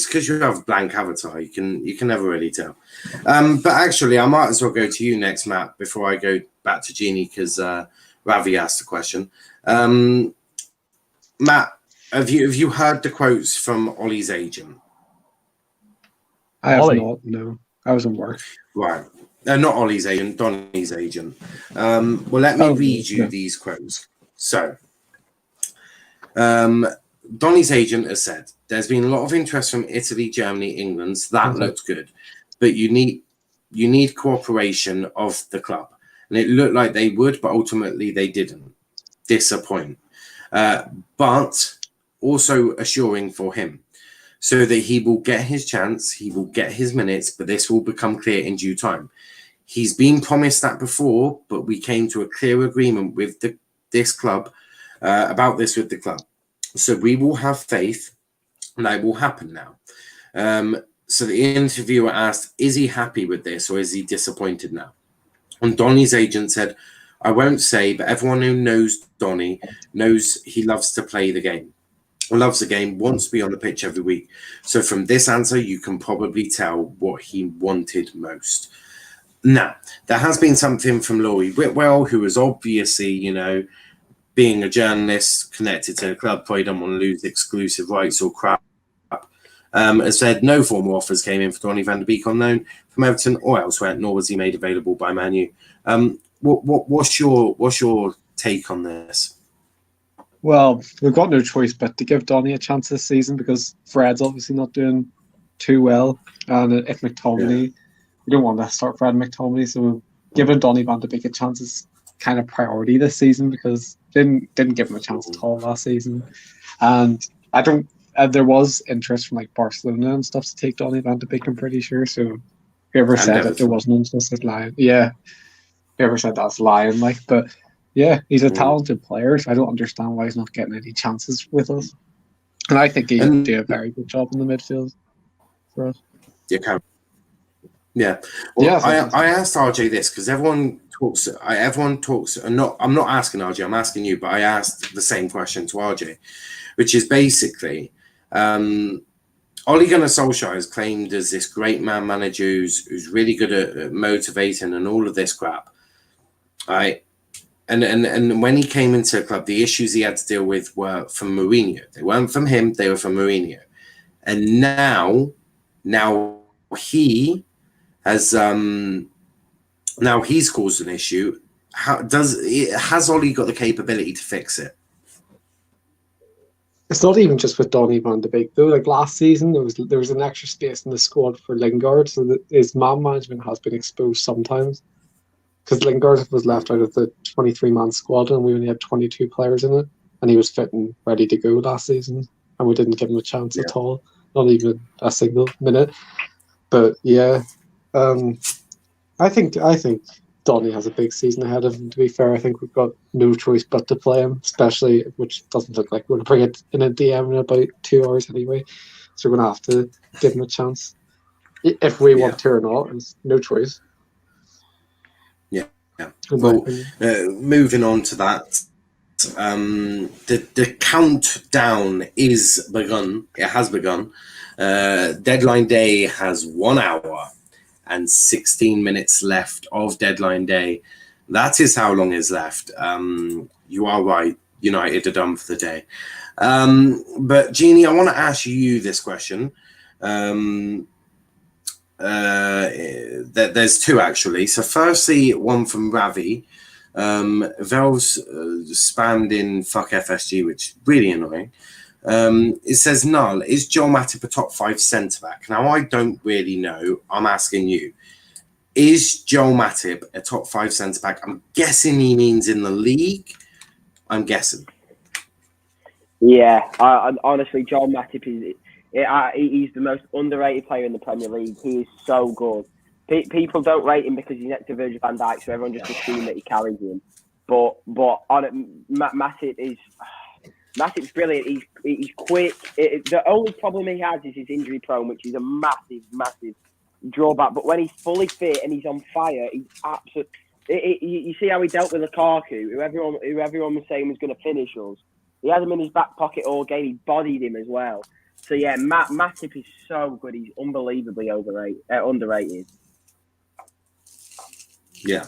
because you have a blank avatar. You can never really tell. But actually, I might as well go to you next, Matt, before I go back to Jeannie, because Ravi asked the question. Matt, have you heard the quotes from Ollie's agent? I have Ollie. not. No, I was in work. Right. Not Ollie's agent, Donny's agent. Well, let me read you these quotes. So, Donny's agent has said, there's been a lot of interest from Italy, Germany, England. So that looked good. But you need cooperation of the club. And it looked like they would, but ultimately they didn't. Disappoint. But also assuring for him, so that he will get his chance, he will get his minutes, but this will become clear in due time. He's been promised that before, but we came to a clear agreement with this club about this with the club. So we will have faith, and that will happen now. So the interviewer asked, is he happy with this, or is he disappointed now? And Donny's agent said, I won't say, but everyone who knows Donny knows he loves to play the game. Loves the game, wants to be on the pitch every week. So from this answer, you can probably tell what he wanted most. Now, there has been something from Laurie Whitwell, who is obviously, being a journalist connected to the club, probably don't want to lose exclusive rights or crap. Has said no formal offers came in for Donny van de Beek on loan from Everton or elsewhere, nor was he made available by Man U. What's your take on this? Well, we've got no choice but to give Donny a chance this season because Fred's obviously not doing too well. And if McTominay, we don't want to start Fred McTominay, so giving Donny van de Beek a chance is kind of priority this season because didn't give him a chance at all last season. And I don't. There was interest from like Barcelona and stuff to take Donny van de Beek, I'm pretty sure. So whoever said that there wasn't interest is lying. Yeah, whoever said that's lying. But. Yeah, he's a talented player, so I don't understand why he's not getting any chances with us. And I think he's doing a very good job in the midfield for us. Yeah. Well, I asked RJ this because everyone talks. I'm not asking RJ. I'm asking you, but I asked the same question to RJ, which is basically, Ole Gunnar Solskjaer is claimed as this great man manager who's really good at motivating and all of this crap, right? And when he came into the club, the issues he had to deal with were from Mourinho. They weren't from him; they were from Mourinho. And now he has now he's caused an issue. Has Ollie got the capability to fix it? It's not even just with Donny van de Beek though. Like last season, there was an extra space in the squad for Lingard, so that his man management has been exposed sometimes. Because Lingard was left out of the 23-man squad and we only had 22 players in it. And he was fit and ready to go last season. And we didn't give him a chance at all. Not even a single minute. But yeah, I think Donny has a big season ahead of him, to be fair. I think we've got no choice but to play him, especially, which doesn't look like we're going to bring it in a DM in about 2 hours anyway. So we're going to have to give him a chance. If we want to or not, it's no choice. Well, moving on to that, the countdown is begun. It has begun. Deadline day has 1 hour and 16 minutes left of deadline day. That is how long is left. You are right. United are done for the day. But Jeannie, I want to ask you this question. There's two actually. So firstly, one from Ravi. Vel's spammed in fuck FSG, which is really annoying. It says, Niall, is Joel Matip a top 5 centre back? Now I don't really know. I'm asking you. Is Joel Matip a top 5 centre back? I'm guessing he means in the league. I'm guessing. Yeah, I honestly, Joel Matip he's the most underrated player in the Premier League. He is so good. People don't rate him because he's next to Virgil van Dijk, so everyone just assumes that he carries him. But on it, Matip's brilliant. He's quick. The only problem he has is his injury prone, which is a massive drawback. But when he's fully fit and he's on fire, he's absolute. You see how he dealt with Lukaku, who everyone was saying was going to finish us. He had him in his back pocket all game. He bodied him as well. So yeah, Matip is so good. He's unbelievably underrated. Yeah,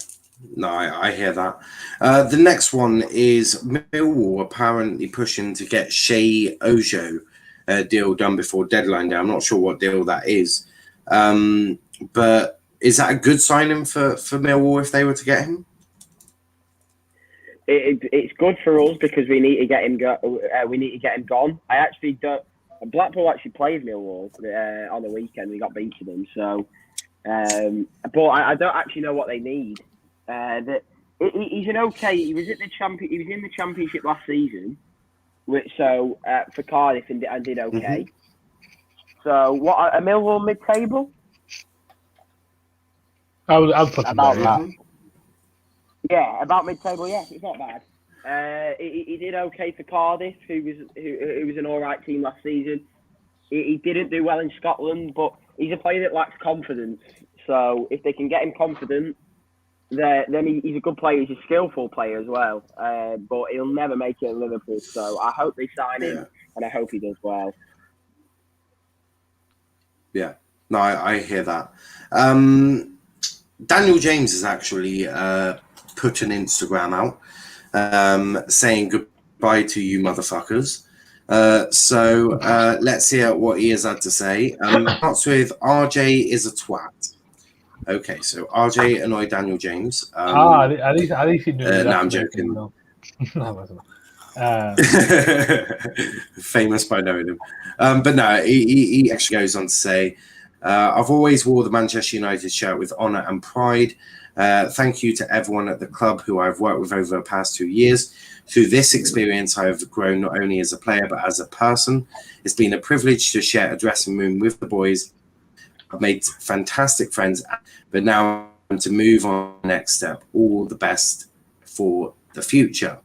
no, I hear that. The next one is Millwall apparently pushing to get Shea Ojo deal done before deadline day. I'm not sure what deal that is. But is that a good signing for Millwall if they were to get him? It's good for us because we need to get him gone. I actually don't. Blackpool actually played Millwall on the weekend. We got beat to them. So, but I don't actually know what they need. He's an okay. He was in the championship last season, for Cardiff and did okay. So what a Millwall mid-table? I'll put him About there, that. Yeah, about mid-table. Yeah, it's not bad. He did okay for Cardiff, who was an all right team last season. He didn't do well in Scotland, but he's a player that lacks confidence. So if they can get him confident, then he's a good player. He's a skillful player as well. But he'll never make it in Liverpool. So I hope they sign him, and I hope he does well. Yeah, no, I hear that. Daniel James has actually put an Instagram out saying goodbye to you motherfuckers. So let's hear what he has had to say. Starts with RJ is a twat. Okay, so RJ annoyed Daniel James. at least he knew that. No, I'm joking. No, famous by knowing him. But no, he actually goes on to say, I've always wore the Manchester United shirt with honour and pride. Thank you to everyone at the club who I've worked with over the past 2 years. Through this experience, I have grown not only as a player, but as a person. It's been a privilege to share a dressing room with the boys. I've made fantastic friends, but now I'm to move on to the next step. All the best for the future.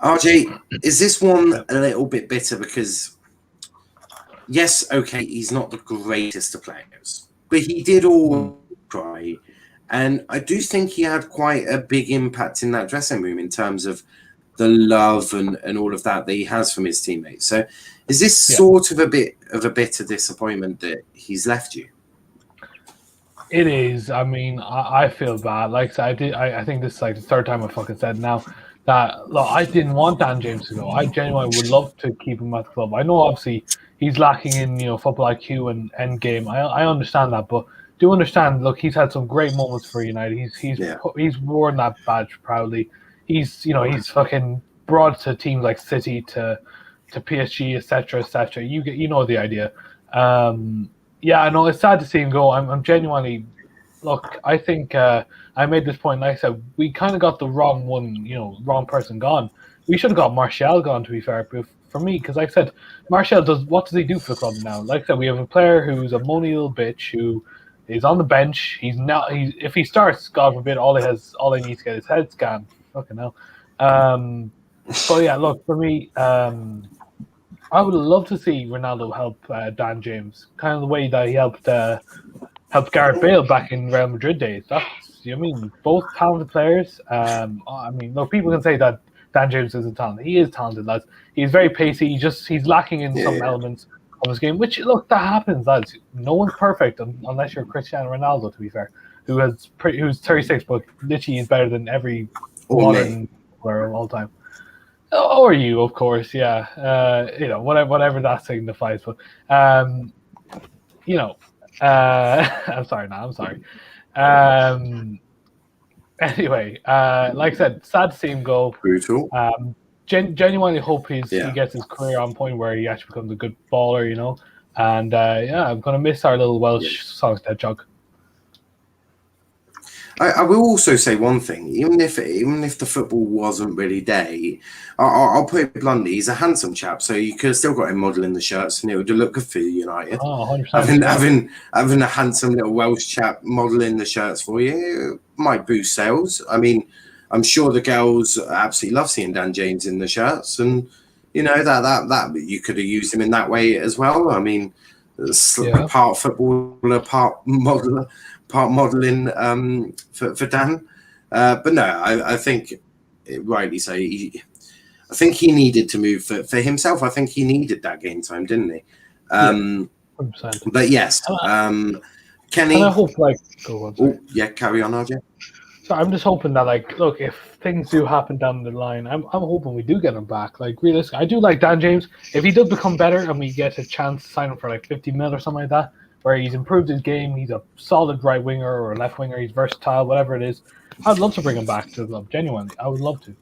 RJ, is this one a little bit bitter because, yes, okay, he's not the greatest of players, but he did all try. And I do think he had quite a big impact in that dressing room in terms of the love and all of that he has from his teammates. So is this sort of a bit of a bitter disappointment that he's left you? It is. I mean, I feel bad. Like I did. I think this is like the third time I fucking said now that look, I didn't want Dan James to go. I genuinely would love to keep him at the club. I know obviously he's lacking in football IQ and end game. I understand that, but do understand. Look, he's had some great moments for United. He's worn that badge proudly. He's fucking brought to teams like City to PSG, etc., etc. You know the idea. Yeah, I know it's sad to see him go. I'm genuinely look. I think I made this point. Like I said, we kind of got the wrong one. Wrong person gone. We should have got Martial gone. To be fair, but for me, because like I said, Martial what does he do for the club now? Like I said, we have a player who's a moany little bitch who is on the bench. If he starts, God forbid, all he needs to get his head scanned. Fucking hell. But yeah, look, for me, I would love to see Ronaldo help Dan James, kind of the way that he helped Gareth Bale back in Real Madrid days. Both talented players. Look, people can say that Dan James isn't talented. He is talented, lads. He's very pacey. He's lacking in some elements of his game, which, look, that happens, lads. No one's perfect unless you're Cristiano Ronaldo, to be fair, who's 36, but literally is better than every modern player of all time. Or you, of course, yeah. Whatever that signifies. But I'm sorry. I'm sorry. Anyway, like I said, sad to see him go. Brutal. Genuinely hope he gets his career on point where he actually becomes a good baller. And I'm gonna miss our little Welsh songs, Hedgehog. I will also say one thing. Even if the football wasn't really there, I'll put it bluntly. He's a handsome chap, so you could have still got him modelling the shirts, and it would look good for United. Oh, 100%. Having a handsome little Welsh chap modelling the shirts for you might boost sales. I mean, I'm sure the girls absolutely love seeing Dan James in the shirts, and that you could have used him in that way as well. I mean, part footballer, part modeler. Part modelling for Dan, but no, I think rightly so. I think he needed to move for himself. I think he needed that game time, didn't he? 100%. But yes, Kenny. And I hope carry on, RJ. So I'm just hoping that look, if things do happen down the line, I'm hoping we do get him back. Realistically, I do like Dan James. If he does become better and we get a chance to sign him for 50 mil or something like that, where he's improved his game. He's a solid right winger or left winger. He's versatile, whatever it is. I'd love to bring him back to the club. Genuinely, I would love to.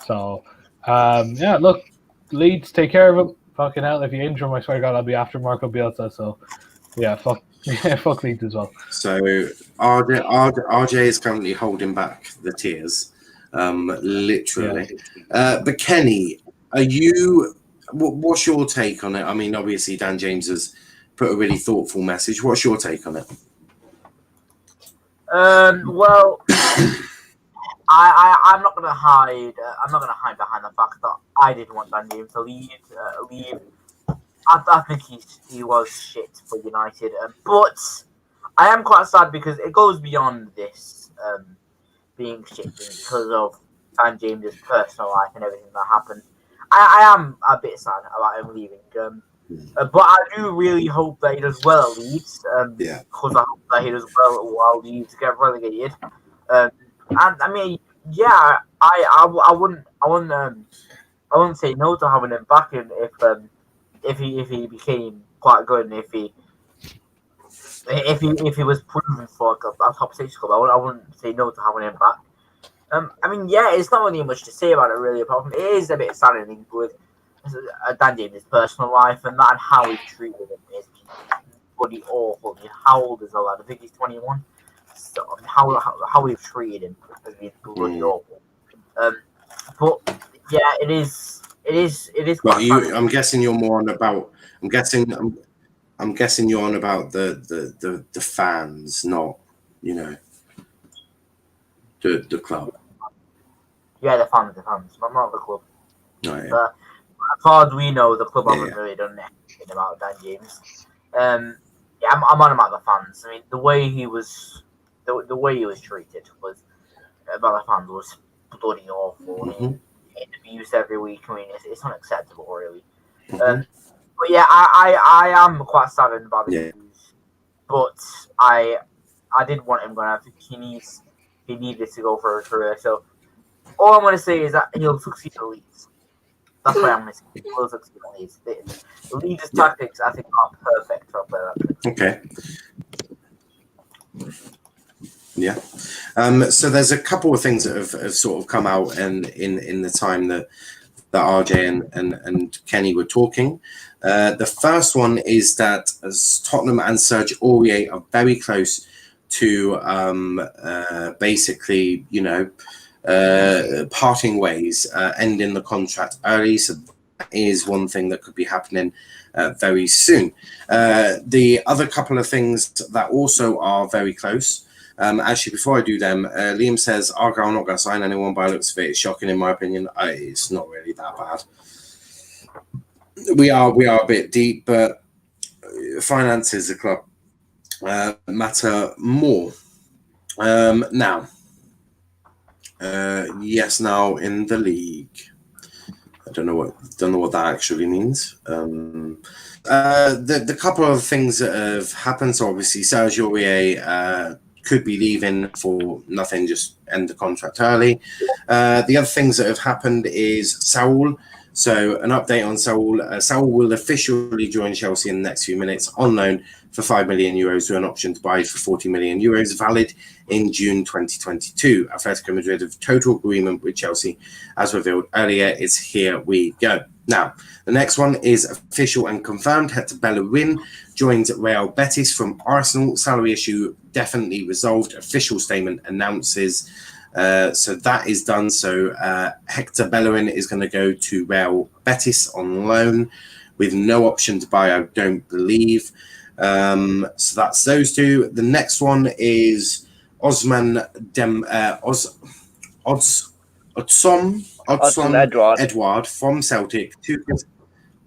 So, yeah, look, Leeds, take care of him. Fucking hell, if you injure him, I swear to God, I'll be after Marco Bielsa. So, yeah, fuck Leeds as well. So RJ is currently holding back the tears, literally. But Kenny, are you? What's your take on it? I mean, obviously Dan James has put a really thoughtful message. What's your take on it? Well, I'm not gonna hide. I'm not gonna hide behind the fact that I didn't want Dan James to leave. I think he was shit for United, but I am quite sad because it goes beyond this being shit because of Dan James's personal life and everything that happened. I am a bit sad about him leaving, but I do really hope that he does well at Leeds. Because I hope that he does well while Leeds get relegated. And I mean, yeah, I wouldn't say no to having him back if he became quite good and if he was proven for a top 6 club. I wouldn't say no to having him back. I mean, yeah, it's not really much to say about it really. Apart from it is a bit saddening with Dan James' personal life and that and how he treated him is bloody awful. I mean, how old is the lad? I think he's 21. So how we've treated him has been bloody awful. But yeah, it is. Well, I'm guessing you're more on about. I'm guessing you're on about the fans, not the club. Yeah, the fans, not the club. Oh, yeah. But as far as we know, the club haven't really done anything about Dan James. Yeah, I'm on about the fans. I mean, the way he was treated was by the fans was bloody awful. Mm-hmm. Abused every week. I mean, it's unacceptable, really. Mm-hmm. But yeah, I am quite saddened by the news. But I did want him going. I think he needed to go for a career. So all I'm going to say is that he'll succeed at Leeds. That's what I'm going to say. He will succeed at Leeds. The Leeds' tactics, I think, are perfect for a player. Okay. Yeah. So there's a couple of things that have sort of come out in the time that RJ and Kenny were talking. The first one is that as Tottenham and Serge Aurier are very close to basically, parting ways, ending the contract early. So that is one thing that could be happening very soon. The other couple of things that also are very close. Actually, before I do them, Liam says Argyle not going to sign anyone by the looks of it. It's shocking in my opinion. It's not really that bad. We are a bit deep, but finances, the club matter more. Now in the league. I don't know what that actually means. The couple of things that have happened. So obviously, Serge Aurier could be leaving for nothing, just end the contract early. The other things that have happened is Saul. So an update on Saul. Saul will officially join Chelsea in the next few minutes on loan for €5 million with an option to buy for €40 million, valid in June 2022. Atletico Madrid have total agreement with Chelsea, as revealed earlier. It's here we go. Now, the next one is official and confirmed. Hector Bellerin joins Real Betis from Arsenal. Salary issue definitely resolved. Official statement announces. So that is done. So Hector Bellerin is going to go to Real Betis on loan with no option to buy, I don't believe. So that's those two. The next one is Osman Edouard from Celtic to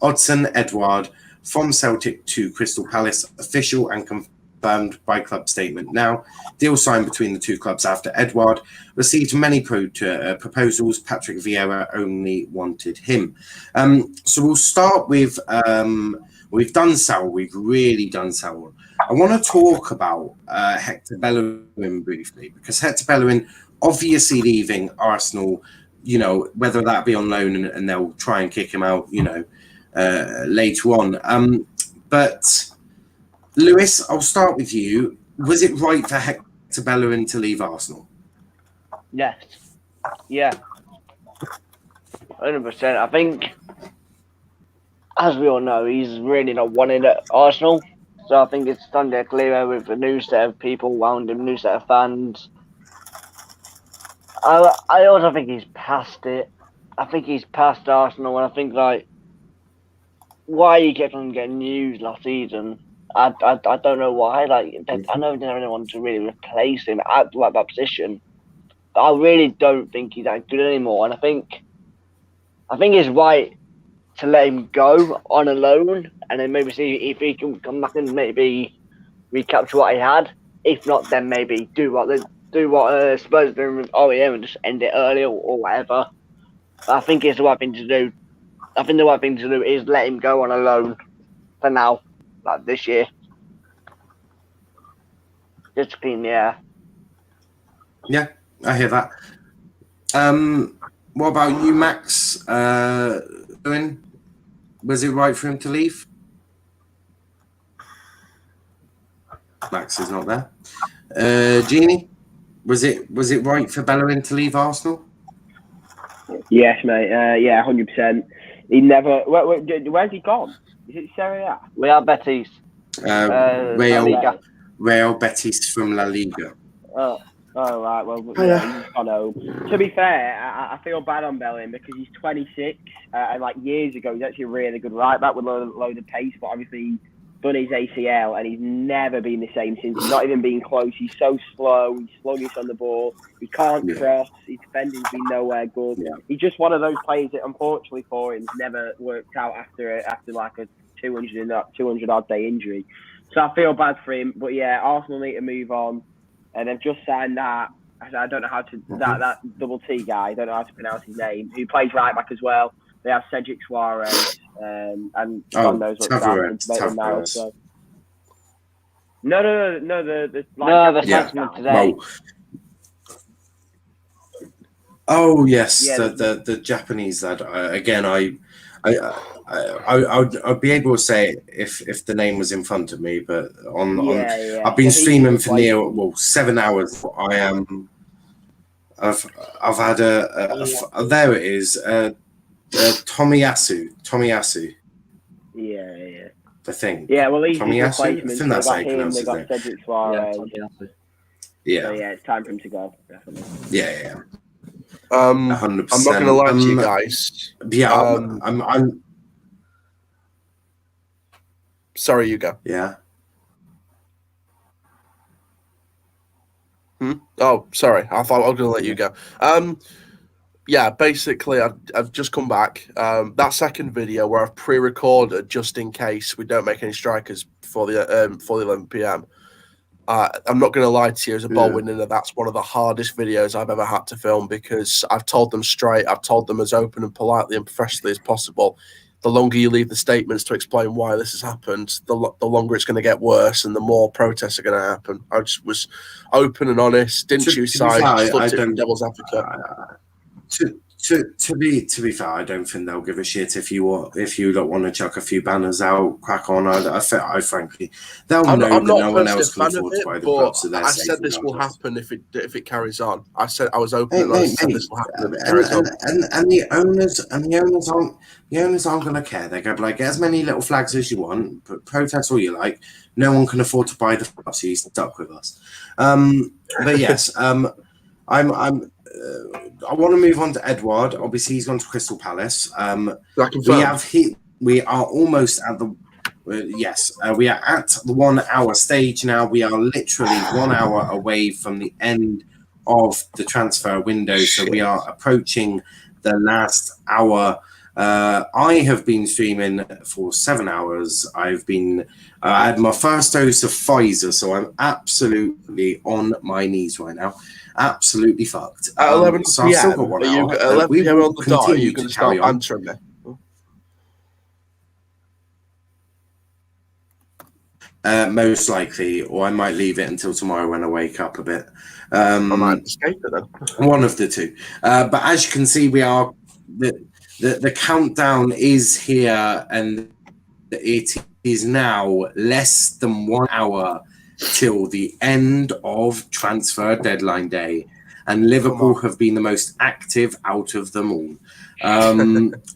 Odsonne Edouard from Celtic to Crystal Palace. Official and confirmed by club statement now. Deal signed between the two clubs after Edouard received many proposals. Patrick Vieira only wanted him. So we'll start with we've done Saul. We've really done Saul. I want to talk about Hector Bellerin briefly because Hector Bellerin obviously leaving Arsenal, whether that be on loan and they'll try and kick him out, later on. But Lewis, I'll start with you. Was it right for Hector Bellerin to leave Arsenal? Yes. Yeah. 100%. I think, as we all know, he's really not wanted at Arsenal. So I think it's time to clear with a new set of people around him, new set of fans. I also think he's past it. I think he's past Arsenal, and I think like why he kept on getting used last season. I don't know why. Like I know they didn't have anyone to really replace him at like that position, but I really don't think he's that good anymore. And I think it's right to let him go on a loan, and then maybe see if he can come back and maybe recapture what he had. If not, then maybe do what Spurs are doing with OEM and just end it early or whatever. But I think it's the right thing to do. I think the right thing to do is let him go on a loan for now, like this year. Just to clean the air. Yeah, I hear that. What about you, Max? Owen, was it right for him to leave? Max is not there. Jeannie, was it right for Bellerin to leave Arsenal? Yes, mate. Yeah, 100%. He never. Where's he gone? Is it Serie A? Real Betis. Real Betis from La Liga. Oh, right. Well, yeah, he's gone home. To be fair, I feel bad on Bellerin because he's 26, and like years ago, he's actually a really good right back with a load of pace, but obviously he's done his ACL, and he's never been the same since. He's not even been close. He's so slow. He's sluggish on the ball. He can't cross. His defending's been nowhere good. Yeah. He's just one of those players that, unfortunately for him, never worked out after like a 200 odd day injury. So I feel bad for him. But yeah, Arsenal need to move on, and they've just signed that. I don't know how to that double T guy. I don't know how to pronounce his name. Who plays right back as well. They have Cedric Suarez, and God knows what's happening to now. So. No. The today. Oh yes, yeah, the Japanese lad. Again, I'd be able to say it if the name was in front of me, but I've been streaming for near 7 hours. I've had there it is. Tomiyasu. Yeah. I think. Yeah, well, he's Tomiyasu. I think that's how you pronounce his name. They got Cedric Suarez. Yeah. So yeah, it's time for him to go. Definitely. Yeah. 100%. I'm not going to lie to you guys. Yeah, I'm. Sorry, you go. Yeah. Oh, sorry. I thought I was going to let you go. Yeah, basically, I've just come back. That second video where I've pre-recorded just in case we don't make any strikers for the 11 p.m. I'm not going to lie to you, as a ball winner, that's one of the hardest videos I've ever had to film because I've told them straight. I've told them as open and politely and professionally as possible. The longer you leave the statements to explain why this has happened, the longer it's going to get worse and the more protests are going to happen. I just was open and honest, didn't choose sides, just looked at devil's advocate. To be fair, I don't think they'll give a shit if you don't want to chuck a few banners out, crack on. I frankly, they'll know that no one else can afford to buy the club. So I said this will happen if it carries on. I said I was open and honest. Said this will happen if it carries on. And the owners aren't going to care. They're going to be like, get as many little flags as you want, protest all you like. No one can afford to buy the club, so you're stuck with us. But yes, I want to move on to Edward. Obviously, he's gone to Crystal Palace. We are almost at the we are at the 1 hour stage now. We are literally 1 hour away from the end of the transfer window, so we are approaching the last hour. I have been streaming for 7 hours. I had my first dose of Pfizer, so I'm absolutely on my knees right now. Absolutely fucked. At 11 so I've still got 1 hour. 11 p.m. on the dot, are you going to start answering me? Most likely, or I might leave it until tomorrow when I wake up a bit. I might escape it then. One of the two. But as you can see, we are the countdown is here, and it is now less than 1 hour till the end of transfer deadline day, and Liverpool have been the most active out of them all.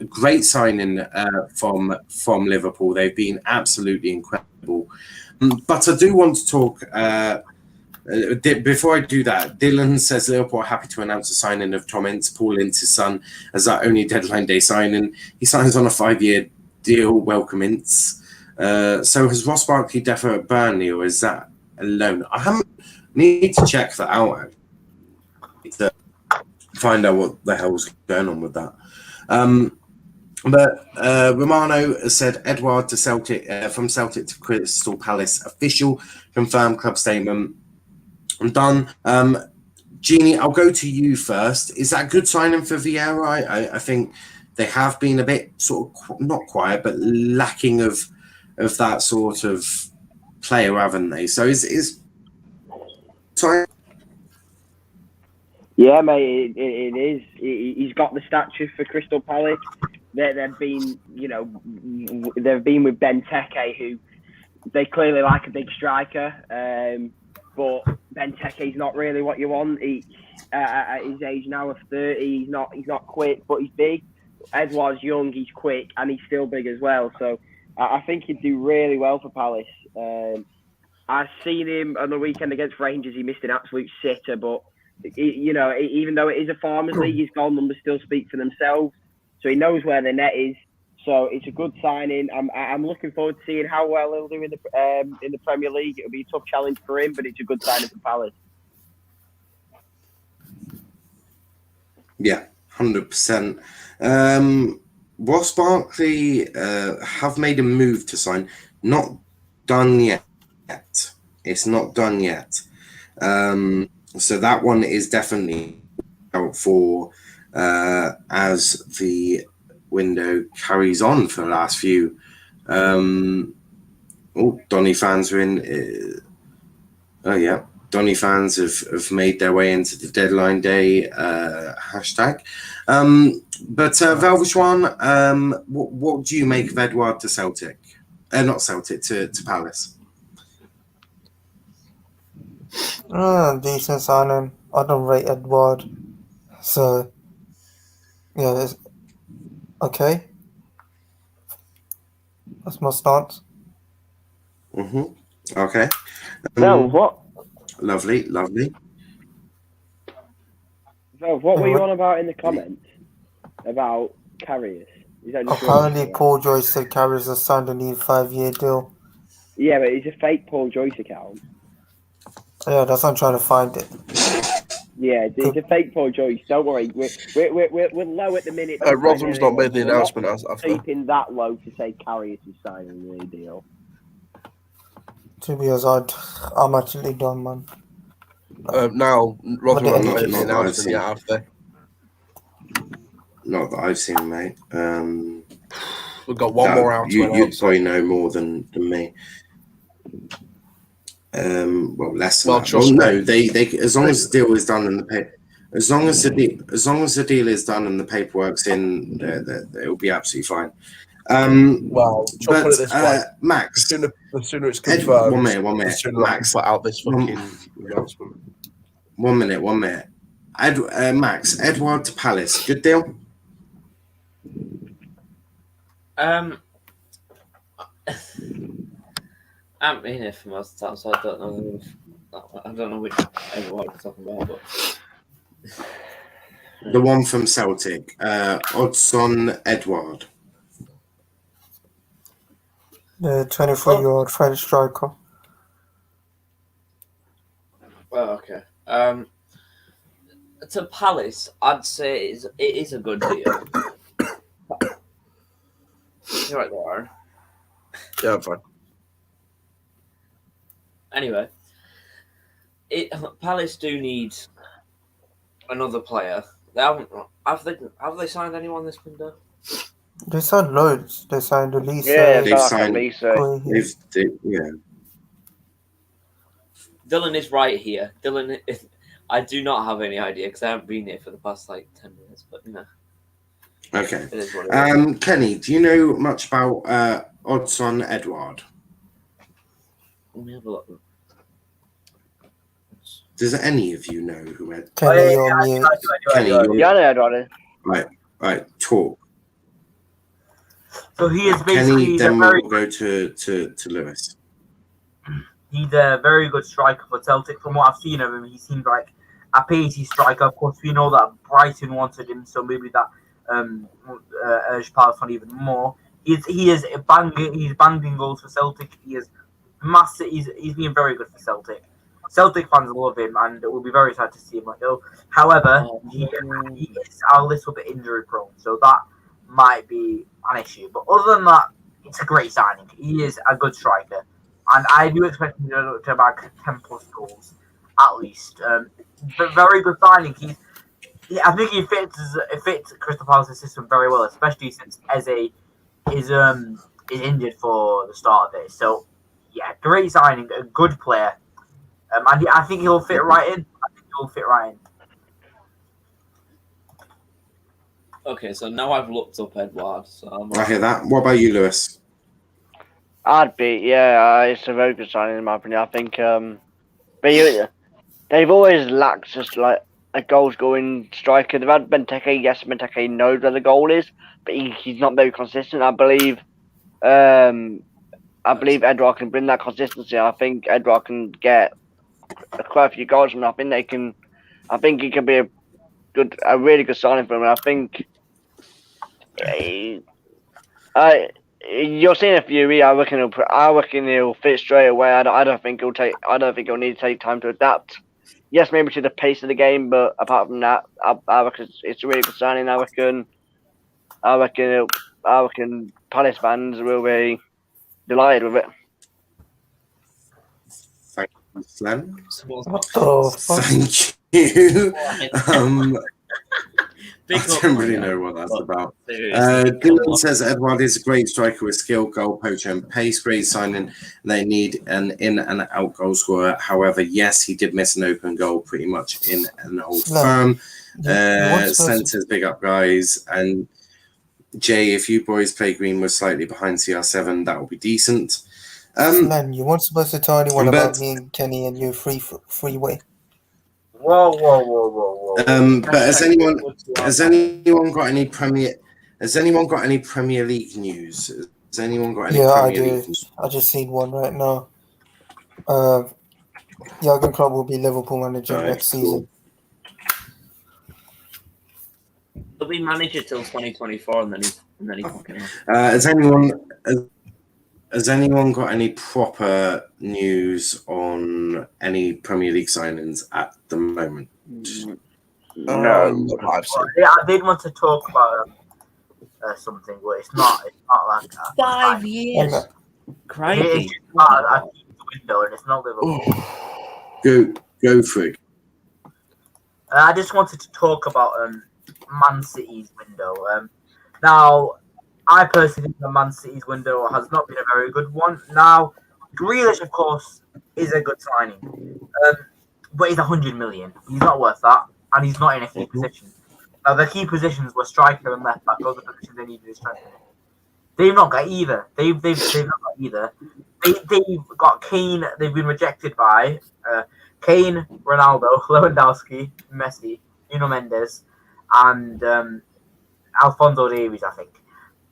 Great signing from Liverpool. They've been absolutely incredible. But I do want to talk. Before I do that, Dylan says Liverpool are happy to announce the signing of Tom Ince, Paul Ince's son, as that only deadline day signing. He signs on a 5-year deal. Welcome, Ince. So has Ross Barkley definitely at Burnley, or is that a loan? I need to check that out to find out what the hell's going on with that. But Romano has said Edouard to Celtic, from Celtic to Crystal Palace, official, confirmed club statement. I'm done. Jeannie, I'll go to you first. Is that a good signing for Vieira? I think they have been a bit sort of not quiet, but lacking of that sort of player, haven't they? So is sorry. Yeah, mate, it is. He's got the stature for Crystal Palace. They've been, they've been with Benteke, who they clearly like a big striker. But Benteke's not really what you want. At his age now of 30, he's not quick, but he's big. Edouard's young, he's quick, and he's still big as well. So I think he'd do really well for Palace. I've seen him on the weekend against Rangers. He missed an absolute sitter, but even though it is a farmers league, his goal numbers still speak for themselves. So he knows where the net is. So it's a good signing. I'm looking forward to seeing how well he'll do in the Premier League. It'll be a tough challenge for him, but it's a good signing for Palace. Yeah, 100%. Ross Barkley have made a move to sign. Not done yet. It's not done yet. So that one is definitely out for as the window carries on for the last few. Donny fans are in. Donny fans have made their way into the deadline day hashtag. But Velvishwan, what do you make of Edouard to Celtic? Not Celtic, to Palace. Decent signing. I don't rate Edouard. So, yeah, it's okay. That's my stance. Okay. Vel, what? Lovely. Vel, what were you on about in the comments about Carriers? Apparently, Paul Joyce said Carriers has signed a new 5-year deal. Yeah, but it's a fake Paul Joyce account. Yeah, that's what I'm trying to find it. Yeah, it's a fake Paul Joyce. Don't worry, we're low at the minute. Rotham's not made the announcement as after. Keeping that low to say Carriers is signing a new deal. To be honest, I'm actually done, man. Now, Rotham hasn't made the announcement yet, have they? Not that I've seen, mate. We've got one more out. You probably know more than me. Less than that. Well, no, they as long as the deal is done and as long as the deal is done and the paperwork's in, it'll be absolutely fine. Well, but put it this way. Max, the sooner it's confirmed, one minute, the sooner Max, put out this fucking announcement. 1 minute. Max, Edouard to Palace, good deal. I'm in it for most of the time, so I don't know which Edouard we're talking about, but the one from Celtic, Odson Edouard. The 24-year-old French striker. Well, okay. To Palace, I'd say it is a good deal. You're right there, Aaron. Yeah, I'm fine. Anyway, Palace do need another player. They haven't. Have they signed anyone this window? They signed loads. They signed Elise. Yeah, they've signed. Yeah. Dylan is right here. Dylan, I do not have any idea because I haven't been here for the past 10 minutes. But Okay. it is what it is. Kenny, do you know much about odds on Edouard? Let me have a look. Does any of you know who Kenny, you're mute. Kenny, Yeah, I know Edouard. Right, talk. So he is Kenny, basically then we'll go to Lewis. He's a very good striker for Celtic. From what I've seen of him, he seems like a pacey striker. Of course, we know that Brighton wanted him, so maybe that urged Palestine even more. He is banging. He's banging goals for Celtic. He is massive. He's been very good for Celtic. Celtic fans love him, and it will be very sad to see him let go. However, he is a little bit injury prone, so that might be an issue. But other than that, it's a great signing. He is a good striker. And I do expect him to bag 10 plus goals at least. But very good signing. I think he fits Crystal Palace's system very well, especially since Eze is injured for the start of it. So yeah, great signing, a good player. And I think he'll fit right in. Okay, so now I've looked up Edouard. So I hear that. What about you, Lewis? It's a very good signing in my opinion. I think, but they've always lacked just like a goal-scoring striker. They've had Benteke. Yes, Benteke knows where the goal is, but he's not very consistent. I believe Edouard can bring that consistency. I think Edouard can get quite a few goals, and I think he can be a really good signing for him. And I think you're seeing a Fury. I reckon he'll fit straight away. I don't think he'll need to take time to adapt. Yes, maybe to the pace of the game, but apart from that, I reckon it's a really good signing. I reckon Palace fans will be delighted with it. Thank you, Slam. Thank you. I don't really know what that's about. Dylan says Edouard is a great striker with skill, goal poacher, and pace. Great signing. They need an in and out goal scorer. However, yes, he did miss an open goal pretty much in an Old Firm. Centers, big up, guys. And Jay, if you boys play Greenwood slightly behind CR7, that will be decent. Slam, you weren't supposed to tell anyone about me and Kenny and your freeway. Whoa. But has anyone got any Premier League news? Has anyone got any Premier League news? I just seen one right now. Jurgen Klopp will be Liverpool manager next season. He'll be manager till 2024, and then he fucking off. Has anyone got any proper news on any Premier League signings at the moment? No. I did want to talk about something, but it's not like that. 5 years. Crazy. I keep the window, and it's not Liverpool. Go for it. I just wanted to talk about Man City's window. Now, I personally think the Man City's window has not been a very good one. Now, Grealish, of course, is a good signing, but he's 100 million. He's not worth that, and he's not in a key position. Now, the key positions were striker and left back. Those are the positions they needed to strengthen. They've not got either. They've not got either. They've got Kane. They've been rejected by Kane, Ronaldo, Lewandowski, Messi, Nuno Mendes, and Alphonso Davies, I think.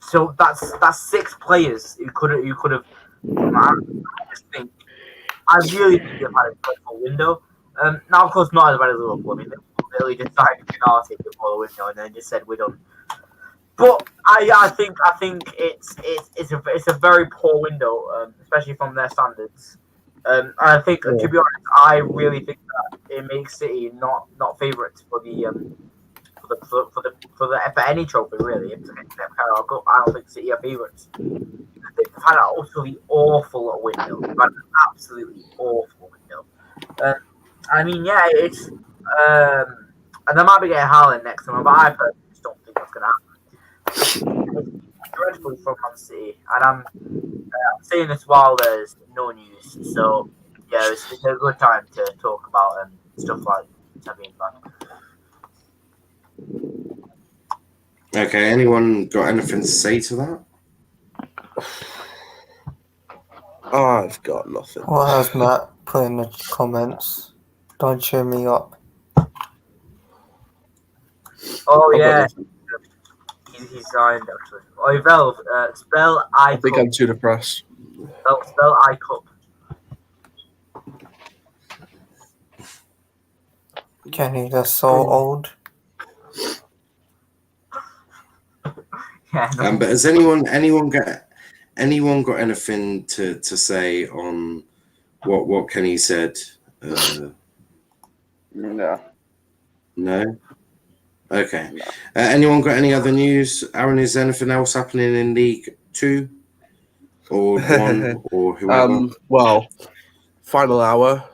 So that's 6 players you could have. I really think they've had a dreadful window. Now, of course, not as bad as Liverpool. I mean, they literally just signed United before the window and then just said we're done. But I think it's a very poor window, especially from their standards. I think, to be honest, I really think that it makes City not favourites for any trophy really. I don't think City are favourites. They've had an utterly awful window. They've had an absolutely awful window. It's and they might be getting Haaland next summer, but I personally just don't think that's going to happen. It's dreadful from Man City, and I'm saying this while there's no news. So yeah, it's a good time to talk about stuff like that being bad. Okay, anyone got anything to say to that? I've got nothing. What has Matt put in the comments? Don't cheer me up. Oh I've got yeah, nothing. he's signed actually. Oh, Valve, spell I. I think I'm too depressed. Spell I cup. Kenny, that's so old. Yeah. No. But has anyone got anything to say on what Kenny said? No. No. Okay. Anyone got any other news? Aaron, is there anything else happening in League 2 or 1 or whoever? Well, final hour.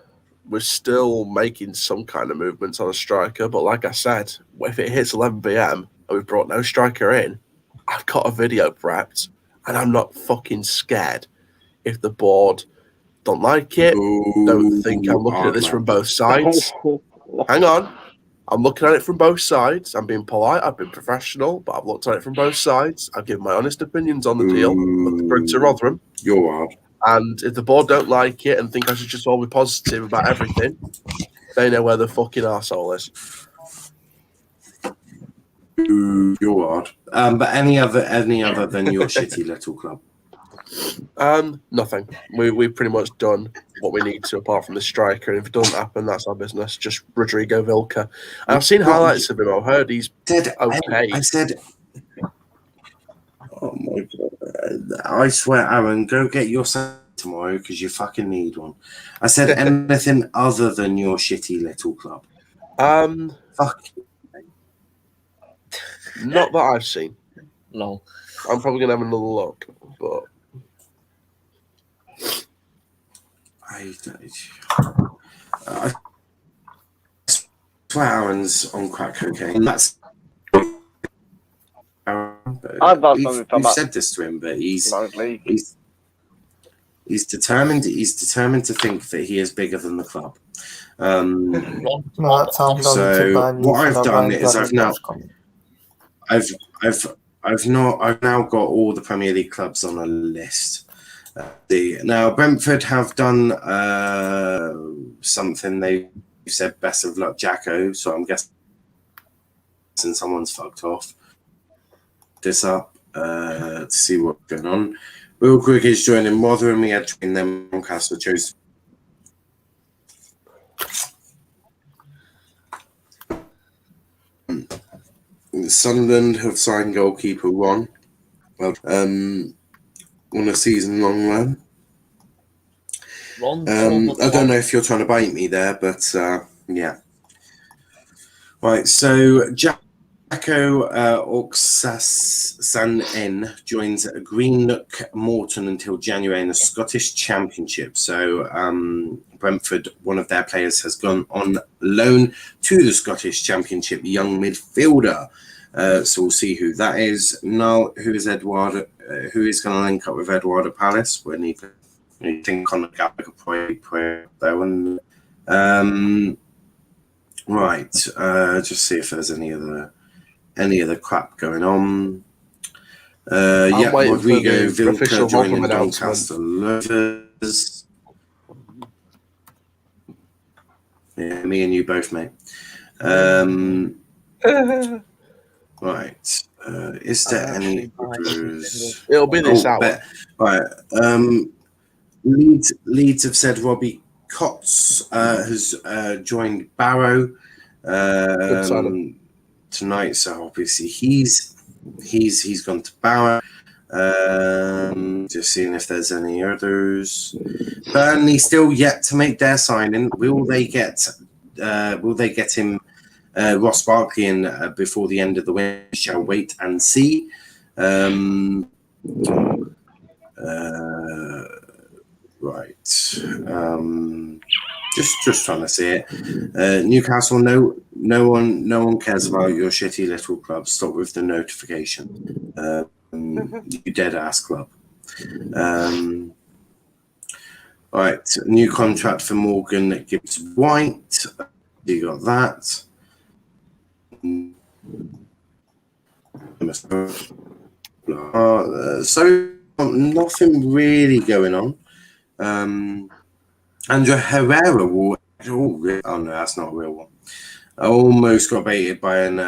We're still making some kind of movements on a striker, but like I said, if it hits 11 p.m. and we've brought no striker in, I've got a video prepped, and I'm not fucking scared. If the board don't like it, don't think I'm looking at this from both sides. Hang on. I'm looking at it from both sides. I'm being polite. I've been professional, but I've looked at it from both sides. I've given my honest opinions on the deal of the bring to Rotherham. You're wild. And if the board don't like it and think I should just all be positive about everything, they know where the fucking arsehole is. You're wild. But any other than your shitty little club? Nothing. We've pretty much done what we need to, apart from the striker. And if it doesn't happen, that's our business. Just Rodrigo Vilca. And I've seen highlights of him. I've heard he's okay. I said, oh my god! I swear, Aaron, go get your son tomorrow because you fucking need one. I said anything other than your shitty little club. Fuck. Not that I've seen. Lol. I'm probably gonna have another look, but I swear Aaron's on crack cocaine. That's I've got something from we've said this to him, but he's determined. He's determined to think that he is bigger than the club. So what I've done is I've now got all the Premier League clubs on a list. Now Brentford have done something. They said best of luck, Jacko. So I'm guessing someone's fucked off. This up to see what's going on. Real quick is joining Rotherham. We had trained them on Castle chose. Sunderland have signed goalkeeper Ron. Well, on a season-long run. I don't know if you're trying to bite me there, but yeah. Right, so Jacko Oxasan joins Greenock Morton until January in the Scottish Championship. So Brentford, one of their players, has gone on loan to the Scottish Championship, young midfielder. So we'll see who that is. Niall, who is Eduardo? Who is going to link up with Eduardo Palace when he think on the Gallagher point there one. Right, just see if there's any other crap going on. Yeah, Rodrigo Vilca joining Doncaster Rovers. Yeah, me and you both, mate. Right. Is there any others? It'll be this hour. Right. Leeds have said Robbie Cots has joined Barrow tonight, so obviously he's gone to Barrow. Just seeing if there's any others. Burnley still yet to make their signing. Will they get him Ross Barkley in before the end of the winter? Shall wait and see. Right. Just trying to see it. Newcastle, no one cares about your shitty little club. Stop with the notification. You dead ass club. Right. New contract for Morgan Gibbs White. You got that. So nothing really going on. Andrea Herrera will. Oh no, that's not a real one. I almost got baited by an.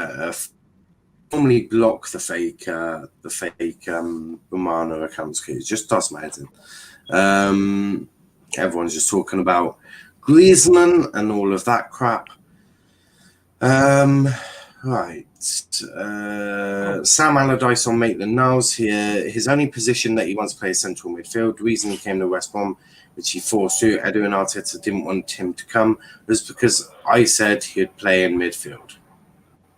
Normally block the fake Romano accounts because it just does my head in. Everyone's just talking about Griezmann and all of that crap. Right. Sam Allardyce on Maitland-Niles here. His only position that he wants to play is central midfield. The reason he came to West Brom, which he forced to, Edu and Arteta didn't want him to come, was because I said he'd play in midfield.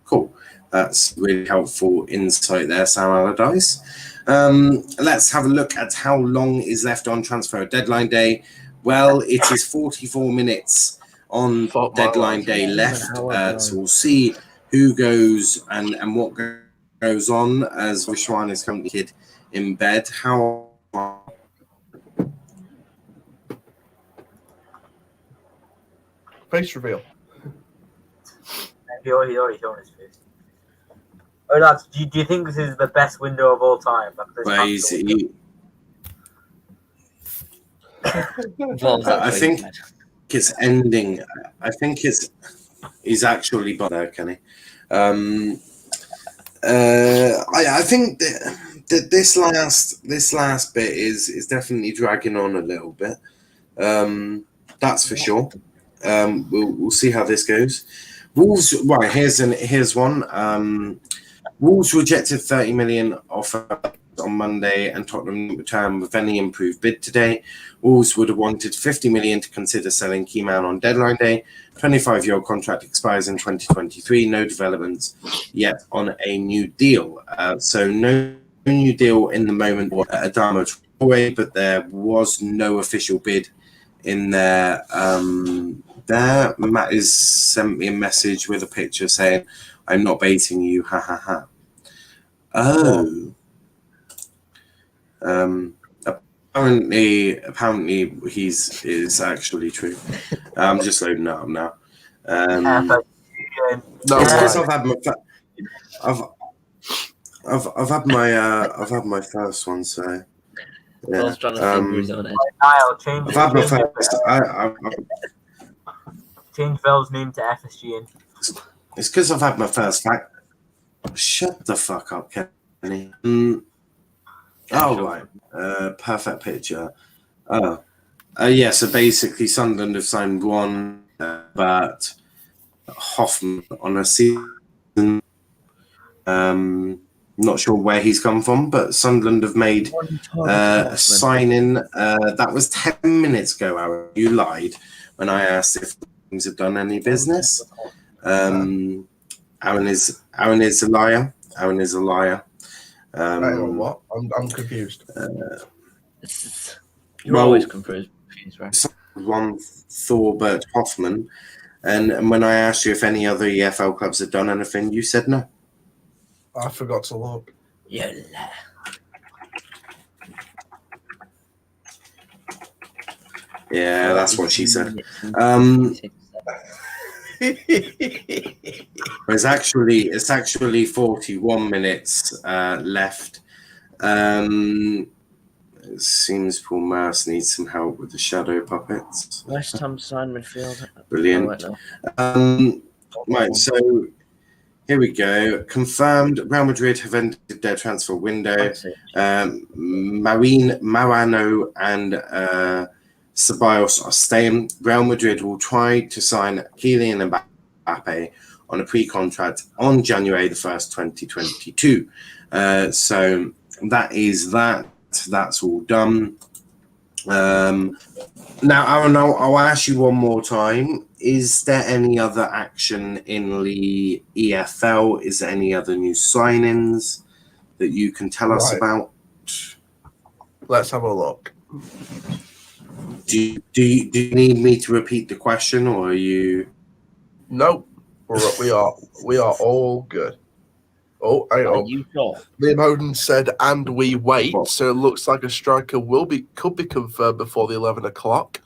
Cool. That's really helpful insight there, Sam Allardyce. Let's have a look at how long is left on transfer deadline day. Well, it is 44 minutes on deadline day left. So we'll see who goes and what goes on as Vishwan is currently hid in bed. How face reveal. He already shown his face. Oh, lads, do you think this is the best window of all time? Like I think it's ending. I think he's actually by there, Kenny. I think that this last bit is definitely dragging on a little bit. That's for sure. We'll see how this goes. Wolves. Right, here's one. Wolves rejected 30 million offer on Monday, and Tottenham returned with any improved bid today. Wolves would have wanted 50 million to consider selling Keyman on deadline day. 25-year contract expires in 2023. No developments yet on a new deal. So no new deal in the moment for Adama Traore, but there was no official bid in there. Matt has sent me a message with a picture saying, "I'm not baiting you, ha ha ha." Oh. Apparently is actually true. I'm just loading that up now. It's because I've had my first one, so yeah. Niall, change. I've had my first. Change Vel's name to FSGN. It's because I've had my first fact. Shut the fuck up, Kenny. Oh, right. Perfect picture. Yeah, so basically Sunderland have signed one, but Hoffman on a season. Not sure where he's come from, but Sunderland have made a signing. That was 10 minutes ago, Aaron. You lied when I asked if things have done any business. Aaron is a liar. Aaron is a liar. What? I'm confused. You're always confused, right? One Thorbert Hoffman, and when I asked you if any other EFL clubs had done anything, you said no. I forgot to look. Yeah. Yeah, that's what she said. It's actually 41 minutes left. It seems Paul Merce needs some help with the shadow puppets. West Ham signed midfield. Brilliant. Right, so here we go. Confirmed. Real Madrid have ended their transfer window. Marano and Ceballos are staying. Real Madrid will try to sign Kylian Mbappe on a pre-contract on January the 1st, 2022. So that is that. That's all done. Now, Aaron, I'll ask you one more time. Is there any other action in the EFL? Is there any other new signings that you can tell us about? Let's have a look. Do you need me to repeat the question, or are you? Nope. We are all good. Oh, hang on. You sure? Liam Hoden said, "And we wait." So it looks like a striker could be confirmed before the 11 o'clock.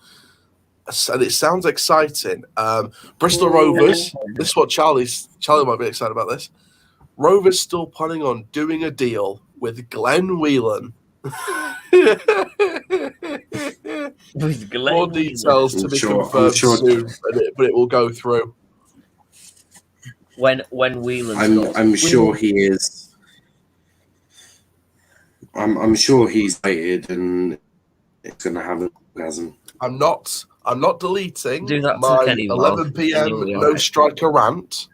And it sounds exciting. Bristol Rovers. This is what Charlie might be excited about. This Rovers still planning on doing a deal with Glenn Whelan. With More Glenn details to I'm be sure- I'm confirmed sure- soon, but it will go through. when Whelan's I'm sure he is. I'm sure he's rated and it's going to have an orgasm. I'm not deleting Do that to my Kenny, Will, 11 and p.m. you'll be no alright. striker rant,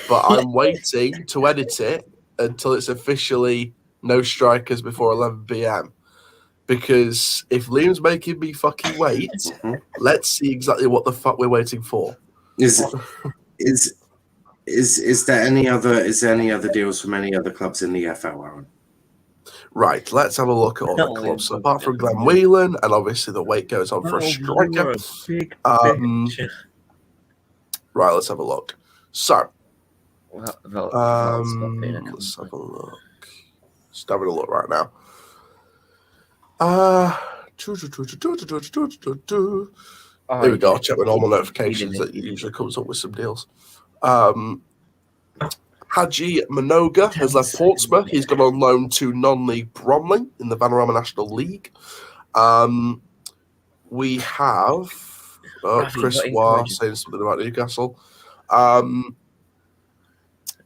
but I'm waiting to edit it until it's officially no strikers before 11 p.m. Because if Liam's making me fucking wait, let's see exactly what the fuck we're waiting for. Is there any other deals from any other clubs in the FL, Aaron? Right, let's have a look at all the clubs. So apart from Glenn Whelan, and obviously the wait goes on for a striker. Right, let's have a look. So, let's have a look. Just having a look right now. There we go. I'll check my normal notifications that usually comes up with some deals. Haji Minoga has left Portsmouth. He's gone on loan to non-league Bromley in the Vanarama National League. We have Chris Waugh saying something about Newcastle.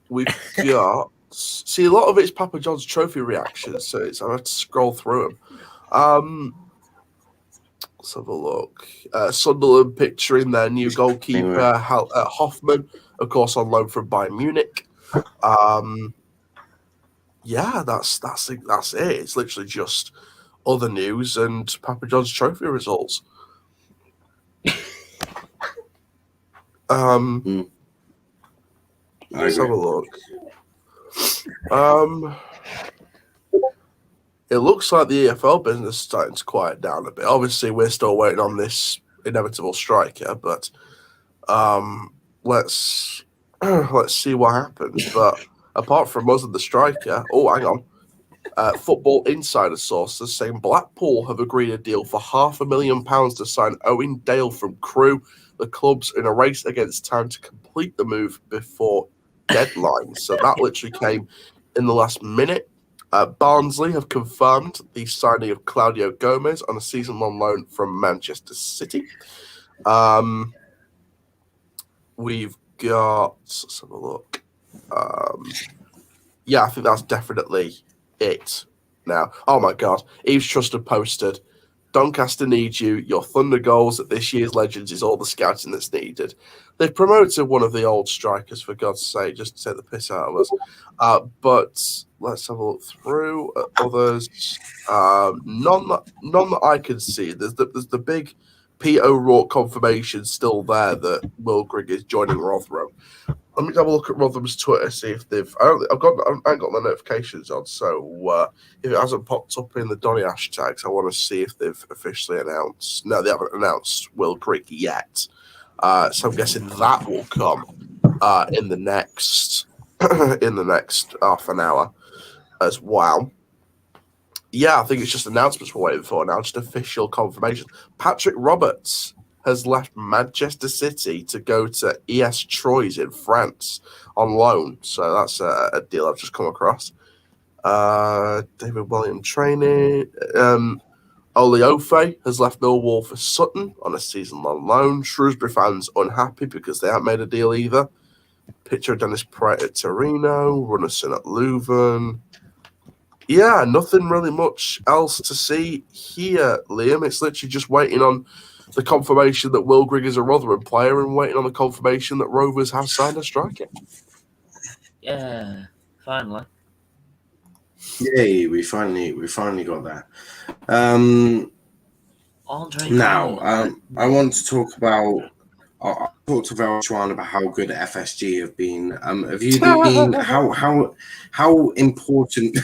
We've got see a lot of it's Papa John's Trophy reactions, so I have to scroll through them. Let's have a look. Sunderland picturing their new goalkeeper Hoffman, of course, on loan from Bayern Munich. Yeah, that's it. It's literally just other news and Papa John's Trophy results. Let's have a look. It looks like the EFL business is starting to quiet down a bit. Obviously, we're still waiting on this inevitable striker, but let's see what happens. But apart from us and the striker, hang on. Football Insider sources saying Blackpool have agreed a deal for £500,000 to sign Owen Dale from Crewe. The club's in a race against time to complete the move before deadline. So that literally came in the last minute. Barnsley have confirmed the signing of Claudio Gomez on a season-long loan from Manchester City. We've got, let's have a look. Yeah, I think that's definitely it now. Oh my God. Eves Trusted posted, Doncaster needs you. Your Thunder goals at this year's Legends is all the scouting that's needed. They've promoted one of the old strikers, for God's sake, just to take the piss out of us. But let's have a look through at others. None that I can see. There's the big Pete O'Rourke confirmation still there that Will Grigg is joining Rotherham. Let me have a look at Rotherham's Twitter, see if they've. I ain't got the notifications on, so if it hasn't popped up in the Donny hashtags, I want to see if they've officially announced. No, they haven't announced Will Grigg yet. So I'm guessing that will come in the next half an hour as well. Yeah, I think it's just announcements we're waiting for now, just official confirmation. Patrick Roberts has left Manchester City to go to ES Troyes in France on loan. So that's a deal I've just come across. David William training. Oliofe has left Millwall for Sutton on a season-long loan. Shrewsbury fans unhappy because they haven't made a deal either. Picture of Dennis Pratt at Torino. Runnison at Leuven. Yeah, nothing really much else to see here, Liam. It's literally just waiting on the confirmation that Will Grigg is a Rotherham player and waiting on the confirmation that Rovers have signed a striker. Yeah, finally. Yay, we finally got that. I want to talk about. I talked to Veltran about how good FSG have been. Have you been how important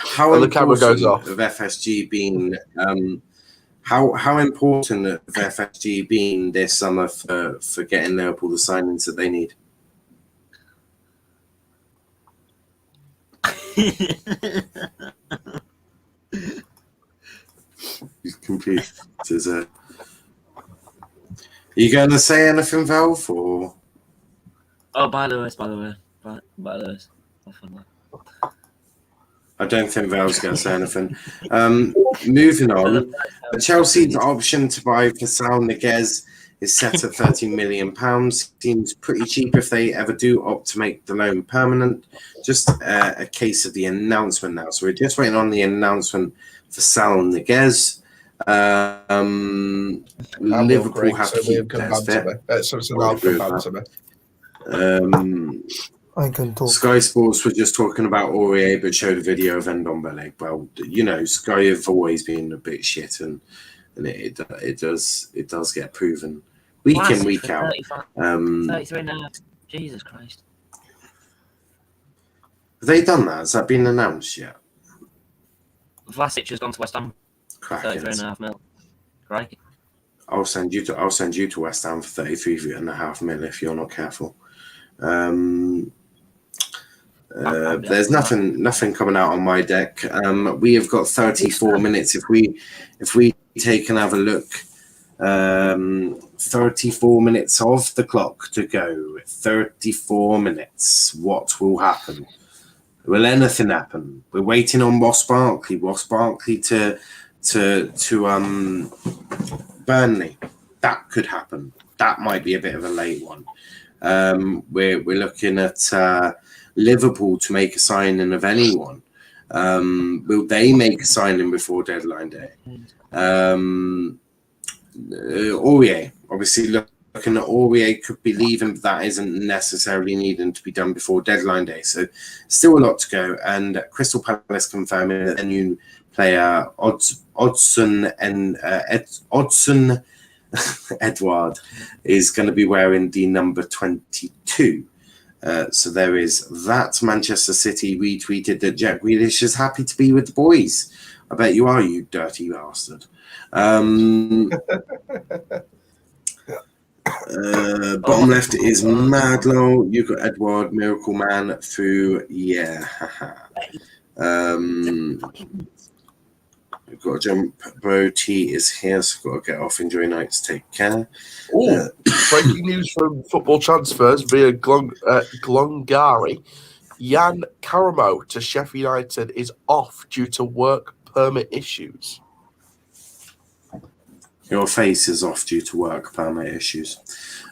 how when the camera goes important off of FSG been how important have FSG been this summer for getting Liverpool the signings that they need? He's complete as a. Are you going to say anything, Valve, or? Oh, by the way. I don't think Val's going to say anything. Moving on, Chelsea's option to buy for Sal Niguez is set at £13 million. Seems pretty cheap if they ever do opt to make the loan permanent. Just a case of the announcement now. So we're just waiting on the announcement for Sal Niguez. Liverpool have to keep Des fit. I can talk. Sky Sports were just talking about Aurier, but showed a video of Ndombele. Well, you know, Sky have always been a bit shit, and it does get proven week in, week out. 33 and a half. Jesus Christ. Have they done that? Has that been announced yet? Vlasic has gone to West Ham. 33.5 mil. Crikey. I'll send you to West Ham for 33.5 mil if you're not careful. There's nothing coming out on my deck. We have got 34 minutes. If we take and have a look, 34 minutes of the clock to go. 34 minutes. What will happen? Will anything happen? We're waiting on Ross Barkley. Ross Barkley to Burnley. That could happen. That might be a bit of a late one. We're looking at Liverpool to make a signing of anyone. Will they make a signing before deadline day? Aurier, obviously looking at Aurier could be leaving, but that isn't necessarily needing to be done before deadline day. So still a lot to go. And Crystal Palace confirming that their new player Odsonne Edouard is going to be wearing the number 22. So there is that. Manchester City retweeted that Jack Grealish is happy to be with the boys. I bet you are, you dirty bastard. Bottom left is Madlow. You've got Edward, Miracle Man through. Yeah. We've got to jump. Bro T is here, so got to get off. Enjoy nights. Take care. Breaking news from Football Transfers via Glongari. Jan Karamo to Sheffield United is off due to work permit issues. Your face is off due to work permit issues.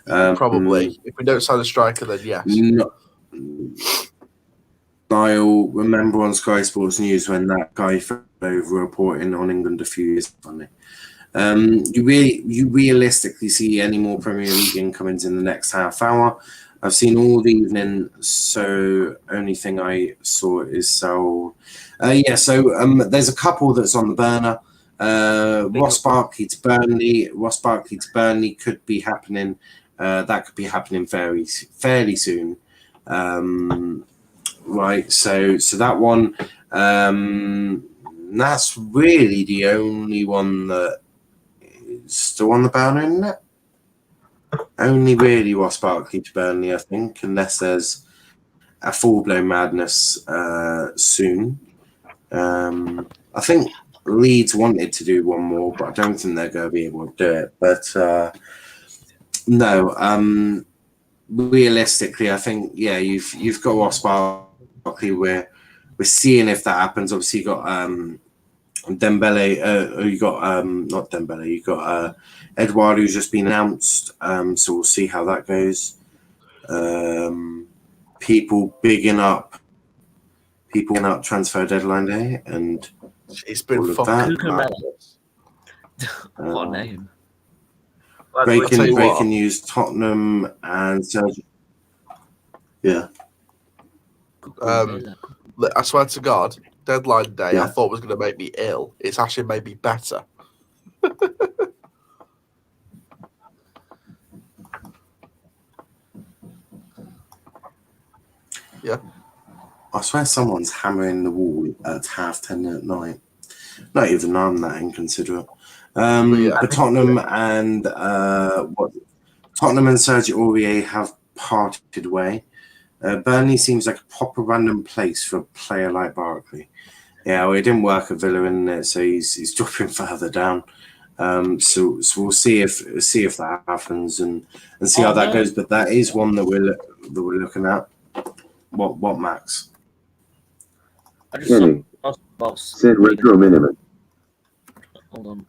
Probably. If we don't sign a striker, then yes. Niall, remember on Sky Sports News when that guy fell over reporting on England a few years ago? You realistically see any more Premier League incomings in the next half hour? I've seen all the evening, so only thing I saw is so. There's a couple that's on the burner. Ross Barkley to Burnley. Could be happening. That could be happening fairly soon. Right. So that one. That's really the only one that is still on the burner, isn't it? Only really Ross Barkley to Burnley, I think, unless there's a full-blown madness soon. I think Leeds wanted to do one more, but I don't think they're going to be able to do it. But no, realistically, I think you've got Ross Barkley. We're seeing if that happens. Obviously, you got Dembele. You got not Dembele. You got Edouard, who's just been announced. So we'll see how that goes. People bigging up transfer deadline day, and it's been fucking madness. What name? Breaking news: Tottenham and Sergio. Yeah. I swear to God, deadline day Yeah. I thought was going to make me ill. It's actually made me better. Yeah. I swear someone's hammering the wall at 10:30 at night. Not even I'm that inconsiderate. But Tottenham and Sergio Aurier have parted way. Burnley seems like a proper random place for a player like Barkley. Yeah, well, it didn't work at Villa, in so he's dropping further down. So we'll see if that happens and see how that goes. But that is one that we're looking at. What Max? Said retro minimum. Hold on.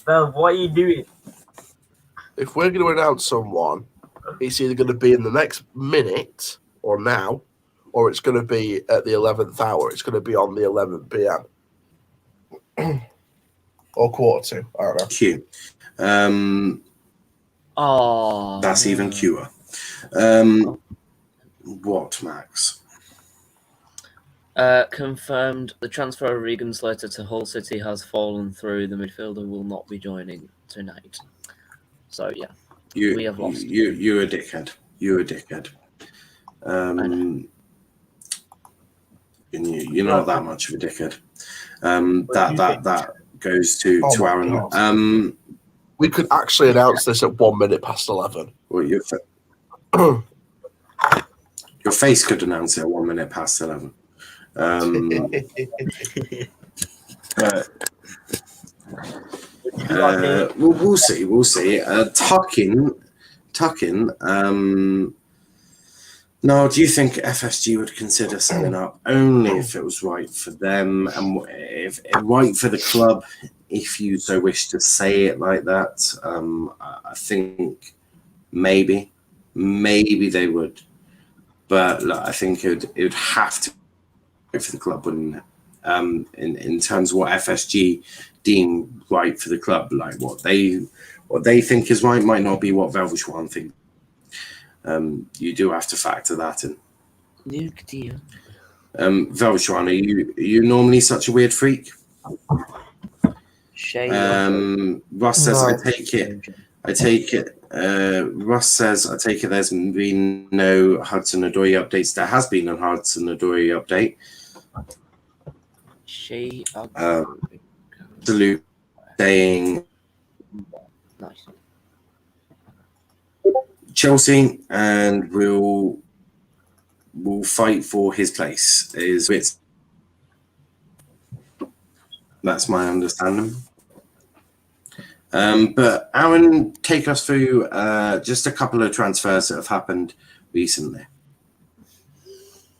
Well, what are you doing? If we're going to announce someone, it's either going to be in the next minute or now, or it's going to be at the 11th hour. It's going to be on the 11 p.m. or 1:45. I don't know. Q. That's even Qer. What, Max? Confirmed the transfer of Regan Slater to Hull City has fallen through. The midfielder will not be joining tonight. So, yeah. We have lost. You're a dickhead. You're a dickhead. You're not that much of a dickhead. That goes to Aaron. We could actually announce this at 1 minute past 11. Well, your face could announce it at 1 minute past 11. We'll see. We'll see. Tucking. No, do you think FSG would consider selling up only if it was right for them and if right for the club, if you so wish to say it like that? I think maybe they would, but look, I think it would have to go for the club. Wouldn't in terms of what FSG deem right for the club, like what they think is right might not be what Velvet Swan think. You do have to factor that in. Velvet Swan, are you normally such a weird freak? Russ says, I take it. Russ says, I take it there's been no Hudson-Odoi updates. There has been a Hudson-Odoi update. Salute saying nice. Chelsea and will fight for his place. That's my understanding. But Aaron, take us through just a couple of transfers that have happened recently.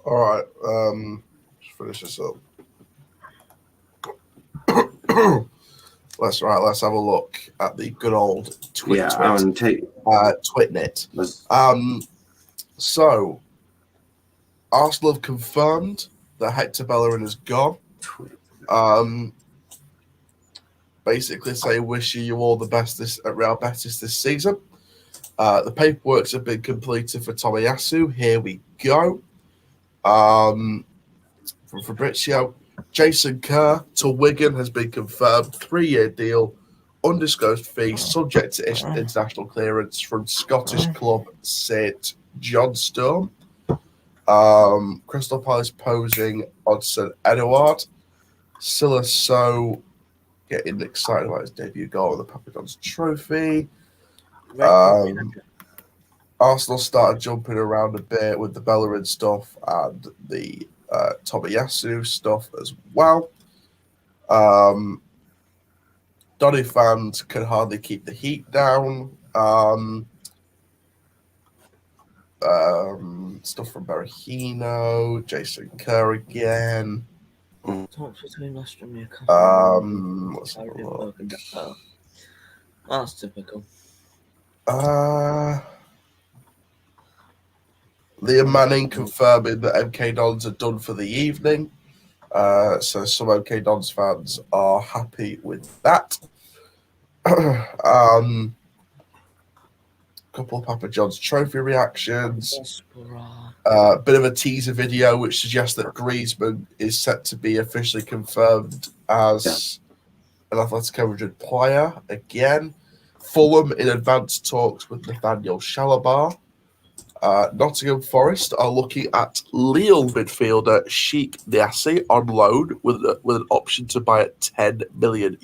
All right, let's finish this up. Let's have a look at the good old Twitnet. So Arsenal have confirmed that Hector Bellerin is gone. Basically say wishing you all the best at Real Betis this season. The paperwork's have been completed for Tomiyasu. Here we go. From Fabrizio, Jason Kerr to Wigan has been confirmed. 3-year deal, undisclosed fee, subject to international clearance from Scottish club St Johnstone. Crystal Palace posing on St Edouard. Silaso getting excited about his debut goal in the Papa John's Trophy. Arsenal started jumping around a bit with the Bellerin stuff and the Tomiyasu stuff as well. Donny fans can hardly keep the heat down. Stuff from Berahino, Jason Kerr again. Talks between Leicester and Newcastle. That's typical. Liam Manning confirming that MK Dons are done for the evening. So some MK Dons fans are happy with that. Couple of Papa John's Trophy reactions. Bit of a teaser video which suggests that Griezmann is set to be officially confirmed as an Atletico Madrid player again. Fulham in advanced talks with Nathaniel Shalabar. Nottingham Forest are looking at Lille midfielder Sheikh Niassi on loan with an option to buy at €10 million.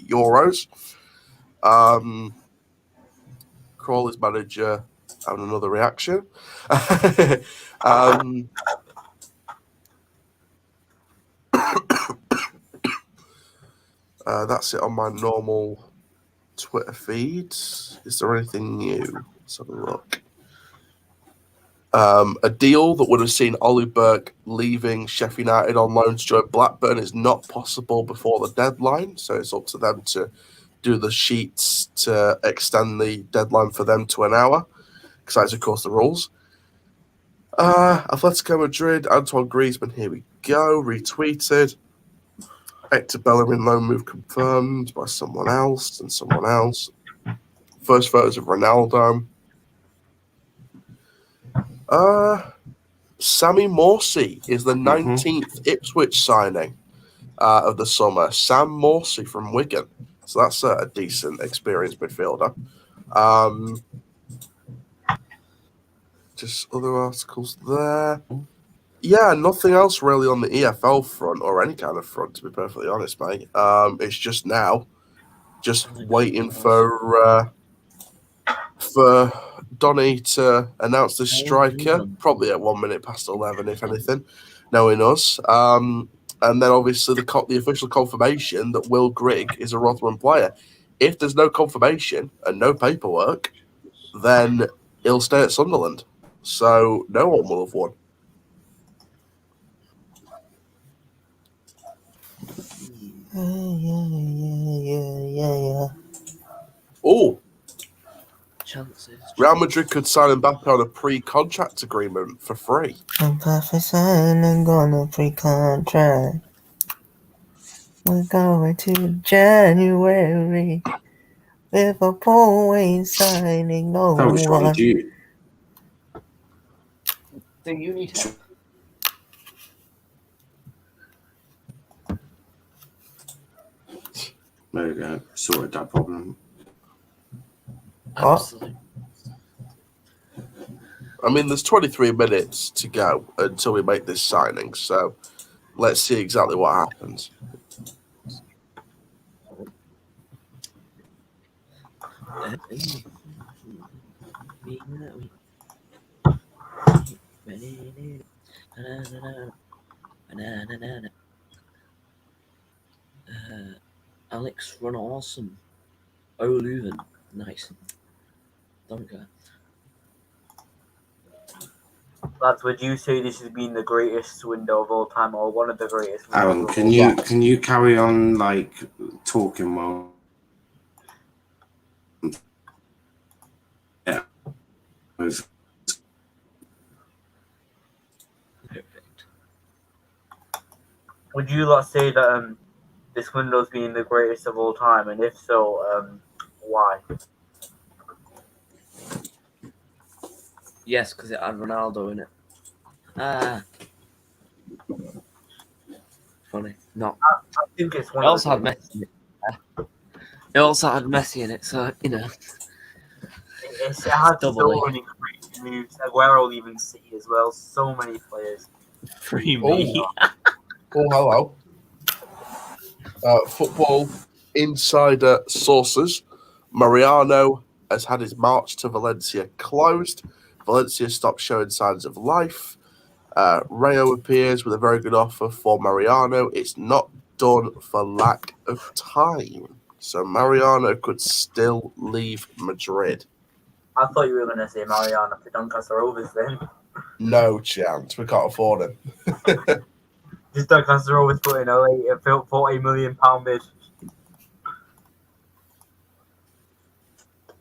Crawley's manager having another reaction. That's it on my normal Twitter feed. Is there anything new? Let's have a look. A deal that would have seen Ollie Burke leaving Sheffield United on loan to join Blackburn is not possible before the deadline, so it's up to them to do the sheets to extend the deadline for them to an hour, because that's, of course, the rules. Atletico Madrid, Antoine Griezmann, here we go, retweeted. Hector Bellerin loan move confirmed by someone else and someone else. First photos of Ronaldo. Sammy Morsey is the 19th Ipswich signing of the summer. Sam Morsey from Wigan. So that's a decent, experienced midfielder. Just other articles there. Yeah, nothing else really on the EFL front or any kind of front, to be perfectly honest, mate. It's just now, just waiting for Donny to announce the striker, probably at 1 minute past 11, if anything, knowing us. And then obviously the official confirmation that Will Grigg is a Rotherham player. If there's no confirmation and no paperwork, then he'll stay at Sunderland. So no one will have won. Yeah. Oh, Chances. Real Madrid could sign Mbappe on a pre-contract agreement for free. Mbappe signing on a pre-contract. We're going to January. Liverpool ain't signing no That was wrong, one. Jude. Do you need help? There we go. Sorted that problem. Absolutely. I mean, there's 23 minutes to go until we make this signing, so let's see exactly what happens. Alex run awesome. Oh, Leuven. Nice. Don't go. Lads, would you say this has been the greatest window of all time, or one of the greatest? Aaron, can you carry on like talking while? Yeah. Perfect. Would you lot say that this window's been the greatest of all time, and if so, why? Yes, because it had Ronaldo in it. Funny. No. I think it's one. It also had Messi in it. It also had Messi in it, so you know. It had so Double many great moves. Aguero even City as well. So many players. Free me. Oh, hello. Football insider sources. Mariano has had his march to Valencia closed. Valencia stopped showing signs of life. Rayo appears with a very good offer for Mariano. It's not done for lack of time. So Mariano could still leave Madrid. I thought you were going to say Mariano for Doncaster Rovers then. No chance. We can't afford him. Just Doncaster Rovers put in a £40 million bid.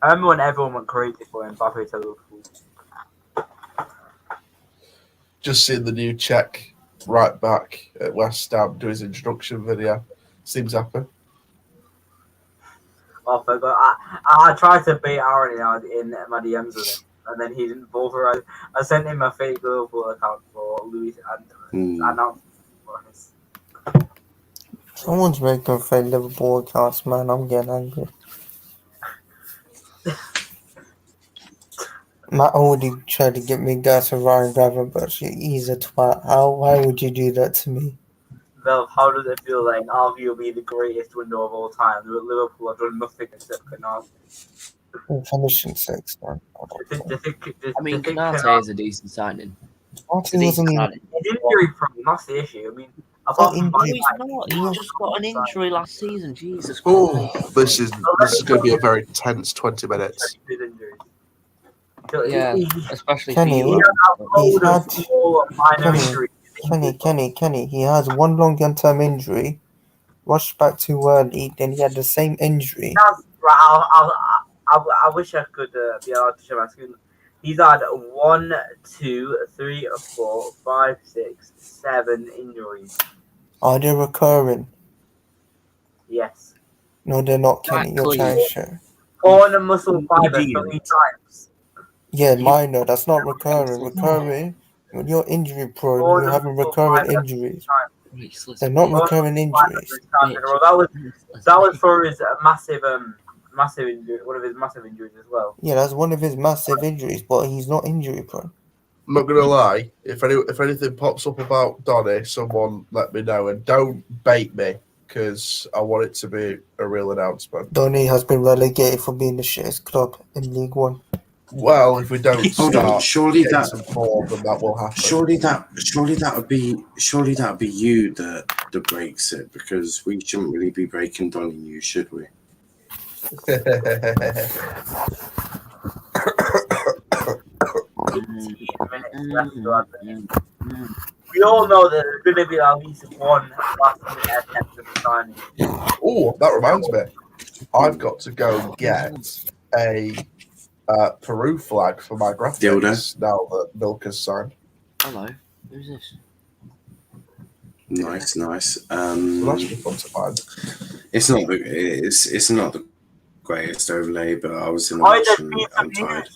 I remember when everyone went crazy for Mbappe to Liverpool. Just seeing the new Czech right back at West Ham do his introduction video. Seems happy. Oh, I forgot. I tried to bait Aaron in my DMs with him, and then he didn't bother. I sent him a fake Liverpool account for Luis and announced for his. Someone's making fake Liverpool accounts, man. I'm getting angry. Matt already tried to get me guys for Ryan Gravenberch. He's a twat. Why would you do that to me? Well, how does it feel like arguably the greatest window of all time? Liverpool have done nothing except Canate. We're finishing sixth, man. I mean, Canate is a decent signing. Martin wasn't even. His injury problem, that's the issue. I mean, apart from He's just got an injury last season. Jesus Christ. Oh, this is going to be a very tense 20 minutes. So Yeah, he especially Kenny, for you. has a load had- of small minor injuries. Kenny, he has one long-term injury, rushed back too early, then he had the same injury. I wish I could be allowed to show my screen. He's had 1, 2, 3, 4, 5, 6, 7 injuries. Are they recurring? Yes. No, they're not, Kenny. You're trying to show. Torn muscle fiber 3 times. Yeah, minor. That's not recurring. Recurring, when you're injury prone, Torn you're having muscle recurring fiber injuries. 3 times. They're not Torn recurring muscle fiber 3 injuries. times in a row. That was for his massive injury, one of his massive injuries as well. Yeah, that's one of his massive injuries, but he's not injury prone. I'm not gonna lie. If anything pops up about Donny, someone let me know, and don't bait me because I want it to be a real announcement. Donny has been relegated for being the shittest club in League One. Well, if we don't Hold on, start surely getting that some form, then that will happen. surely that would be you that breaks it, because we shouldn't really be breaking Donny news, should we? We all know that there's going to be at least one last-minute attempt at the signing. Oh, that reminds me. I've got to go get a Peru flag for my graphics now that Milk has signed. Hello, who's this? Nice. So that's be fun to find. It's not the greatest overlay, but I was in a rush and I'm tired.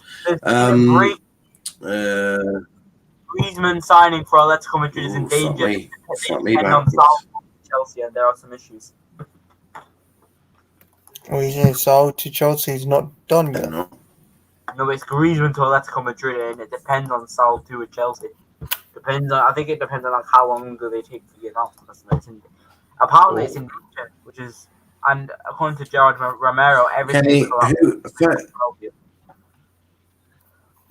Griezmann signing for Atletico Madrid is in danger. Fuck me back. Chelsea, and there are some issues. Oh, you saying Saul to Chelsea is not done yet? No. No, it's Griezmann to Atletico Madrid, and it depends on Saul to Chelsea. I think it depends on like how long do they take to get off. Apparently, it's in danger, which is, and according to Gerard Romero, everything.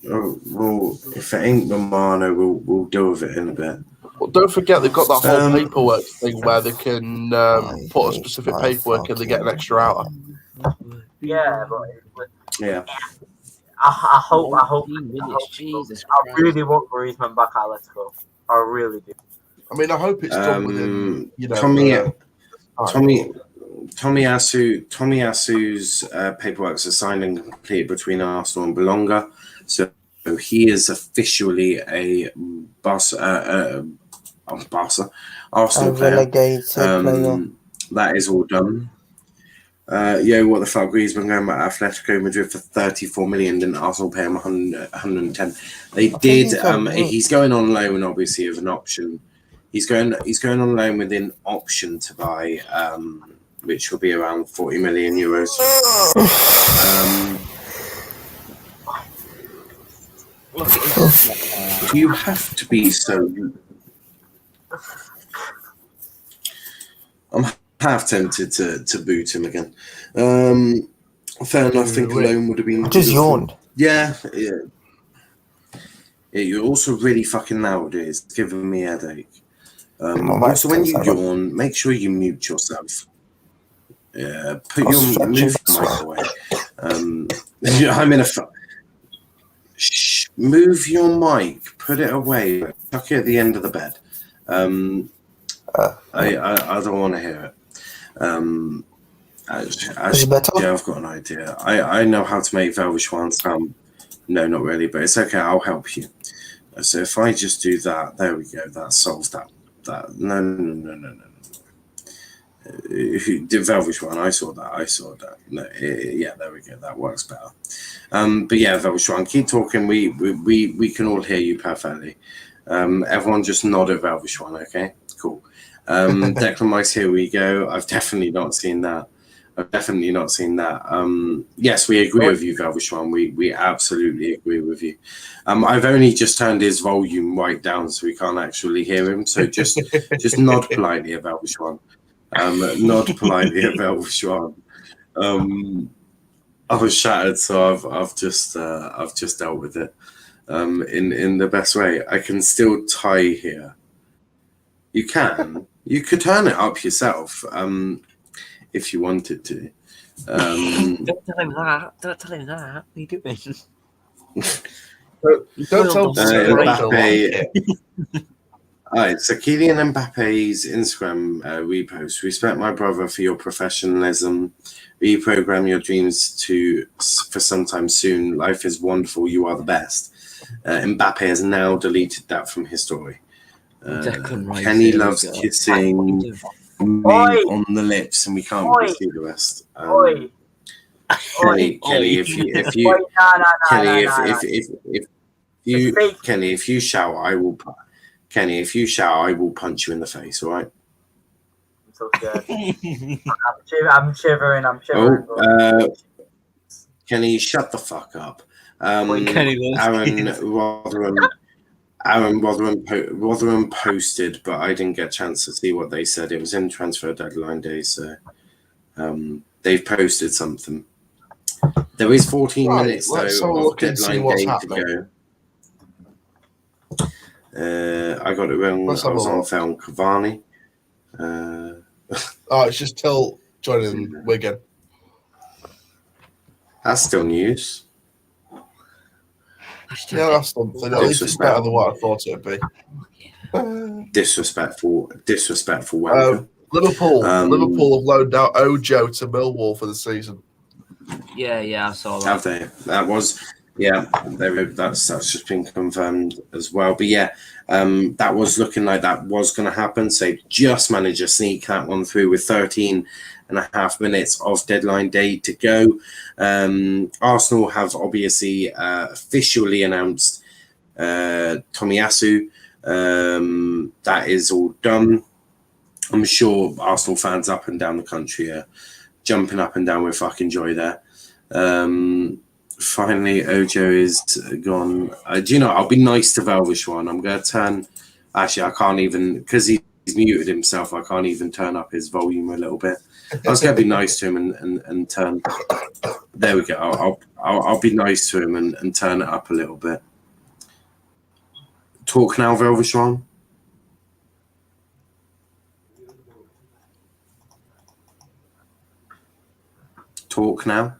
Well, if it ain't Romano, we'll deal with it in a bit. Well, don't forget they've got that whole paperwork thing where they can put a specific paperwork and they get an extra hour. Yeah, but yeah. I hope. Jesus I really want Griezmann back at Atletico. I really do. I mean, I hope it's done within, Tomiyasu's paperwork's assigned and complete between Arsenal and Bologna, so he is officially a Arsenal player. That is all done. What the fuck? Griezmann going back to Atletico Madrid for 34 million. Didn't Arsenal pay him 110? They did. He's going on loan, obviously, with an option. He's going on loan with an option to buy, which will be around 40 million euros. You have to be so. I'm half tempted to boot him again. Fair enough. I think a loan would have been. Just yawned. Yeah. You're also really fucking loud. It's giving me a headache. Also, when you yawn, make sure you mute yourself. Yeah, move your mic away. I'm in a. Move your mic. Put it away. Tuck it at the end of the bed. I don't want to hear it. Yeah, I've got an idea. I know how to make Velvet Schwan sound. No, not really, but it's okay. I'll help you. So if I just do that, there we go. That solves that. No. Velvet Schwan, I saw that. No, there we go. That works better. But yeah, Velvet Schwan, keep talking. We can all hear you perfectly. Everyone just nod at Velvet Schwan, okay? Cool. Declan Rice, here we go. I've definitely not seen that. Yes, we agree with you, Velvet Schwan. We absolutely agree with you. I've only just turned his volume right down so we can't actually hear him. So just nod politely at Velvet Schwan. Nod politely at Velvet Schwan. I was shattered, so I've just dealt with it in the best way. I can still tie here. You could turn it up yourself if you wanted to. Don't tell him that. What are you doing? Don't tell Mbappe. Alright, so Kylian Mbappe's Instagram repost. Respect my brother for your professionalism. Reprogram your dreams for sometime soon. Life is wonderful. You are the best. Mbappe has now deleted that from his story. Kenny loves kissing me on the lips, and we can't really see the rest. Kenny, if you shout, I will. Kenny, if you shout, I will punch you in the face. All right. I'm so scared. I'm shivering. Kenny, shut the fuck up. Aaron Rotherham posted, but I didn't get a chance to see what they said. It was in transfer deadline day, so they've posted something. There is 14 minutes though of deadline day to go. I got it wrong. I was on film Cavani. It's just till joining Wigan. That's still news. Yeah, that's something. At least it's better than what I thought it would be. Disrespectful wanker. Liverpool have loaned out Ojo to Millwall for the season. Yeah, I saw that. Have they? That was, that's just been confirmed as well. But yeah, that was looking like that was going to happen. So just managed to sneak that one through with 13.5 minutes of deadline day to go. Arsenal have obviously officially announced Tomiyasu. That is all done. I'm sure Arsenal fans up and down the country are jumping up and down with fucking joy there. Finally, Ojo is gone. Do you know, I'll be nice to Velvishwan. I'm going to turn... Actually, I can't even... Because he's muted himself, I can't even turn up his volume a little bit. I was going to be nice to him and turn... There we go. I'll be nice to him and turn it up a little bit. Talk now, Velvishwan. Talk now.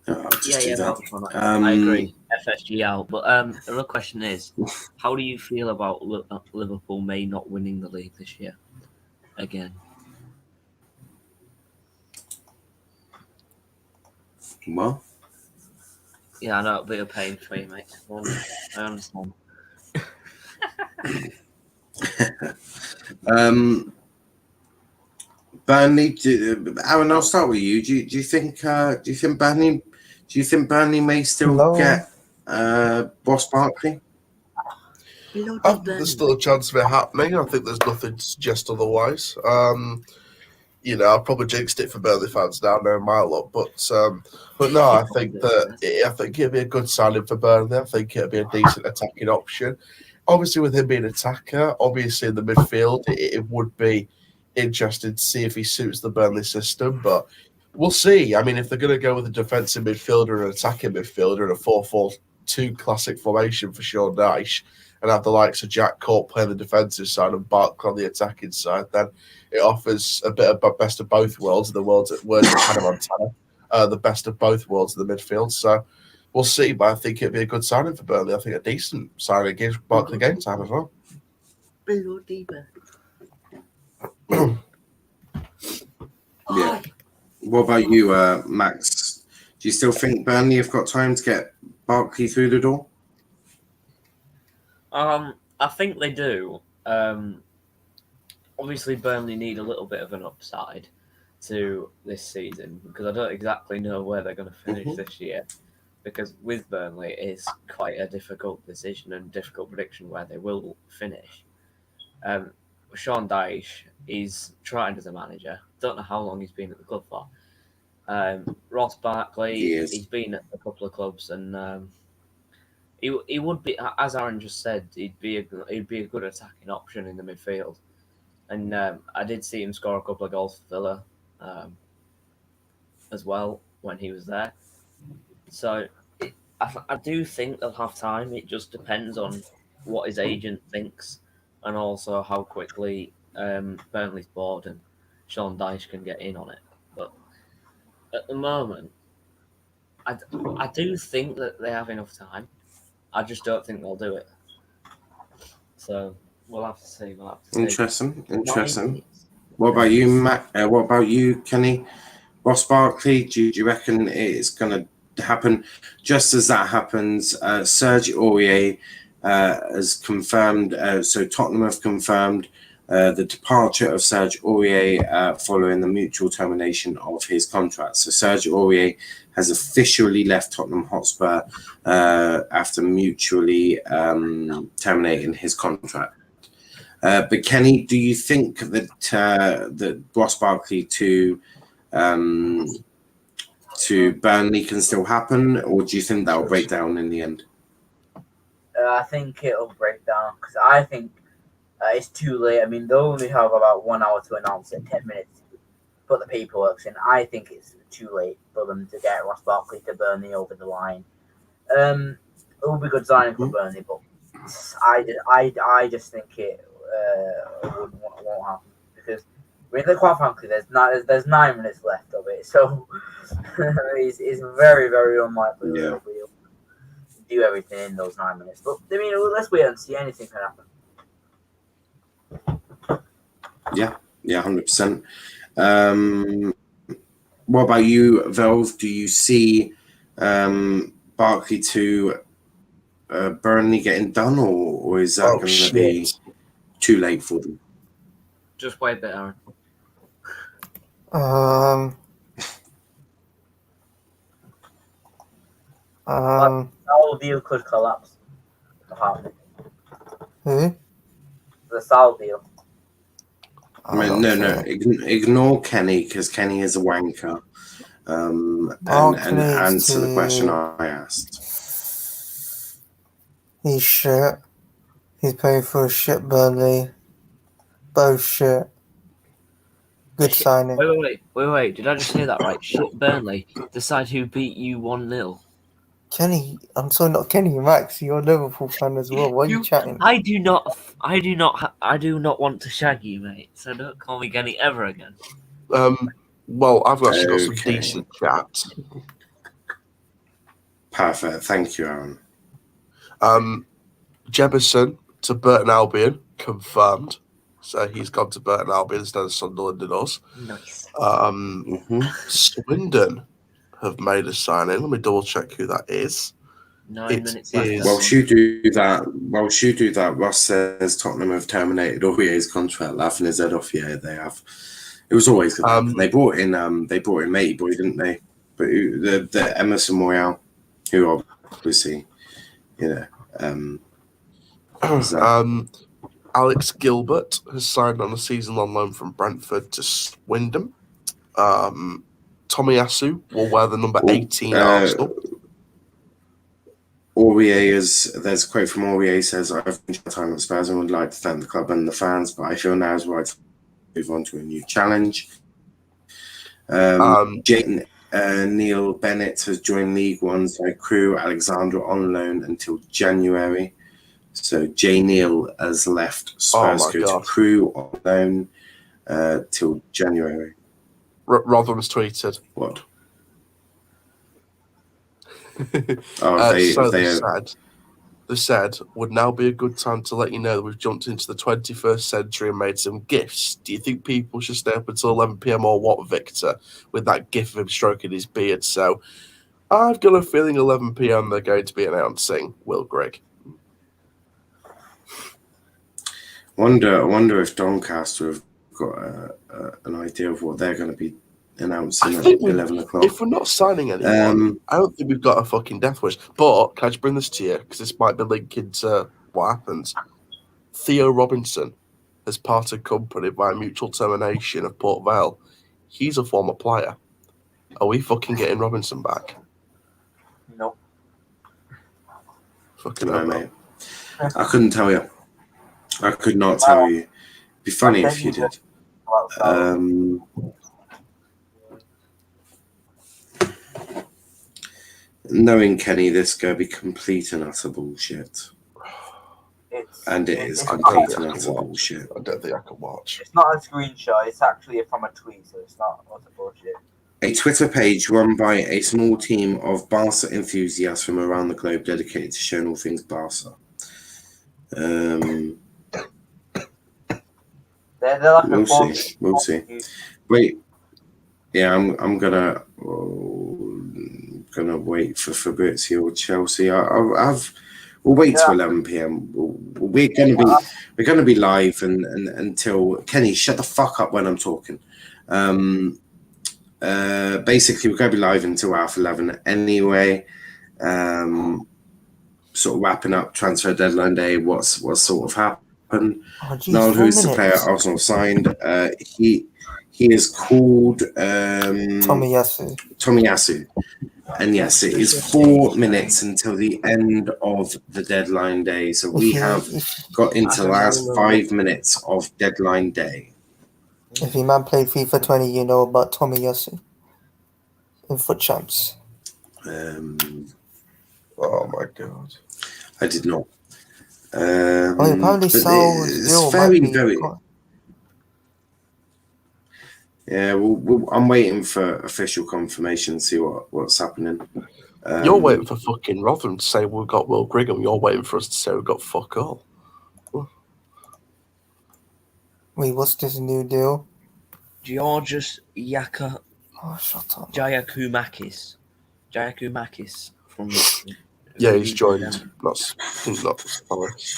I'll just do that. I agree. FSG out. But the real question is, how do you feel about Liverpool may not winning the league this year again? Well, yeah, I know it'll be a pain for you, mate. I understand. Burnley. Aaron, I'll start with you. Do you think Burnley? Do you think Burnley may still get Ross Barkley? I think there's still a chance of it happening. I think there's nothing to suggest otherwise. I probably jinxed it for Burnley fans now, knowing my lot, but no, I think it'd be a good signing for Burnley. I think it'd be a decent attacking option. Obviously, with him being an attacker, obviously in the midfield, it would be interesting to see if he suits the Burnley system, but we'll see. I mean, if they're going to go with a defensive midfielder and an attacking midfielder and a 4-4-2 classic formation for Sean Dyche, and have the likes of Jack Cork playing the defensive side and Barkley on the attacking side, then it offers a bit of best of both worlds. The words of Hannah Montana, the best of both worlds in the midfield. So we'll see, but I think it'd be a good signing for Burnley. I think a decent signing gives Barkley game time as well. Yeah. What about you, Max? Do you still think Burnley have got time to get Barkley through the door? I think they do. Obviously, Burnley need a little bit of an upside to this season because I don't exactly know where they're going to finish this year. Because with Burnley, it's quite a difficult decision and difficult prediction where they will finish. Sean Dyche is trying as a manager. Don't know how long he's been at the club for. Ross Barkley, he's been at a couple of clubs, and he would be, as Aaron just said, he'd be a good attacking option in the midfield. And I did see him score a couple of goals for Villa as well when he was there. So I do think they'll have time. It just depends on what his agent thinks and also how quickly Burnley's board and Sean Dyche can get in on it. But at the moment, I do think that they have enough time. I just don't think they'll do it. So we'll have to see. Interesting. What about you, Matt? What about you, Kenny? Ross Barkley, do you reckon it's going to happen? Just as that happens, Serge Aurier has confirmed, so Tottenham have confirmed the departure of Serge Aurier following the mutual termination of his contract. So Serge Aurier has officially left Tottenham Hotspur after mutually terminating his contract. But Kenny, do you think that that Ross Barkley to Burnley can still happen, or do you think that will break down in the end? I think it'll break down because I think it's too late. I mean, they'll only have about 1 hour to announce it, 10 minutes to put the paperwork in. I think it's too late for them to get Ross Barkley to Burnley over the line. It will be good signing for Burnley, but I just think it won't happen because quite frankly, there's 9 minutes left of it, so it's very, very unlikely they'll be able to do everything in those 9 minutes. But I mean, let's wait and see. Anything can happen. Yeah, 100%. What about you, Velv? Do you see Barkley to Burnley getting done, or is that going to be too late for them? Just wait a bit, Aaron. The whole deal could collapse. Who? The Sal deal. No. Ignore Kenny because Kenny is a wanker. And answer the question I asked. He's shit. He's paying for a shit Burnley. Both shit. Good signing. Wait. Did I just hear that right? Shit Burnley. Decide who beat you 1-0. Kenny, I'm sorry, not Kenny. Max, you're a Liverpool fan as well. Why are you chatting? I do not want to shag you, mate. So don't call me Kenny ever again. Well, I've actually got some decent chat. Perfect. Thank you, Aaron. Jefferson to Burton Albion, confirmed. So he's gone to Burton Albion instead of Sunderland and us. Nice. Swindon have made a signing. Let me double check who that is. 9 minutes left. Whilst you do that, Ross says Tottenham have terminated Aurier's contract, laughing his head off. Yeah, they have. It was always going to happen. They brought in Matey Boy, didn't they? But the Emerson Royale, who obviously, Alex Gilbert has signed on a season-long loan from Brentford to Swindon. Tomiyasu will wear the number 18 at Arsenal. There's a quote from Aurier says, I've enjoyed my time at Spurs and would like to thank the club and the fans, but I feel now is right to move on to a new challenge. Neil Bennett has joined League One side Crew Alexandra on loan until January. So Jay Neal has left Spurs to Crew on loan till January. Rotherham's tweeted. What? They said, would now be a good time to let you know that we've jumped into the 21st century and made some gifts. Do you think people should stay up until 11 p.m. or what, Victor? With that gif of him stroking his beard. So I've got a feeling 11 p.m. they're going to be announcing Will Grigg. Wonder if Doncaster have got an idea of what they're going to be announcing at 11 o'clock. If we're not signing anyone, I don't think we've got a fucking death wish. But can I just bring this to you? Because this might be linking to what happens. Theo Robinson has parted company by mutual termination of Port Vale. He's a former player. Are we fucking getting Robinson back? Nope. Fucking no, mate. I couldn't tell you. I could not tell you. It'd be funny if you did. Knowing Kenny, this is going to be complete and utter bullshit. It is complete and utter bullshit. I don't think I can watch. It's not a screenshot. It's actually from a tweet, so it's not utter bullshit. a Twitter page run by a small team of Barca enthusiasts from around the globe dedicated to showing all things Barca. They're like We'll see. Wait, yeah, I'm gonna wait for Fabrizio or Chelsea. We'll wait till 11 p.m. We're gonna be live and until Kenny, shut the fuck up when I'm talking. Basically, we're gonna be live until half 11 anyway. Sort of wrapping up transfer deadline day. What's sort of happened? Niall, who's the player Arsenal signed? He is called Tomiyasu. And yes, it is 4 minutes until the end of the deadline day. So we have got into the last 5 minutes of deadline day. If your man played FIFA 20, you know about Tomiyasu in Foot Champs. Oh my god. I did not. Apparently it's very. Yeah, I'm waiting for official confirmation to see what's happening. You're waiting for fucking Rotherham to say we've got Will Brigham. You're waiting for us to say we've got fuck all. Wait, what's this new deal? Georgios Jayakumakis from. Yeah, he's joined. Not Palace.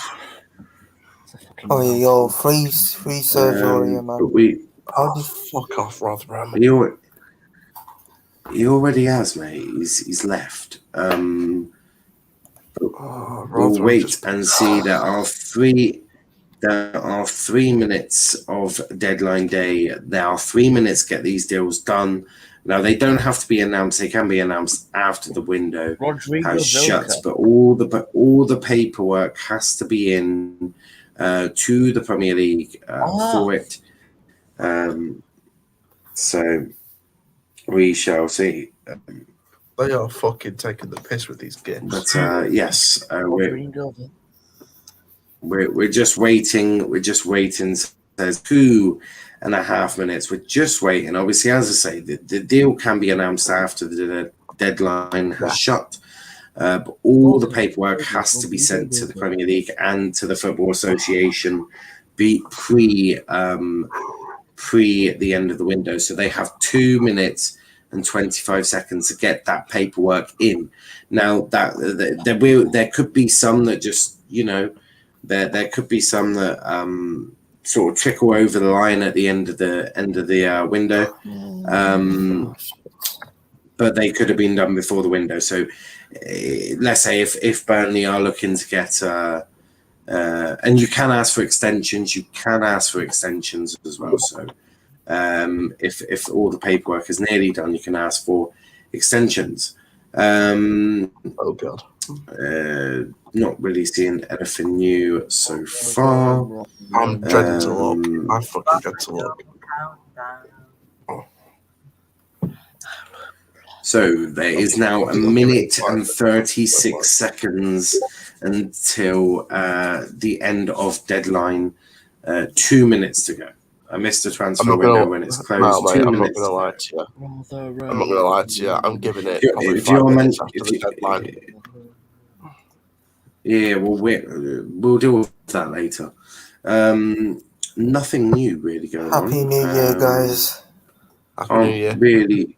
Oh, yo, free surgery, man. How the fuck off Rotherham? He already has, mate. He's left. We'll wait and see. There are 3 minutes of deadline day. There are 3 minutes to get these deals done. Now they don't have to be announced. They can be announced after the window has shut. But all the paperwork has to be in to the Premier League for it. So we shall see. They are fucking taking the piss with these games. But yes, we're just waiting. We're just waiting. There's 2.5 minutes. We're just waiting. Obviously, as I say, the deal can be announced after the deadline has shut. But all the paperwork has to be sent to the Premier League and to the Football Association pre the end of the window. So they have 2 minutes and 25 seconds to get that paperwork in. Now that there could be some that just, there could be some that sort of trickle over the line at the end of the window. But they could have been done before the window. So let's say if Burnley are looking to get and you can ask for extensions. You can ask for extensions as well. So if all the paperwork is nearly done, you can ask for extensions. Oh God. Not really seeing anything new so far. I'm dreading to look. I fucking dread to look. So there is now 1 minute and 36 seconds until the end of deadline. 2 minutes to go. I missed the transfer window when it's closed. No, mate, 2 I'm minutes. I'm not going to lie to you. I'm giving it probably 5 minutes after the deadline. Yeah, we'll deal with that later. Nothing new really going on. Happy New Year, guys. Happy New Year. Really.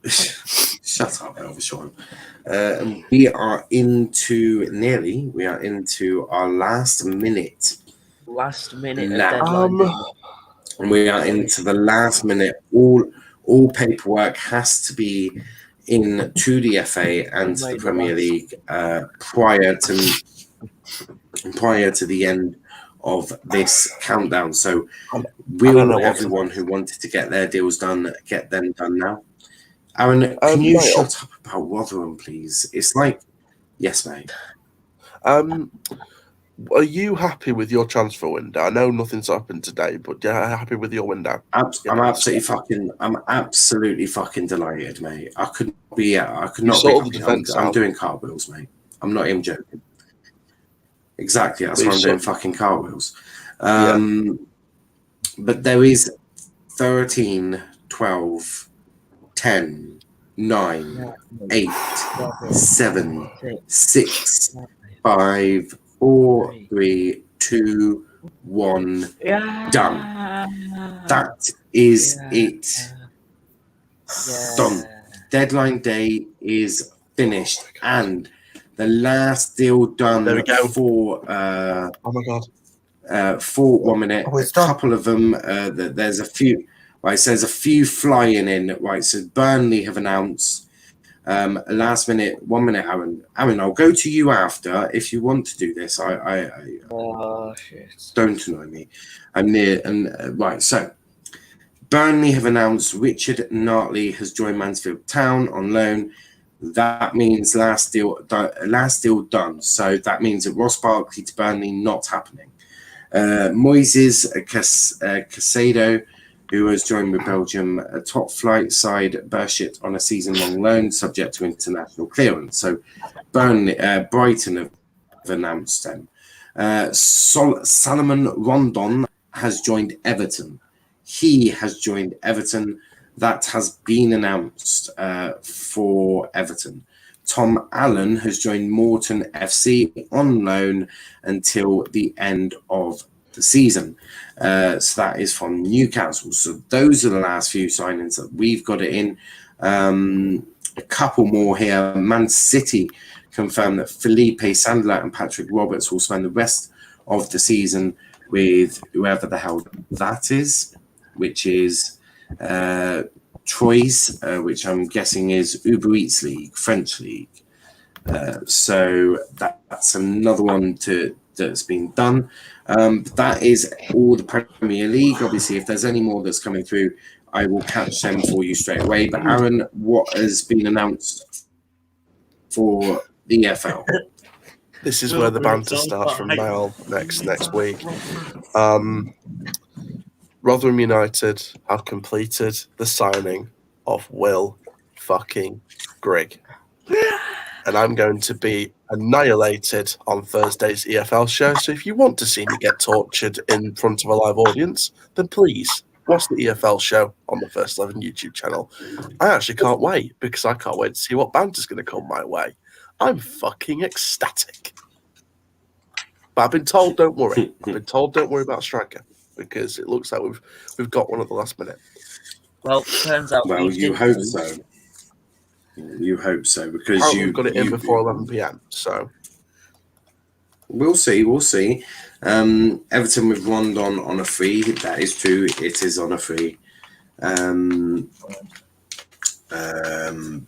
Shut up, Elvis. We are into our last minute. Last minute now. And we are into the last minute. All paperwork has to be in to the FA and to the Premier League prior to the end of this countdown. So will everyone who wanted to get their deals done get them done now? Aaron, can you shut up about Rotherham, please? It's like, yes, mate. Are you happy with your transfer window? I know nothing's happened today, but you're happy with your window? I'm absolutely fucking delighted, mate. I could not be happy. I'm doing cartwheels, mate. I'm not even joking. Exactly, that's why I'm doing fucking cartwheels. But there is 13, 12, 10, 9, 8, 7, 6, 5, 4, 3, 2, 1. Done. That is it. Done. Deadline day is finished, and the last deal done There we go. for oh my god, for 1 minute. Oh, A it's done. couple of them. There's a few. Right, so there's a few flying in. Right, so Burnley have announced last minute, 1 minute. Aaron, I'll go to you after if you want to do this. Oh shit! Don't annoy me. I'm near and right. So Burnley have announced Richard Nartley has joined Mansfield Town on loan. That means last deal done. So that means that Ross Barkley to Burnley not happening. Moises Caicedo, who has joined with Belgium, a top flight side Bershit on a season-long loan, subject to international clearance. So Brighton have announced them. Salomon Rondon has joined Everton. He has joined Everton. That has been announced for Everton. Tom Allen has joined Morton FC on loan until the end of the season. So that is from Newcastle. So those are the last few signings that we've got it in. A couple more here. Man City confirmed that Felipe Sandler and Patrick Roberts will spend the rest of the season with whoever the hell that is, which is Troyes, which I'm guessing is Uber Eats League, French League. So that's another one that's been done. That is all the Premier League. Obviously, if there's any more that's coming through, I will catch them for you straight away. But Aaron, what has been announced for the EFL? This is where the banter starts from Niall next week. Rotherham United have completed the signing of Will fucking Grigg. And I'm going to be annihilated on Thursday's EFL show. So if you want to see me get tortured in front of a live audience, then please watch the EFL show on the First 11 YouTube channel. I actually can't wait because I can't wait to see what banter's going to come my way. I'm fucking ecstatic. But I've been told, don't worry. I've been told, don't worry about striker because it looks like we've got one at the last minute. Well, turns out. Well, you hope so. You hope so because you've got it in before 11 p.m. So we'll see. We'll see. Everton with Rondon on a free. That is true. It is on a free. But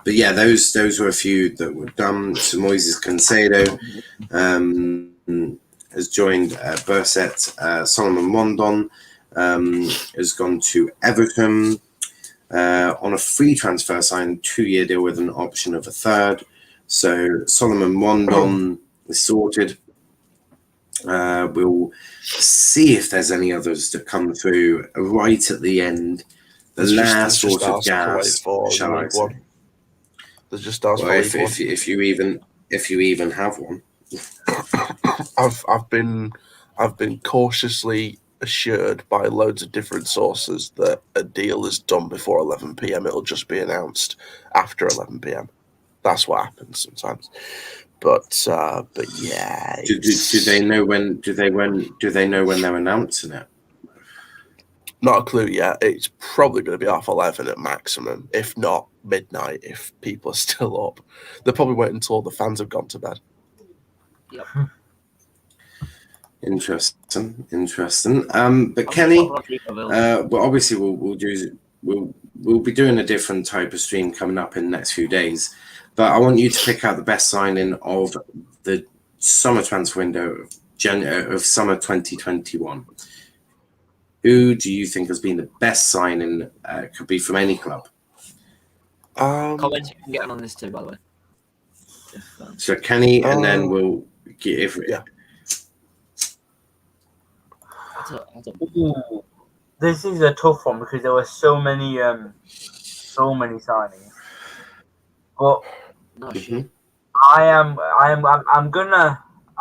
yeah, those were a few that were done. So Moises Caicedo has joined Berset. Solomon Rondon has gone to Everton. On a free transfer signed 2-year deal with an option of a third. So Solomon Rondon is sorted. We'll see if there's any others to come through right at the end. The last sort of gas, shall I say? There's just asked well, if you even have one. I've been cautiously assured by loads of different sources that a deal is done before 11 p.m. It'll just be announced after 11 p.m. That's what happens sometimes. But yeah. Do they know when? Do they know when they're announcing it? Not a clue yet. It's probably going to be half 11 at maximum, if not midnight. If people are still up, they'll probably wait until all the fans have gone to bed. Yep. Interesting. But Kenny, well, obviously we'll be doing a different type of stream coming up in the next few days. But I want you to pick out the best signing of the summer transfer window of summer 2021. Who do you think has been the best signing? Could be from any club. Comments you can get on this too, by the way. So Kenny, and then we'll give. Yeah. This is a tough one because there were so many signings. But I'm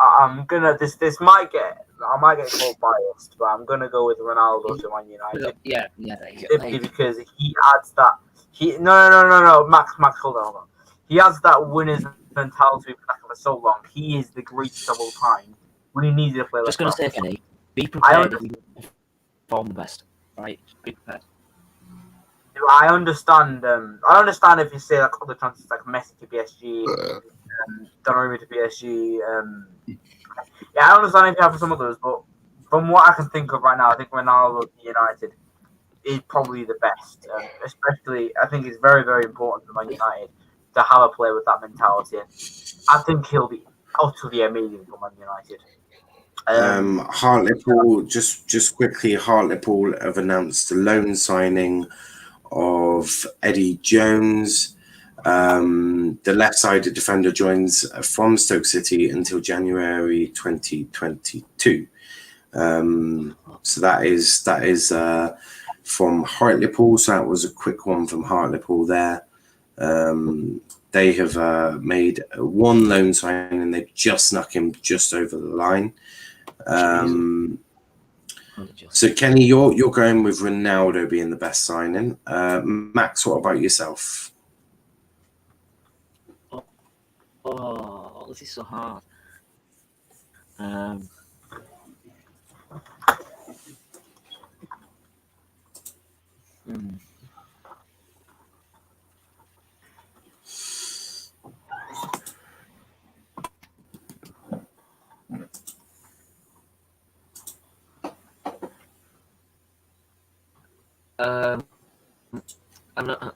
I'm gonna this might get I might get called biased, but I'm gonna go with Ronaldo to Man United. Yeah, there you go. Simply because he adds that no, Max, hold on. He has that winner's mentality we've had for so long. He is the greatest of all time. We needed to play. Just gonna say, Kenny, be prepared if you perform the best. Right, be prepared. I understand if you say like other transfers like Messi to PSG, Donnarumma to PSG. Yeah, I understand if you have some others, but from what I can think of right now, I think Ronaldo to United is probably the best. Especially, I think it's very, very important for Man United to have a player with that mentality. I think he'll be utterly amazing for Man United. Hartlepool, just quickly, Hartlepool have announced the loan signing of Eddie Jones. The left-sided defender joins from Stoke City until January 2022. So that is from Hartlepool. So that was a quick one from Hartlepool there. They have made one loan signing and they've just snuck him just over the line. So Kenny, you're going with Ronaldo being the best signing. Max, what about yourself? Oh, this is so hard.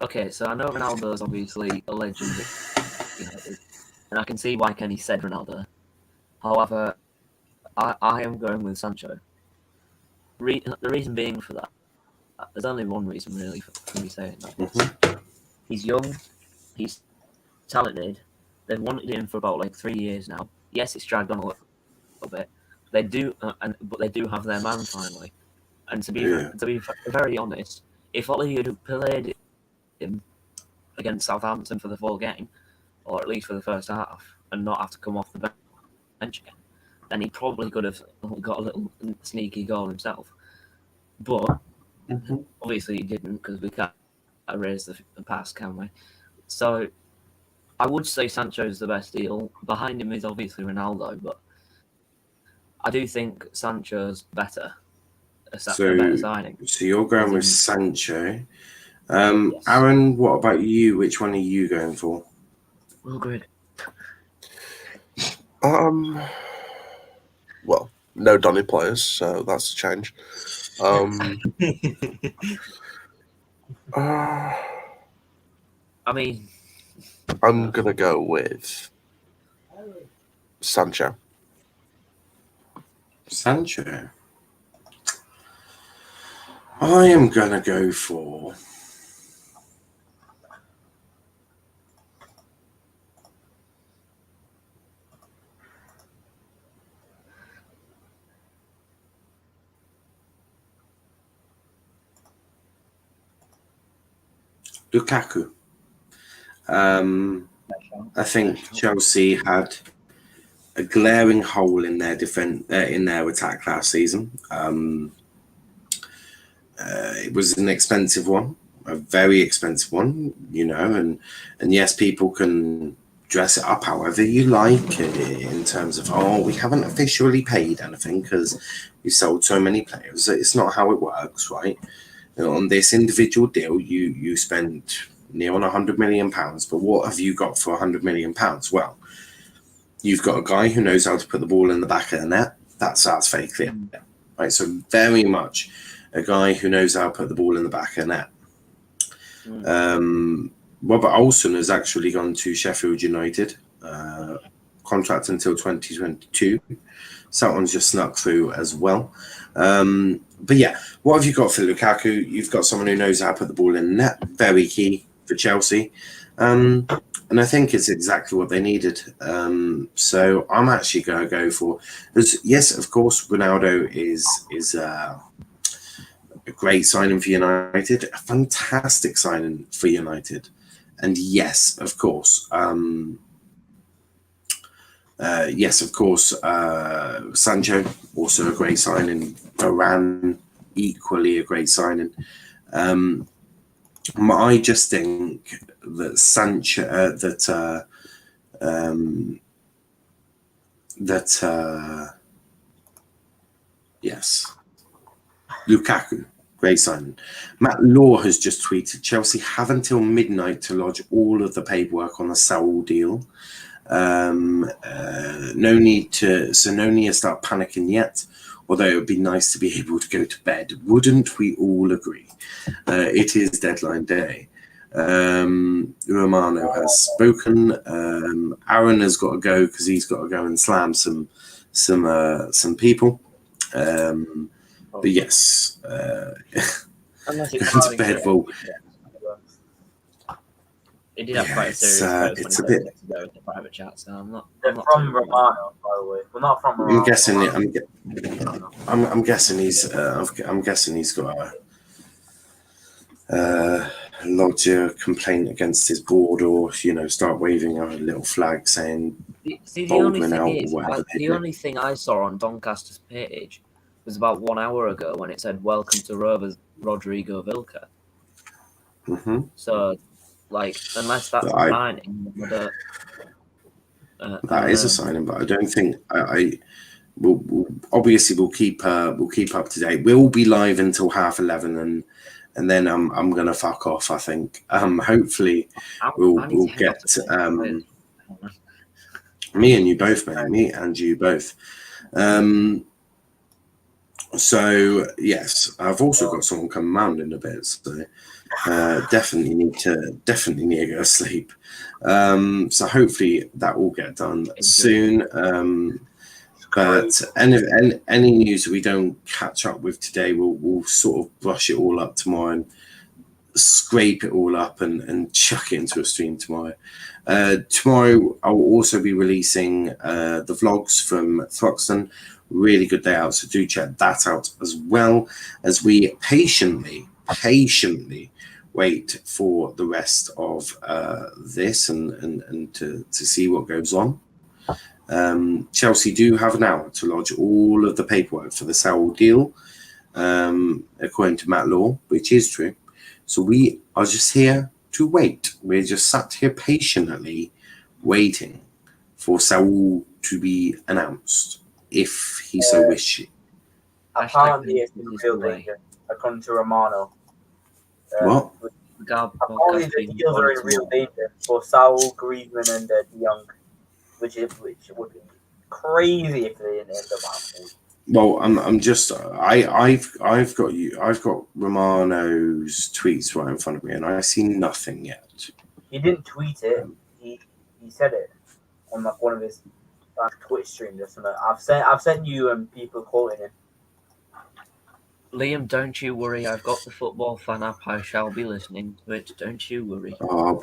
Okay, so I know Ronaldo's obviously a legend, and I can see why Kenny said Ronaldo. However, I am going with Sancho. The reason being for that, there's only one reason really for me saying that. He's young, he's talented. They've wanted him for about 3 years now. Yes, it's dragged on a little bit. They do, but they do have their man finally. And to be very honest, if Ollie had played him against Southampton for the full game, or at least for the first half, and not have to come off the bench again, then he probably could have got a little sneaky goal himself. But obviously he didn't, because we can't erase the past, can we? So I would say Sancho's the best deal. Behind him is obviously Ronaldo, but I do think Sancho's better. A better signing. So you're going with Sancho. Yes. Aaron, what about you? Which one are you going for? Well, good. Well, no Donny players, so that's a change. I mean, I'm gonna go with Sancho. Sancho. I am gonna go for Lukaku. I think Chelsea had a glaring hole in their in their attack last season. It was an expensive one, a very expensive one, and yes, people can dress it up however you like in terms of, we haven't officially paid anything because we sold so many players. It's not how it works, right? On this individual deal, you spend near on £100 million, but what have you got for £100 million? Well, you've got a guy who knows how to put the ball in the back of the net. That's very clear, right? So very much a guy who knows how to put the ball in the back of the net. Robert Olsen has actually gone to Sheffield United, contract until 2022. So that one's just snuck through as well. But yeah, what have you got for Lukaku? You've got someone who knows how to put the ball in the net, very key for Chelsea. And I think it's exactly what they needed. So I'm actually going to go for, yes, of course, Ronaldo is a great signing for United, a fantastic signing for United. And yes, of course, Yes, of course, Sancho, also a great signing. Varane, equally a great signing. I just think that Sancho, yes, Lukaku, great signing. Matt Law has just tweeted, Chelsea have until midnight to lodge all of the paperwork on the Saul deal. No need to start panicking yet, although it would be nice to be able to go to bed. Wouldn't we all agree? It is deadline day. Romano has spoken. Aaron has got to go because he's got to go and slam some people. But yes, Unless going it's to bed. Well, it did have quite a serious it's a bit. To go with the private chat, so I'm not. They're from Romano, by the way. Well, not from Romano. I'm guessing he's. I'm guessing he's got a lodge a complaint against his board, or start waving a little flag saying. See, the only thing is, the only thing I saw on Doncaster's page was about 1 hour ago when it said "Welcome to Rovers, Rodrigo Vilca." Mm-hmm. So, unless that's a signing, that is a signing, but I don't think we'll obviously we'll keep up to date. We'll be live until 11:30, and then I'm gonna fuck off. I think. Hopefully we'll get me and you both, mate. Me and you both. So yes, I've also got someone coming round in a bit, so definitely need to go to sleep. So hopefully that will get done soon. But any news we don't catch up with today, we'll sort of brush it all up tomorrow and scrape it all up and chuck it into a stream tomorrow. Tomorrow I'll also be releasing the vlogs from Throxton. Really good day out, so do check that out as well as we patiently wait for the rest of this and to see what goes on. Chelsea do have an hour to lodge all of the paperwork for the Saul deal, according to Matt Law, which is true. So we are just here to wait. We're just sat here patiently waiting for Saul to be announced, if he so wishes. Apparently, it's in real danger, according to Romano. What? Apparently, the deals are in real danger for Saul, Griezmann, and De Jong, which would be crazy if they didn't end up happening. Well, I've got Romano's tweets right in front of me, and I see nothing yet. He didn't tweet it. He said it on one of his Twitch streams or something. I've sent you people quoting him. Liam, don't you worry. I've got the football fan app. I shall be listening to it. Don't you worry. Oh,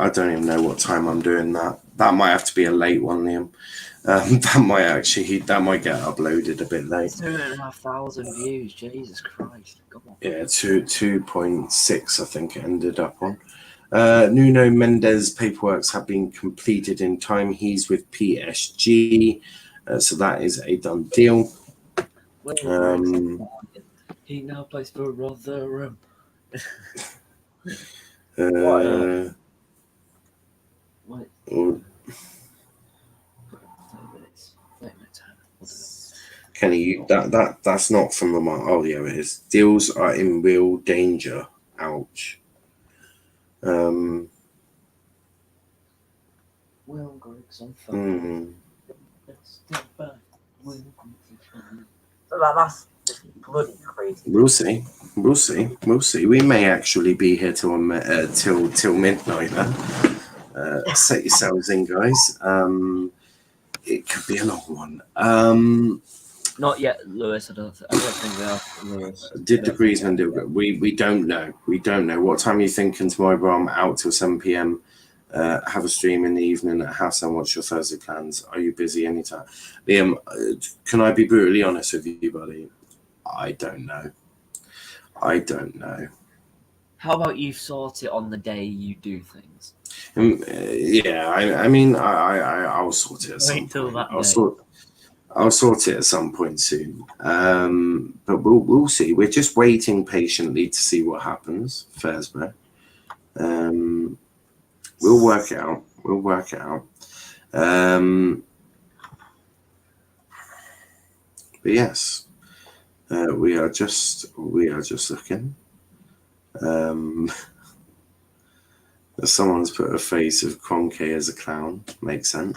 I don't even know what time I'm doing that. That might have to be a late one, Liam. That might get uploaded a bit late. 2,500 views. Jesus Christ. Come on. Yeah, 2.6 I think it ended up on. Nuno Mendes paperworks have been completed in time. He's with PSG, so that is a done deal. He now plays for Rotherham. Kenny, that's not from Romano. Oh yeah, it is. Deals are in real danger. Ouch. Well, Greg's on fire. Let's step back. So that's bloody crazy. We'll see. We may actually be here till midnight then. Set yourselves in, guys. It could be a long one. Not yet, Lewis. I don't think they are. Lewis. Did the Griezmann deal? We don't know. We don't know. What time are you thinking tomorrow, bro? I'm out till 7 p.m. Have a stream in the evening at house and what's your Thursday plans? Are you busy anytime? Liam, can I be brutally honest with you, buddy? I don't know. How about you sort it on the day you do things? Yeah, I mean, I'll sort it at some Wait till point. that day. I'll sort it at some point soon. But we'll see. We're just waiting patiently to see what happens. Thursday. We'll work it out. But yes, we are just looking. Someone's put a face of Kroenke as a clown. Makes sense.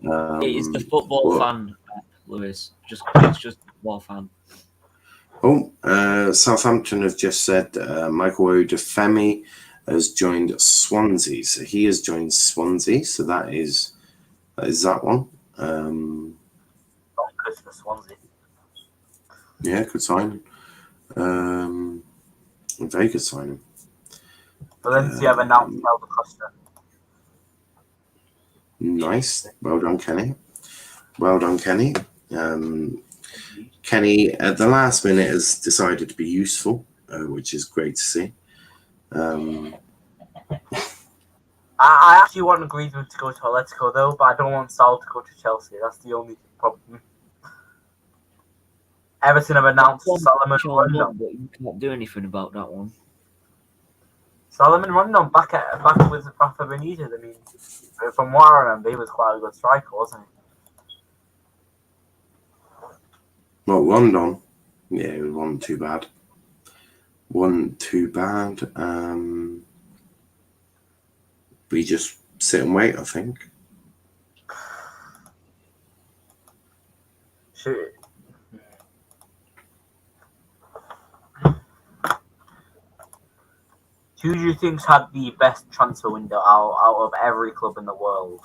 It's the football what? fan, Lewis. It's just football fan. Oh, Southampton have just said Michael Odefemi has joined Swansea. So he has joined Swansea. So that is that one. Bonkers for Swansea. Yeah, good signing. Very good signing. Valencia have announced Helder Costa. Nice. Well done, Kenny. Kenny, at the last minute, has decided to be useful, which is great to see. I actually want Griezmann to go to Atletico, though, but I don't want Saul to go to Chelsea. That's the only problem. Everton have announced Solomon Rondon. But you can't do anything about that one. Solomon Rondon back with Rafa Benitez. I mean, from what I remember, he was quite a good striker, wasn't he? Well, Rondon, yeah, it wasn't too bad. We just sit and wait, I think. Shoot. Who do you think's had the best transfer window out of every club in the world?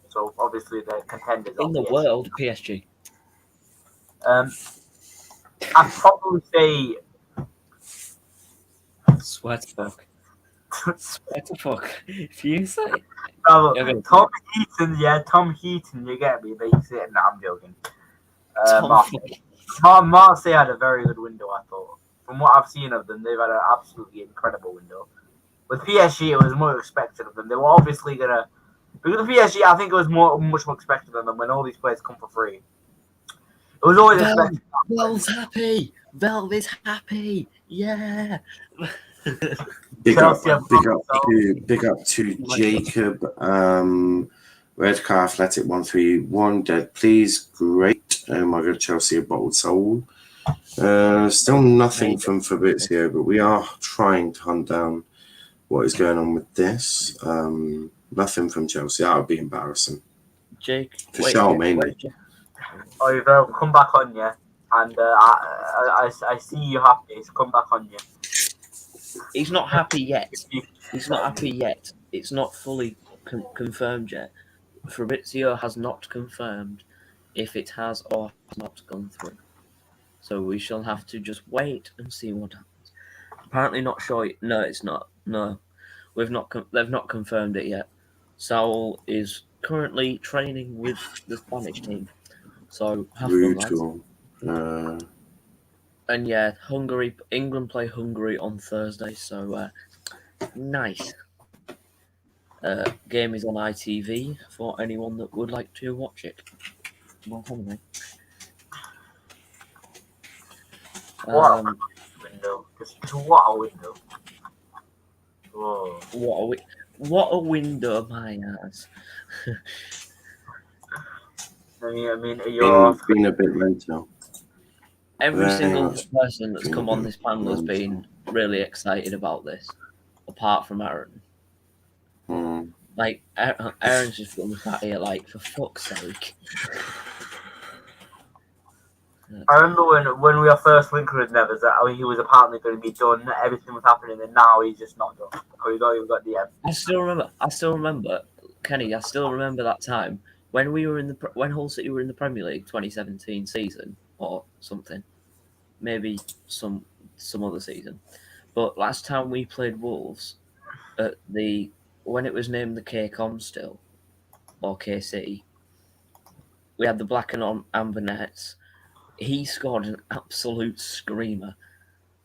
So obviously the contenders In the PSG. world, PSG. I'd probably say. Swear to fuck. Swear to fuck. If you say. Tom Heaton, you get me, but you say it. Nah, I'm joking. Marseille had a very good window, I thought. From what I've seen of them, they've had an absolutely incredible window. With PSG, it was more expected of them. They were obviously going to... Because with PSG, I think it was much more expected of them when all these players come for free. It was always expected. Vel's happy! Vel is happy! Yeah! Big up to Jacob. Redcar Athletic 131. Dead, please. Great. Oh my god, Chelsea a bottled soul. Still nothing from Fabrizio, but we are trying to hunt down what is going on with this. Nothing from Chelsea. That would be embarrassing. Jake, for sure, mainly. Oh, Vel, come back on, yeah. And I see you happy. So come back on, yeah. He's not happy yet. He's not happy yet. It's not fully confirmed yet. Fabrizio has not confirmed if it has or has not gone through. So we shall have to just wait and see what happens. Apparently not sure. No, it's not. No, they've not confirmed it yet. Saul is currently training with the Spanish team. So have fun, lads. And yeah, England play Hungary on Thursday, so nice. Game is on ITV for anyone that would like to watch it. What a window! Just what a window! Whoa. What a window, my ass! I mean, you're been a bit mental. Every single person that's come on this panel has been really excited about this, apart from Aaron. Like, Aaron's just going to here, like, for fuck's sake. I remember when we were first linked with Nevers, he was apparently going to be done. Everything was happening, and now he's just not done. We've got the end. I still remember, Kenny. I still remember that time when we were when Hull City were in the Premier League 2017 season or something, maybe some other season. But last time we played Wolves at when it was named the KCOM still, or KC, we had the black and amber nets. He scored an absolute screamer.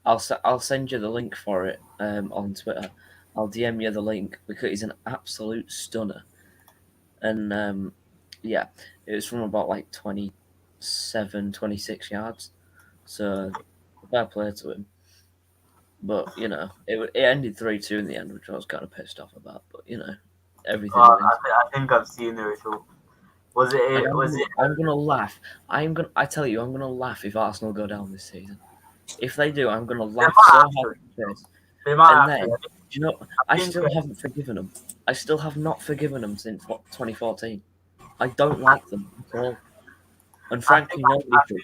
I'll send you the link for it on Twitter. I'll DM you the link because he's an absolute stunner. And yeah, it was from about like 27, 26 yards. So fair play to him. But you know, it ended 3-2 in the end, which I was kind of pissed off about. But you know, everything. I think I've seen the result. Was it? I'm gonna laugh. I tell you, I'm gonna laugh if Arsenal go down this season. If they do, I'm gonna laugh so hard. They might And then, actually. do you know, I still haven't forgiven them. I still have not forgiven them since 2014. I don't like them at all. And frankly, nobody should.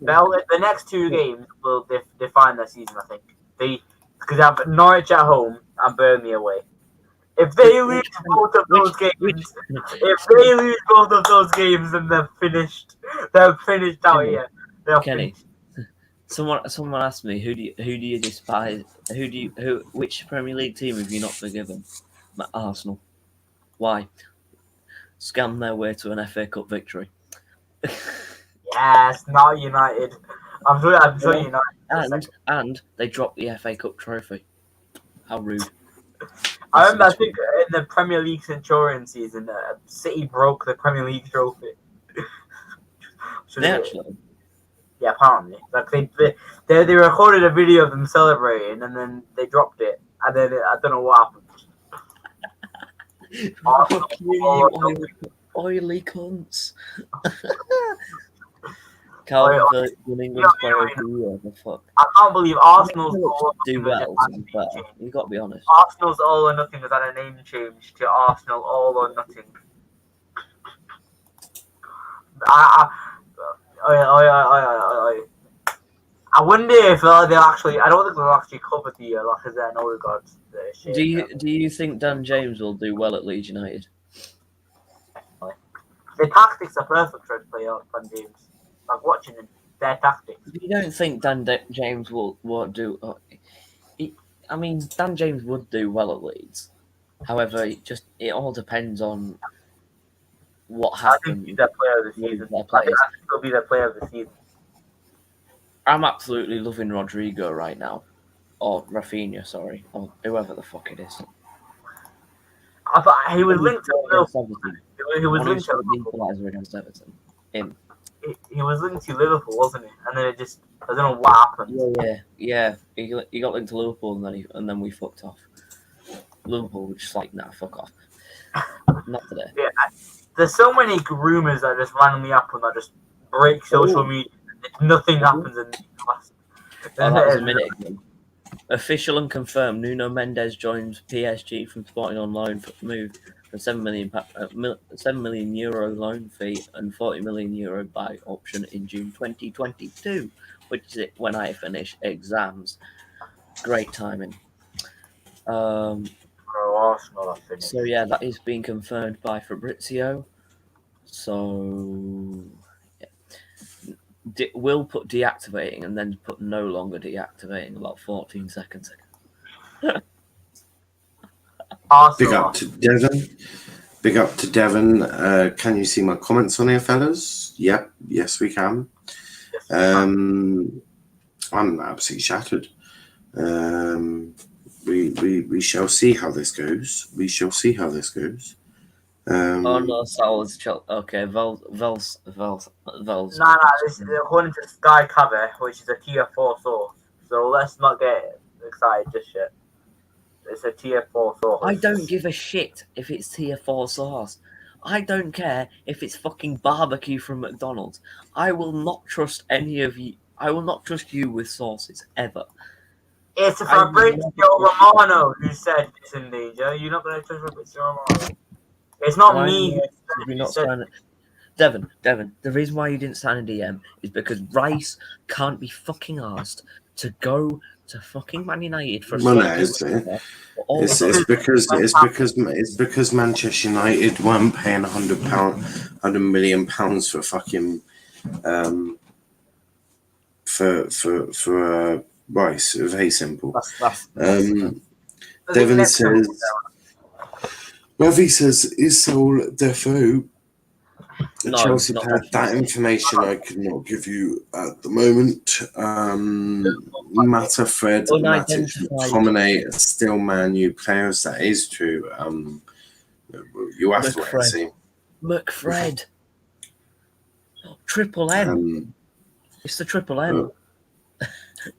The next two games will define their season. I think because they have Norwich at home and Burnley away. If they lose both of those games, then they're finished. They're finished out here. Kenny, someone asked me who do you despise? Which Premier League team have you not forgiven? Arsenal. Why? Scam their way to an FA Cup victory. Yes, not United. I'm sure United. And they dropped the FA Cup trophy. How rude. I think in the Premier League Centurion season, City broke the Premier League trophy. They actually? Yeah, apparently. Like they recorded a video of them celebrating, and then they dropped it, and then I don't know what happened. Fuck you, oily cunts. Calvin England's player of the year. The fuck. I can't believe Arsenal's do well. You got to be honest. Arsenal's All or Nothing has had a name change to Arsenal All or Nothing. I wonder if they'll actually. I don't think they'll actually cover the Lacazette and Odegaard. Do you think Dan James will do well at Leeds United? The tactics are perfect for play out Dan James. Like watching them, their tactics. You don't think Dan James won't do? I mean, Dan James would do well at Leeds. However, it all depends on what happens. I think he's their player of the season. I think he'll be their player of the season. I'm absolutely loving Rodrigo right now, or Rafinha, sorry, or whoever the fuck it is. I thought he was linked to Liverpool. He was linked to the equaliser against Everton. Him. He was linked to Liverpool, wasn't he? And then I don't know what happened. Yeah. He got linked to Liverpool, and then we fucked off. Liverpool were just like, nah, fuck off. Not today. Yeah, there's so many rumours that just randomly happen that just break social media. Nothing happens in the class. That was a minute ago. Official and confirmed, Nuno Mendes joins PSG from Sporting on loan for move for €7 million loan fee and €40 million buy option in June 2022, which is it when I finish exams. Great timing. So yeah, that is being confirmed by Fabrizio. So yeah. We'll put deactivating and then put no longer deactivating about 14 seconds ago. Big up to Devon. Big up to Devon. Can you see my comments on here, fellas? Yep. Yes, we can. I'm absolutely shattered. We shall see how this goes. Oh no, Sal's okay. Vels. No, this is according to Sky Cover, which is a tier 4 source. So let's not get excited just yet. It's a tier 4 source. I don't give a shit if it's tier 4 sauce. I don't care if it's fucking barbecue from McDonald's. I will not trust any of you. I will not trust you with sauces ever. It's Fabrizio Romano who said it's in danger. You're not going to trust Fabrizio Romano. It's not me. Devon, the reason why you didn't sign a DM is because Rice can't be fucking asked to go to fucking Man United for. Well, no, it's because Manchester United weren't paying £100 million for fucking for Rice. Very simple. Devon says. Ravi says, is Saul Defo No, Chelsea not player, that information I could not give you at the moment. Mata, Fred, Matic, Unidentified. McTominay, still Man U players. That is true. You have to wait and see. McFred. Triple M. It's the Triple M.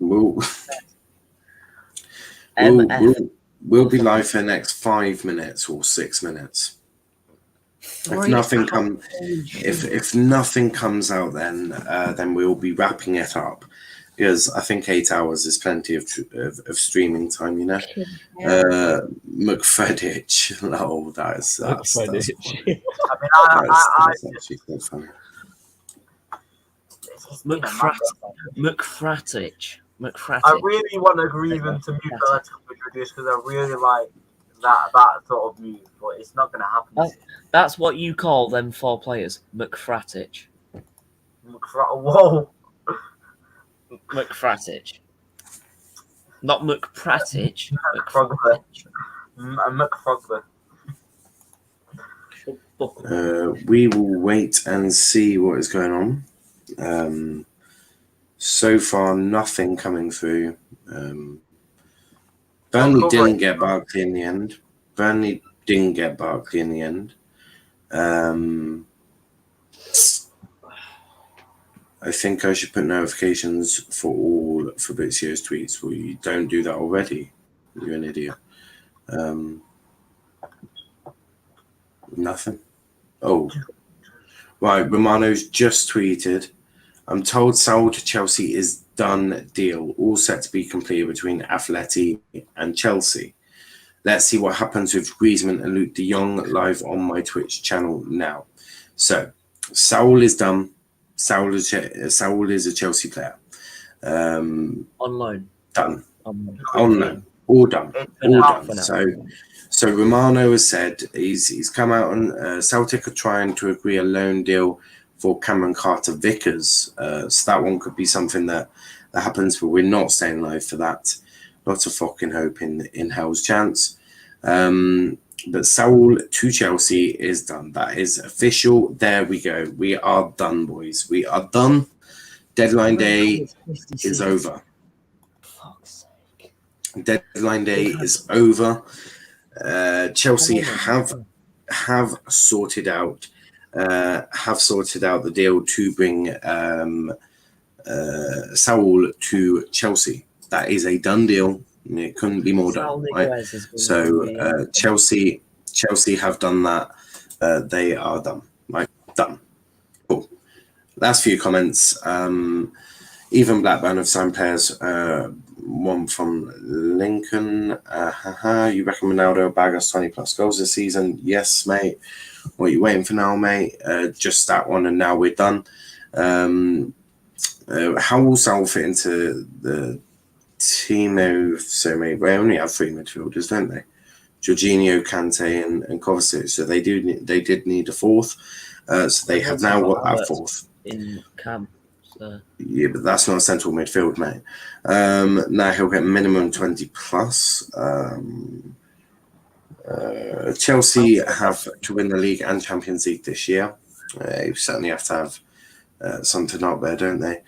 We'll be live for the next 5 minutes or 6 minutes. If nothing comes out, then we'll be wrapping it up, because I think 8 hours is plenty of streaming time. You know, McFredich. Oh, that's funny. That's actually quite funny. McFratich. I really want to agree them to move to Atletico Madrid because I really like that sort of move, but it's not going to happen. That's what you call them 4 players, McFratich. Whoa. McFratich. Not McPratich. McFrogler. We will wait and see what is going on. So far, nothing coming through. Burnley didn't get Barkley in the end. I think I should put notifications for all Fabrizio's tweets. Well, you don't do that already. You're an idiot. Nothing. Oh. Right, Romano's just tweeted. I'm told Saul to Chelsea is done deal. All set to be completed between Atleti and Chelsea. Let's see what happens with Griezmann and Luke de Jong live on my Twitch channel now. So, Saul is done. Saul is a Chelsea player. On loan. Done. On loan. All done. All done. So Romano has said he's come out and Celtic are trying to agree a loan deal for Cameron Carter-Vickers. So that one could be something that happens, but we're not staying live for that. Lots of fucking hope in hell's chance. But Saul to Chelsea is done. That is official. There we go. We are done, boys. We are done. Deadline day is over. Deadline day is over. Chelsea have sorted out the deal to bring Saul to Chelsea. That is a done deal. It couldn't be more done, right? So Chelsea have done that. They are done, right? Done. Cool. Last few comments. Even Blackburn have signed players. One from Lincoln. You reckon Ronaldo bag us 20+ goals this season? Yes, mate. What are you waiting for now, mate? Just that one, and now we're done. How will Saul fit into the team? So, mate, they only have 3 midfielders, don't they? Jorginho, Kante, and Kovacic. So they did need a fourth. So they have now got that fourth in camp. So. Yeah, but that's not a central midfield, mate. Now he'll get minimum 20+. Chelsea have to win the league and Champions League this year. You certainly have to have something up there, don't they?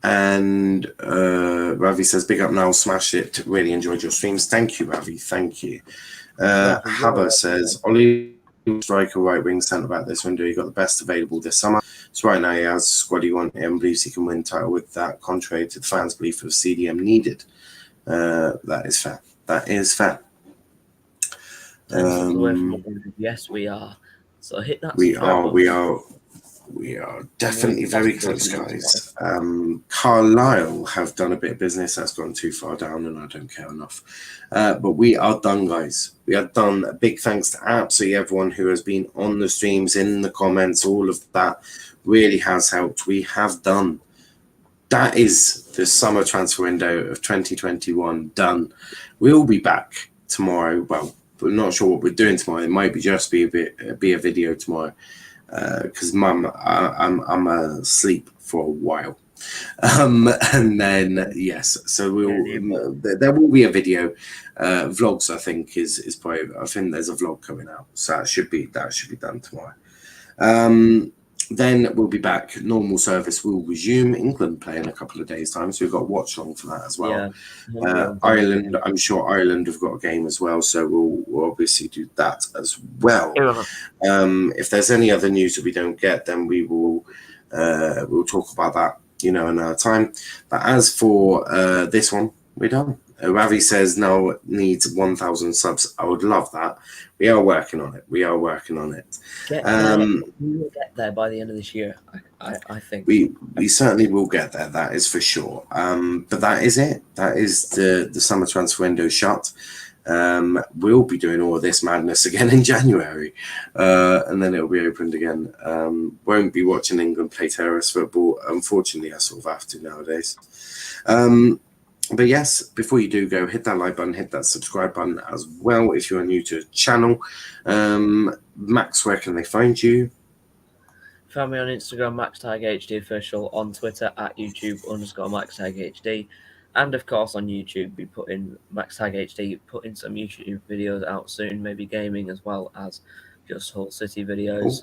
And Ravi says, big up now, smash it. Really enjoyed your streams. Thank you, Ravi. Thank you. Habba says, Ollie, striker, right wing, centre back this window. He got the best available this summer. So right now he has squad he wants and believes he can win title with that, contrary to the fans' belief of CDM needed. That is fair. That is fair. Yes, we are. So hit that. We are definitely very close, guys. Carlisle have done a bit of business. That's gone too far down, and I don't care enough. But we are done, guys. We are done. A big thanks to absolutely everyone who has been on the streams, in the comments. All of that really has helped. We have done. That is the summer transfer window of 2021 done. We'll be back tomorrow. Well, we're not sure what we're doing tomorrow. It might be just be a video tomorrow. Because I'm asleep for a while. And then yes, so there will be a video. Vlogs, I think, is probably. I think there's a vlog coming out, so that should be done tomorrow. Then we'll be back. Normal service will resume. England play in a couple of days' time, so we've got to watch long for that as well. Ireland, I'm sure Ireland have got a game as well, so we'll obviously do that as well. If there's any other news that we don't get, then we'll talk about that, another time. But as for this one, we're done. Ravi says now it needs 1,000 subs. I would love that. We are working on it. We will get there by the end of this year. I think we certainly will get there. That is for sure. But that is it. That is the summer transfer window shut. We'll be doing all of this madness again in January, and then it'll be opened again. Won't be watching England play terrorist football. Unfortunately, I sort of have to nowadays. But yes, before you do go, hit that like button, hit that subscribe button as well if you are new to the channel. Max, where can they find you? Find me on Instagram, MaxTagHD Official, on Twitter @YouTube_MaxTagHD, and of course on YouTube, be putting MaxTagHD, putting some YouTube videos out soon, maybe gaming as well as just Hull City videos.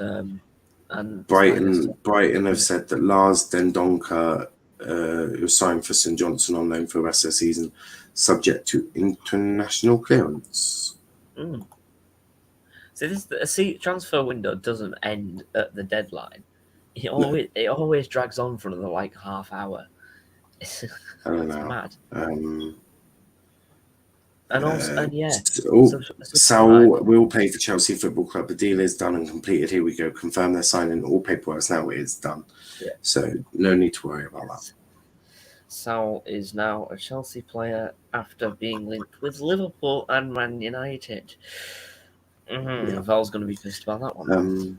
And Brighton have said that Lars Dendoncker, who was signed for St Johnstone on loan for the rest of the season, subject to international clearance. So the transfer window doesn't end at the deadline. It always drags on for another half hour. It's mad. Sal will play for Chelsea Football Club. The deal is done and completed. Here we go. Confirm they're signing. All paperwork now is done. Yeah. So no need to worry about that. Sal is now a Chelsea player after being linked with Liverpool and Man United. Val's going to be pissed about that one.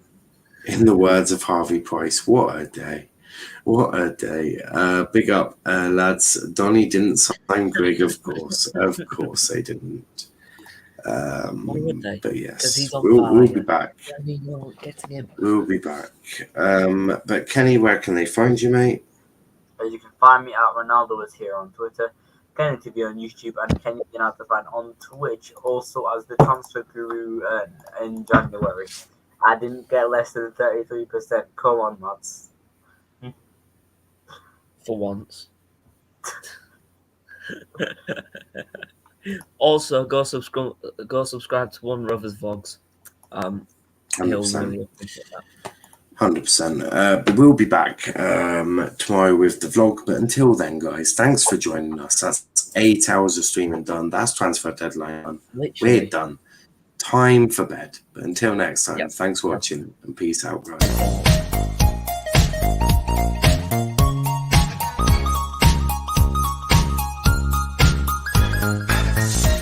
In the words of Harvey Price, what a day. What a day. Big up, lads. Donny didn't sign Greg, of course. Of course they didn't. Why would they? But yes, we'll be back. We'll be back. But Kenny, where can they find you, mate? You can find me at Ronaldo is here on Twitter, Kenny TV on YouTube, and Kenny United fan on Twitch, also as the transfer guru in January. I didn't get less than 33%. Come on, lads. For once. Also, go subscribe to One Rovers Vlogs. He'll really appreciate that. 100%. But we'll be back tomorrow with the vlog. But until then, guys, thanks for joining us. That's 8 hours of streaming done. That's transfer deadline done. Literally. We're done. Time for bed. But until next time, thanks for watching and peace out, guys.